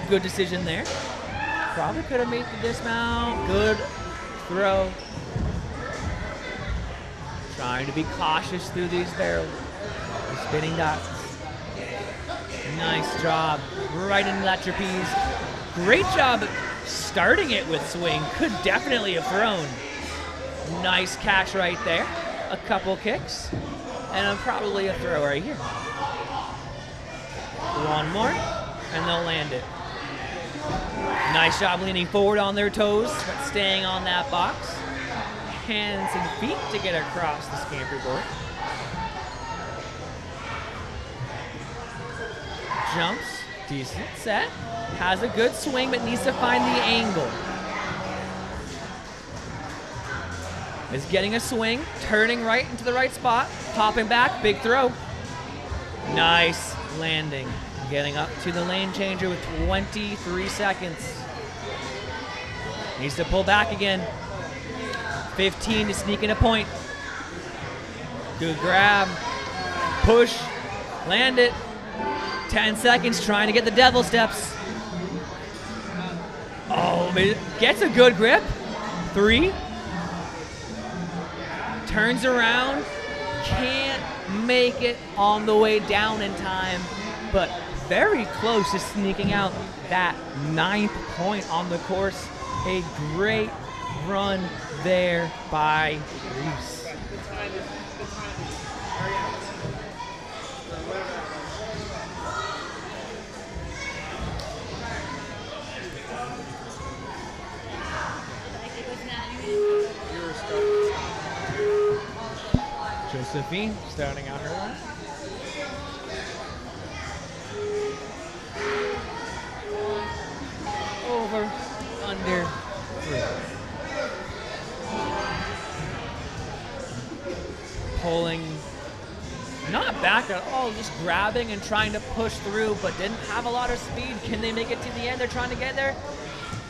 Good decision there. Probably could have made the dismount. Good throw. Trying to be cautious through these barrels. Spinning dots. Nice job. Right into that trapeze. Great job starting it with swing. Could definitely have thrown. Nice catch right there. A couple kicks. And probably a throw right here. One more, and they'll land it. Nice job leaning forward on their toes, but staying on that box. Hands and feet to get across the scamper board. Jumps, decent set. Has a good swing, but needs to find the angle. Is getting a swing, turning right into the right spot, popping back, big throw. Nice landing. Getting up to the lane changer with 23 seconds. Needs to pull back again. 15 to sneak in a point. Good grab. Push. Land it. 10 seconds trying to get the devil steps. Oh, gets a good grip. 3. Turns around. Can't make it on the way down in time, but very close to sneaking out that 9th point on the course. A great run there by Reese. Josephine starting out her line. Over, under, through. Pulling, not back at all, just grabbing and trying to push through, but didn't have a lot of speed. Can they make it to the end? They're trying to get there.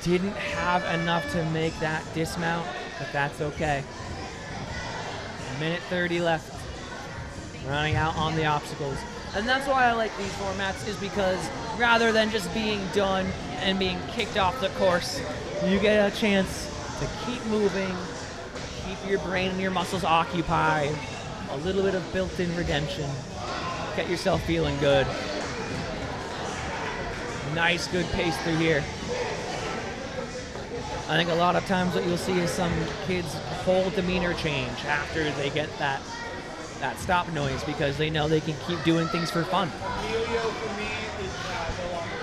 Didn't have enough to make that dismount, but that's okay. 1:30 left. Running out on the obstacles. And that's why I like these formats, is because rather than just being done and being kicked off the course, you get a chance to keep moving, keep your brain and your muscles occupied, a little bit of built-in redemption, get yourself feeling good. Nice, good pace through here. I think a lot of times what you'll see is some kids' whole demeanor change after they get that stop noise, because they know they can keep doing things for fun. Emilio for me is no longer.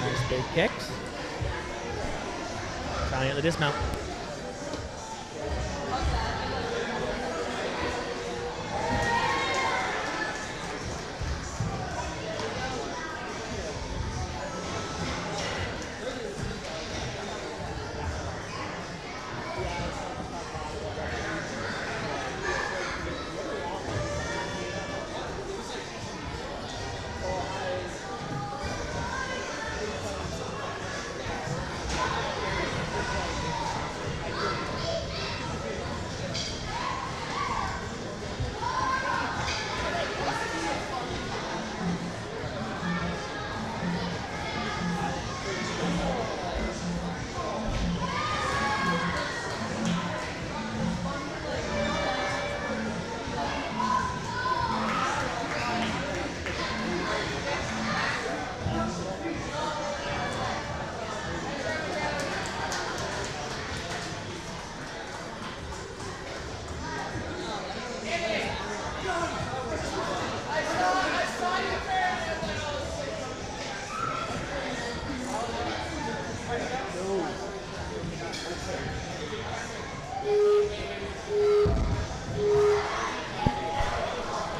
Nice big kicks. Trying to get the dismount.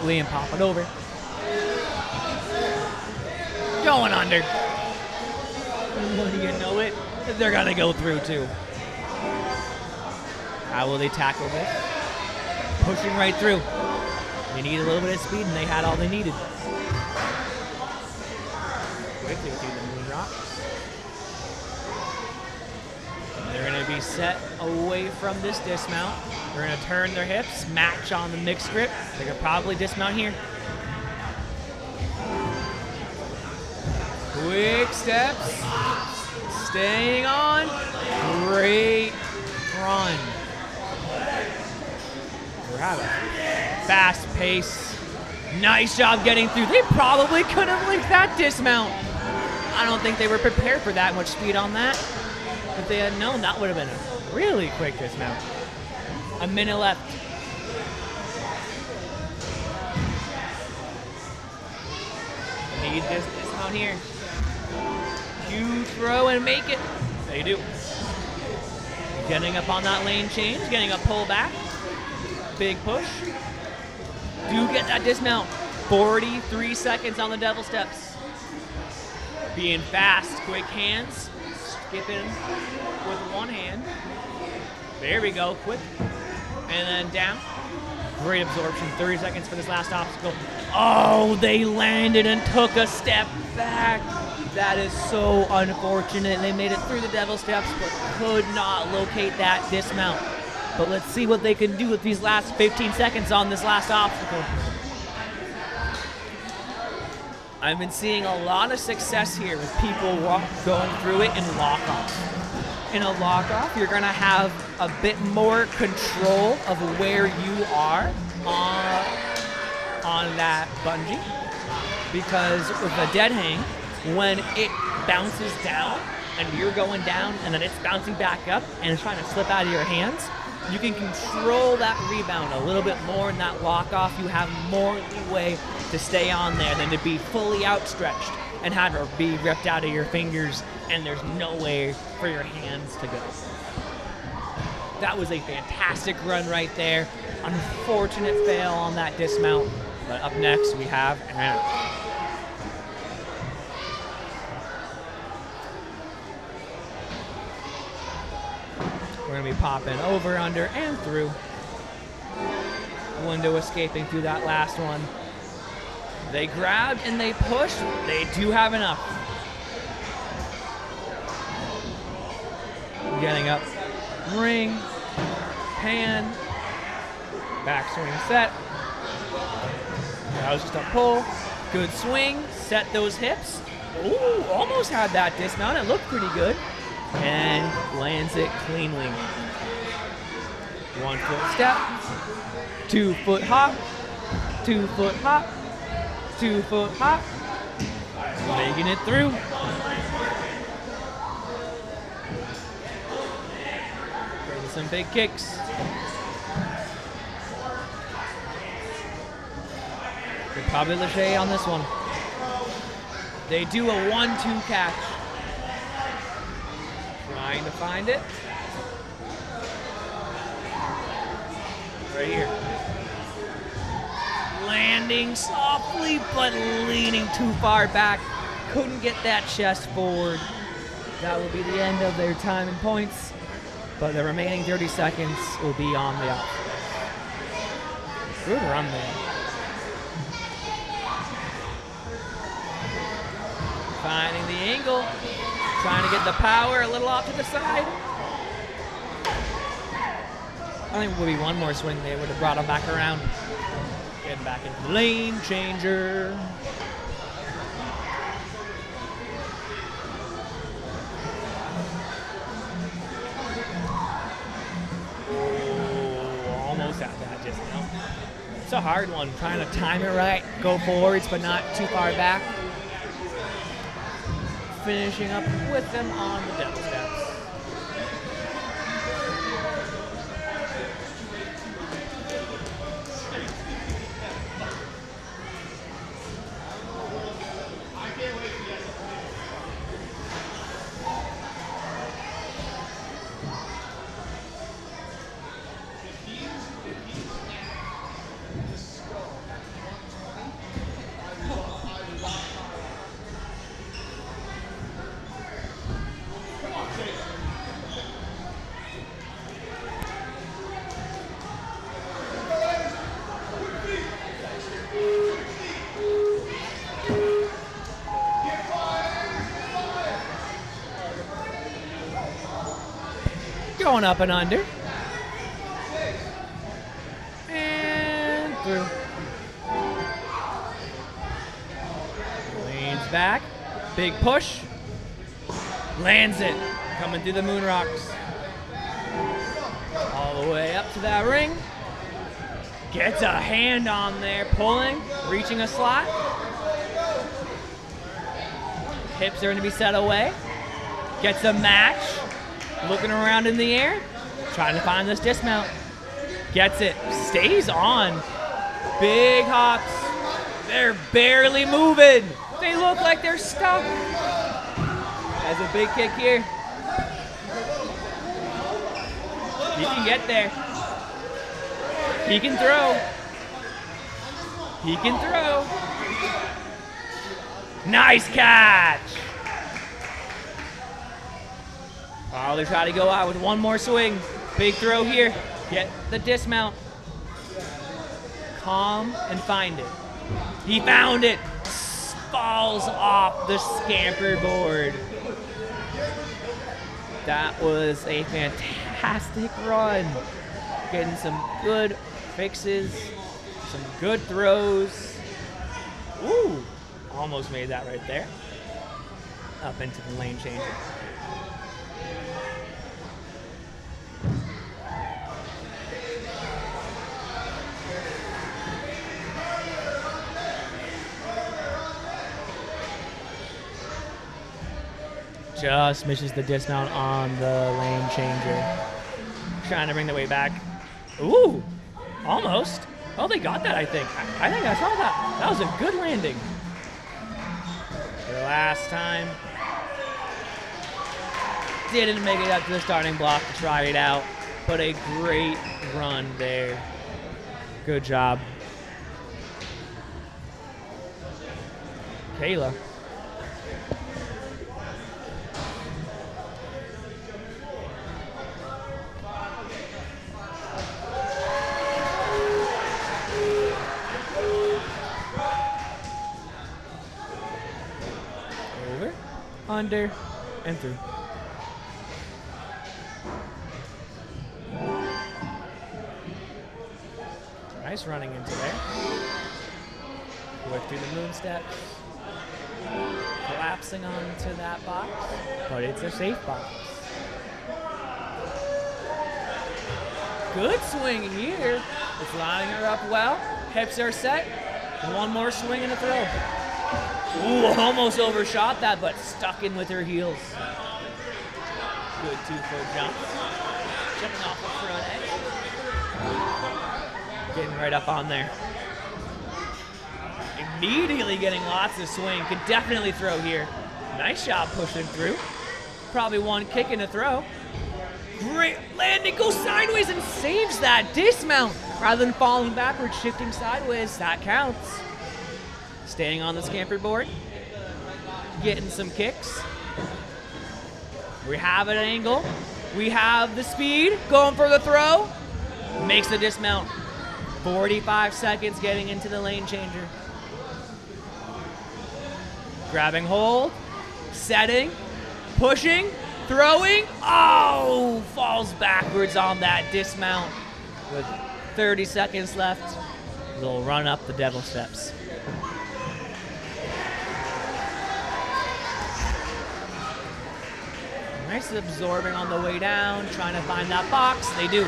Liam pop it over. Going under. You know it, they're gonna go through too. How will they tackle this? Pushing right through. They need a little bit of speed, and they had all they needed. Quickly do the moon rock. They're gonna be set away from this dismount. They're gonna turn their hips, match on the mixed grip. They could probably dismount here. Quick steps, staying on. Great run. We're having fast pace. Nice job getting through. They probably could have linked that dismount. I don't think they were prepared for that much speed on that. If they had known, that would have been a really quick dismount. A minute left. Need this dismount here. Huge throw and make it. They do. Getting up on that lane change, getting a pull back. Big push. Do get that dismount. 43 seconds on the devil steps. Being fast, quick hands. Skipping with one hand. There we go, quick. And then down. Great absorption, 30 seconds for this last obstacle. Oh, they landed and took a step back. That is so unfortunate. They made it through the devil steps, but could not locate that dismount. But let's see what they can do with these last 15 seconds on this last obstacle. I've been seeing a lot of success here with people going through it in lock-off. In a lock-off, you're gonna have a bit more control of where you are on that bungee, because with a dead hang, when it bounces down and you're going down and then it's bouncing back up and it's trying to slip out of your hands, you can control that rebound a little bit more in that lock-off. You have more leeway to stay on there than to be fully outstretched and have it be ripped out of your fingers and there's no way for your hands to go. That was a fantastic run right there. Unfortunate fail on that dismount. But up next we have Anna. We're gonna be popping over, under, and through. Window escaping through that last one. They grabbed and they pushed. They do have enough. Getting up, ring, pan, backswing set. That was just a pull. Good swing, set those hips. Ooh, almost had that dismount. It looked pretty good. And lands it cleanly. 1 foot step, 2 foot hop, 2 foot hop, 2 foot hop. Making it through. Getting some big kicks. Good probably Lachey on this one. They do a 1-2 catch. Trying to find it. Right here. Landing softly, but leaning too far back. Couldn't get that chest forward. That will be the end of their time and points. But the remaining 30 seconds will be on the up. Good run there. Finding the angle. Trying to get the power a little off to the side. I think it would be one more swing. They would have brought him back around. Getting back into the lane changer. Oh, almost at that just now. It's a hard one. Trying to time it right. Go forwards, but not too far back. Finishing up with them on the devil steps. Going up and under. And through. Leans back. Big push. Lands it. Coming through the moon rocks. All the way up to that ring. Gets a hand on there. Pulling. Reaching a slot. Hips are going to be set away. Gets a match. Looking around in the air, trying to find this dismount. Gets it, stays on. Big hops. They're barely moving. They look like they're stuck. Has a big kick here. He can get there. He can throw. He can throw. Nice catch. Oh, they try to go out with one more swing. Big throw here. Get the dismount. Calm and find it. He found it. Falls off the scamper board. That was a fantastic run. Getting some good fixes, some good throws. Ooh, almost made that right there. Up into the lane changer. Just misses the dismount on the lane changer. Trying to bring the weight back. Ooh, almost. Oh, they got that, I think. I think I saw that. That was a good landing. For the last time. Didn't make it up to the starting block to try it out, but a great run there. Good job. Kayla. Under and through. Nice running into there. Quick through the moon steps. Collapsing onto that box, but it's a safe box. Good swing here. It's lining her up well. Hips are set. One more swing and a throw. Ooh, almost overshot that, but stuck in with her heels. Good 2-foot jump. Jumping off the front edge. Getting right up on there. Immediately getting lots of swing. Could definitely throw here. Nice job pushing through. Probably one kick and a throw. Great landing, goes sideways and saves that dismount. Rather than falling backwards, shifting sideways, that counts. Staying on the scamper board, getting some kicks. We have an angle. We have the speed, going for the throw. Makes the dismount. 45 seconds getting into the lane changer. Grabbing hold, setting, pushing, throwing. Oh, falls backwards on that dismount. With 30 seconds left, they'll run up the devil steps. Nice absorbing on the way down, trying to find that box. They do.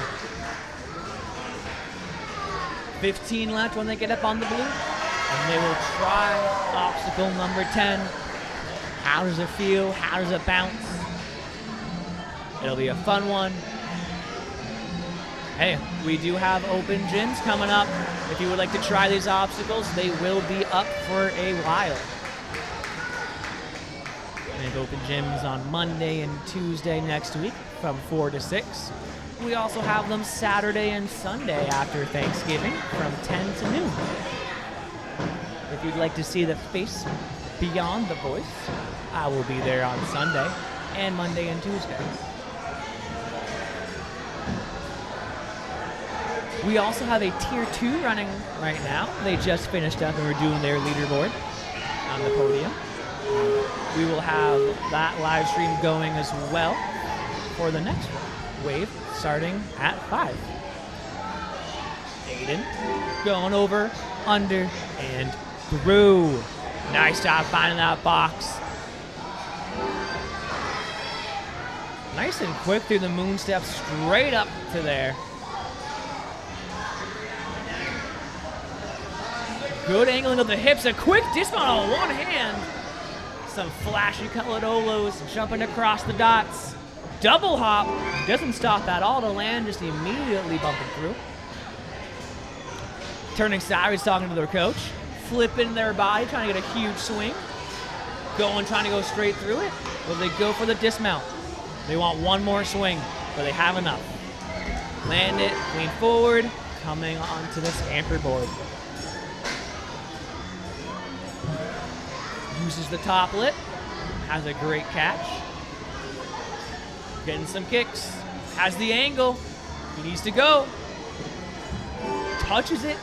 15 left when they get up on the blue. And they will try obstacle number 10. How does it feel? How does it bounce? It'll be a fun one. Hey, we do have open gyms coming up. If you would like to try these obstacles, they will be up for a while. We have open gyms on Monday and Tuesday next week from 4 to 6. We also have them Saturday and Sunday after Thanksgiving from 10 to noon. If you'd like to see the face beyond the voice, I will be there on Sunday and Monday and Tuesday. We also have a Tier 2 running right now. They just finished up and were doing their leaderboard on the podium. We will have that live stream going as well for the next wave starting at 5. Aiden going over, under, and through. Nice job finding that box. Nice and quick through the moon step straight up to there. Good angling of the hips, a quick dismount on one hand. Some flashy colored olos jumping across the dots. Double hop, doesn't stop at all to land, just immediately bumping through. Turning sideways, talking to their coach. Flipping their body, trying to get a huge swing. going, trying to go straight through it, or they go for the dismount. They want one more swing, but they have enough. Land it, lean forward, coming onto this anchor board. Uses the top lip, has a great catch. Getting some kicks, has the angle, he needs to go. Touches it,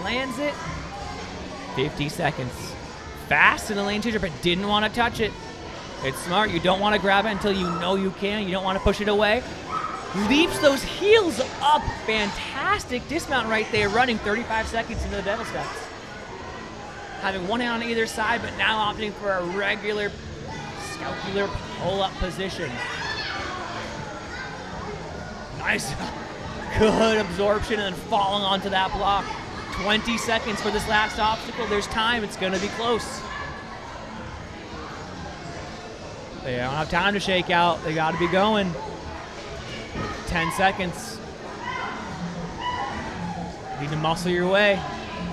lands it. 50 seconds. Fast in the lane changer, but didn't want to touch it. It's smart, you don't want to grab it until you know you can. You don't want to push it away. Leaps those heels up. Fantastic dismount right there, running 35 seconds into the devil steps. Having one hand on either side, but now opting for a regular scapular pull-up position. Nice, good absorption and then falling onto that block. 20 seconds for this last obstacle. There's time, it's gonna be close. They don't have time to shake out. They gotta be going. 10 seconds. You need to muscle your way.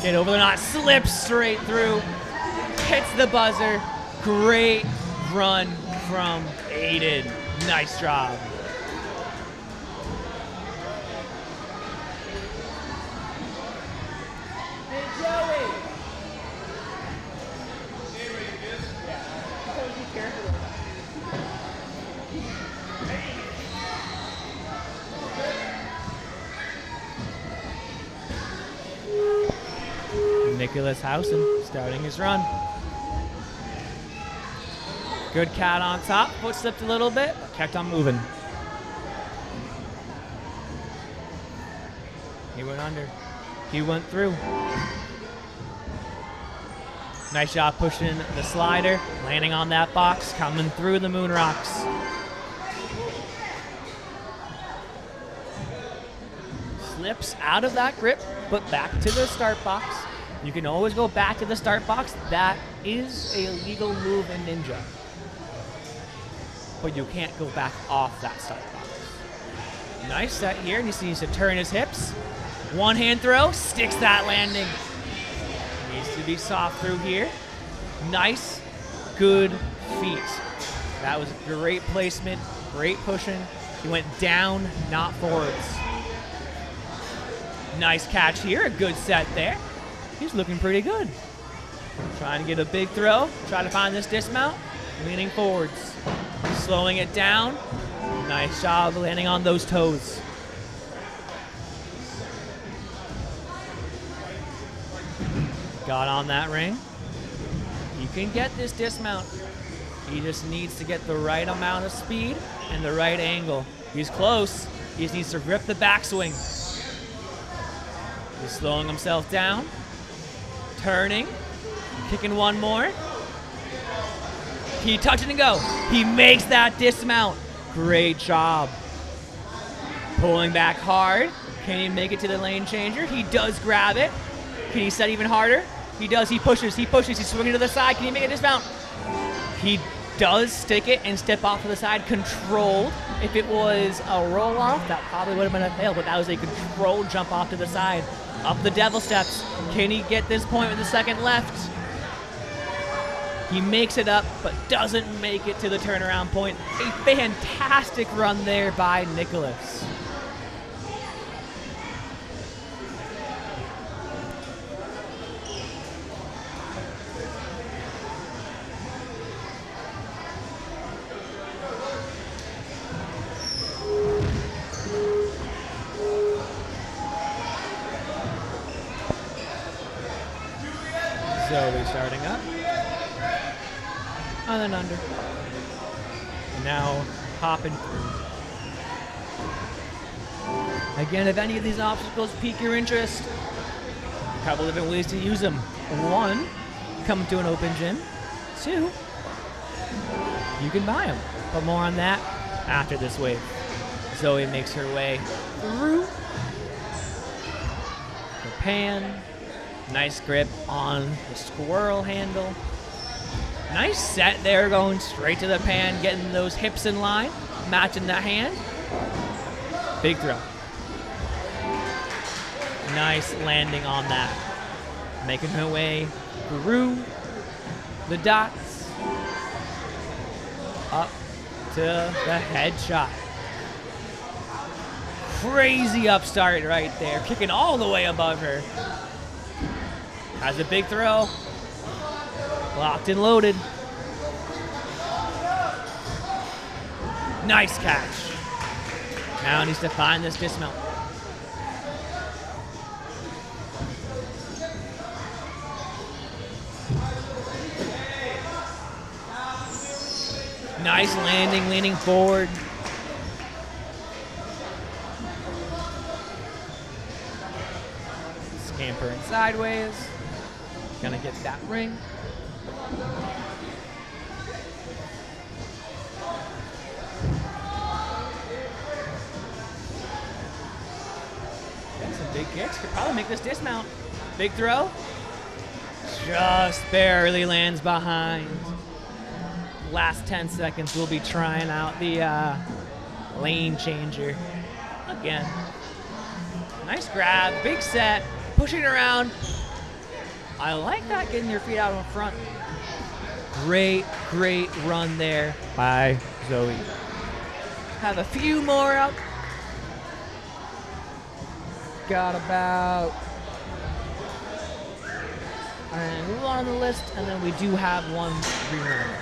Get over the knot, slip straight through. Hits the buzzer. Great run from Aiden. Nice job. Hey, Joey. Nicholas Housen starting his run. Good cat on top, foot slipped a little bit, but kept on moving. He went under. He went through. Nice job pushing the slider, landing on that box, coming through the moon rocks. Slips out of that grip, but back to the start box. You can always go back to the start box. That is a legal move in Ninja. But you can't go back off that start box. Nice set here, and he needs to turn his hips. One hand throw, sticks that landing. Needs to be soft through here. Nice, good feet. That was great placement, great pushing. He went down, not forwards. Nice catch here, a good set there. He's looking pretty good. Trying to get a big throw, try to find this dismount, leaning forwards. Slowing it down. Nice job landing on those toes. Got on that ring. You can get this dismount. He just needs to get the right amount of speed and the right angle. He's close. He just needs to rip the backswing. He's slowing himself down. Turning. Kicking one more. He touch it and go. He makes that dismount. Great job. Pulling back hard. Can he make it to the lane changer? He does grab it. Can he set even harder? He does. He pushes. He's swinging to the side. Can he make a dismount? He does stick it and step off to the side. Controlled. If it was a roll off, that probably would have been a fail, but that was a controlled jump off to the side. Up the devil steps. Can he get this point with the second left? He makes it up, but doesn't make it to the turnaround point. A fantastic run there by Nicholas. Zoe starting up. And then under. And now hopping through. Again, if any of these obstacles pique your interest, a couple different ways to use them. One, come to an open gym. Two, you can buy them. But more on that after this wave. Zoe makes her way through the pan. Nice grip on the squirrel handle. Nice set there, going straight to the pan, getting those hips in line, matching that hand. Big throw. Nice landing on that. Making her way through the dots. Up to the headshot. Crazy upstart right there. Kicking all the way above her. Has a big throw. Locked and loaded. Nice catch. Now needs to find this dismount. Nice landing, leaning forward. Scampering sideways. Gonna get that ring. Got some big kicks. Could probably make this dismount. Big throw. Just barely lands behind. Last 10 seconds, we'll be trying out the lane changer again. Nice grab, big set, pushing around. I like that, getting your feet out in front. Great, great run there by Zoe. Have a few more up. Got about move on the list, and then we do have one remaining.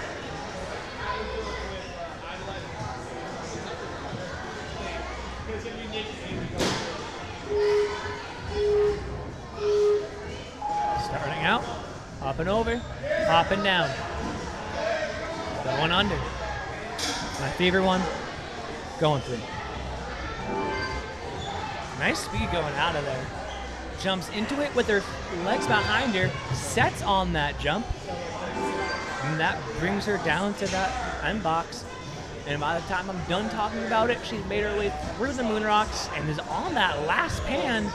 Starting out, hopping over, hopping down. Going under. My favorite one, going through. Nice speed going out of there. Jumps into it with her legs behind her, sets on that jump, and that brings her down to that end box. And by the time I'm done talking about it, she's made her way through the moon rocks and is on that last pan.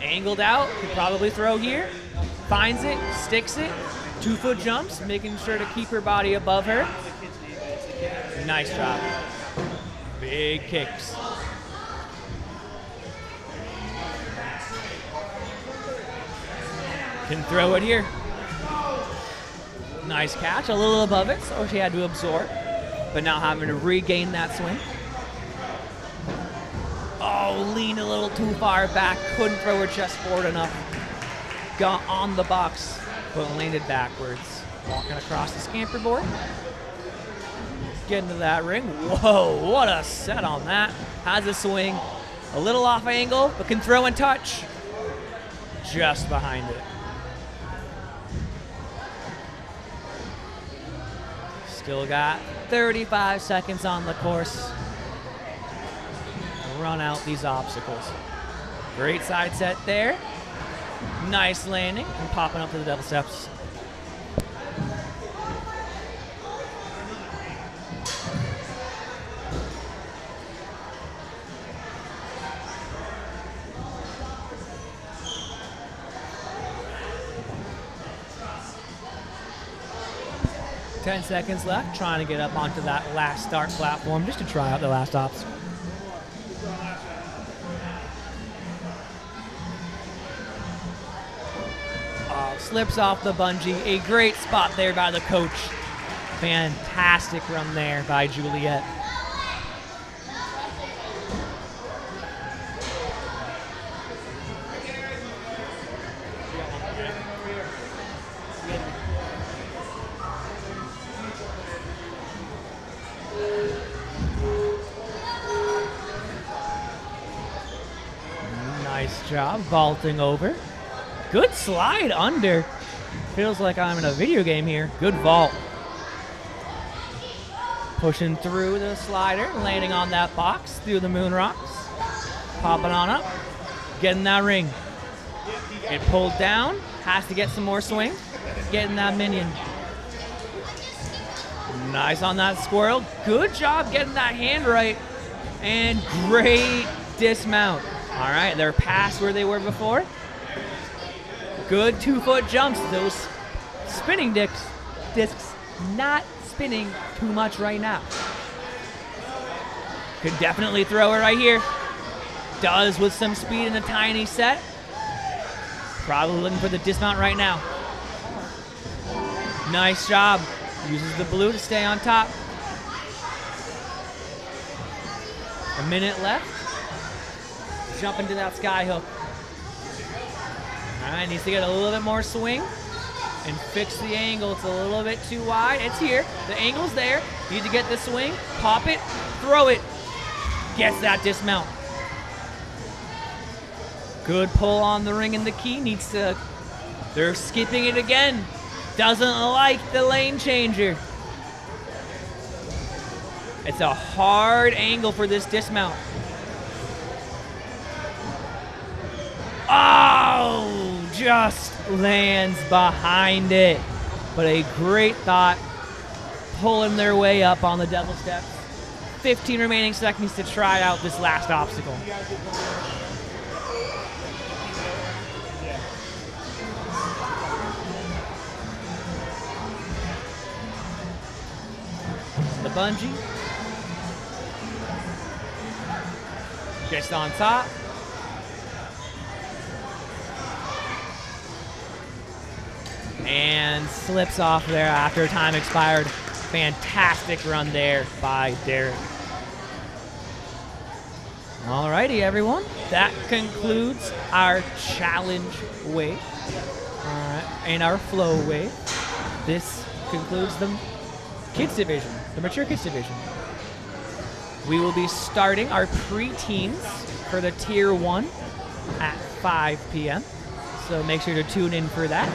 Angled out, could probably throw here. Finds it, sticks it, 2-foot jumps, making sure to keep her body above her. Nice job. Big kicks. Can throw it here. Nice catch, a little above it, so she had to absorb. But now having to regain that swing. Oh, leaned a little too far back. Couldn't throw her chest forward enough. Got on the box, but landed backwards. Walking across the scamper board. Getting to that ring. Whoa, what a set on that. Has a swing. A little off angle, but can throw and touch. Just behind it. Still got 35 seconds on the course. Run out these obstacles. Great side set there. Nice landing and popping up to the double steps. Ten seconds left, trying to get up onto that last start platform just to try out the last obstacle. Slips off the bungee. A great spot there by the coach. Fantastic run there by Juliet. Nice job vaulting over. Good slide under. Feels like I'm in a video game here. Good vault. Pushing through the slider, landing on that box through the moon rocks. Popping on up, getting that ring. It pulled down, has to get some more swing. Getting that minion. Nice on that squirrel. Good job getting that hand right. And great dismount. All right, they're past where they were before. Good 2-foot jumps. Those spinning discs not spinning too much right now. Could definitely throw her right here. Does with some speed in a tiny set. Probably looking for the dismount right now. Nice job. Uses the blue to stay on top. A minute left. Jump into that sky hook. All right, needs to get a little bit more swing and fix the angle. It's a little bit too wide. It's here. The angle's there. Need to get the swing. Pop it. Throw it. Gets that dismount. Good pull on the ring and the key. Needs to... They're skipping it again. Doesn't like the lane changer. It's a hard angle for this dismount. Oh, just lands behind it. But a great thought, pulling their way up on the double steps. 15 remaining seconds to try out this last obstacle. The bungee. Just on top. And slips off there after time expired. Fantastic run there by Derek. Alrighty, everyone. That concludes our challenge wave and our flow wave. This concludes the kids division, the mature kids division. We will be starting our preteens for the tier 1 at 5 p.m. So make sure to tune in for that.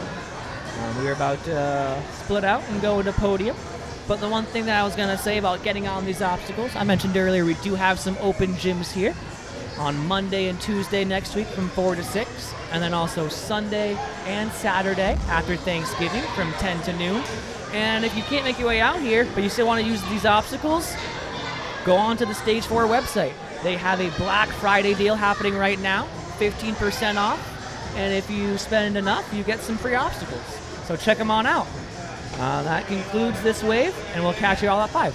We're about to split out and go to podium. But the one thing that I was going to say about getting on these obstacles, I mentioned earlier we do have some open gyms here on Monday and Tuesday next week from 4 to 6. And then also Sunday and Saturday after Thanksgiving from 10 to noon. And if you can't make your way out here, but you still want to use these obstacles, go on to the Stage 4 website. They have a Black Friday deal happening right now, 15% off. And if you spend enough, you get some free obstacles. So check them on out. That concludes this wave, and we'll catch you all at 5.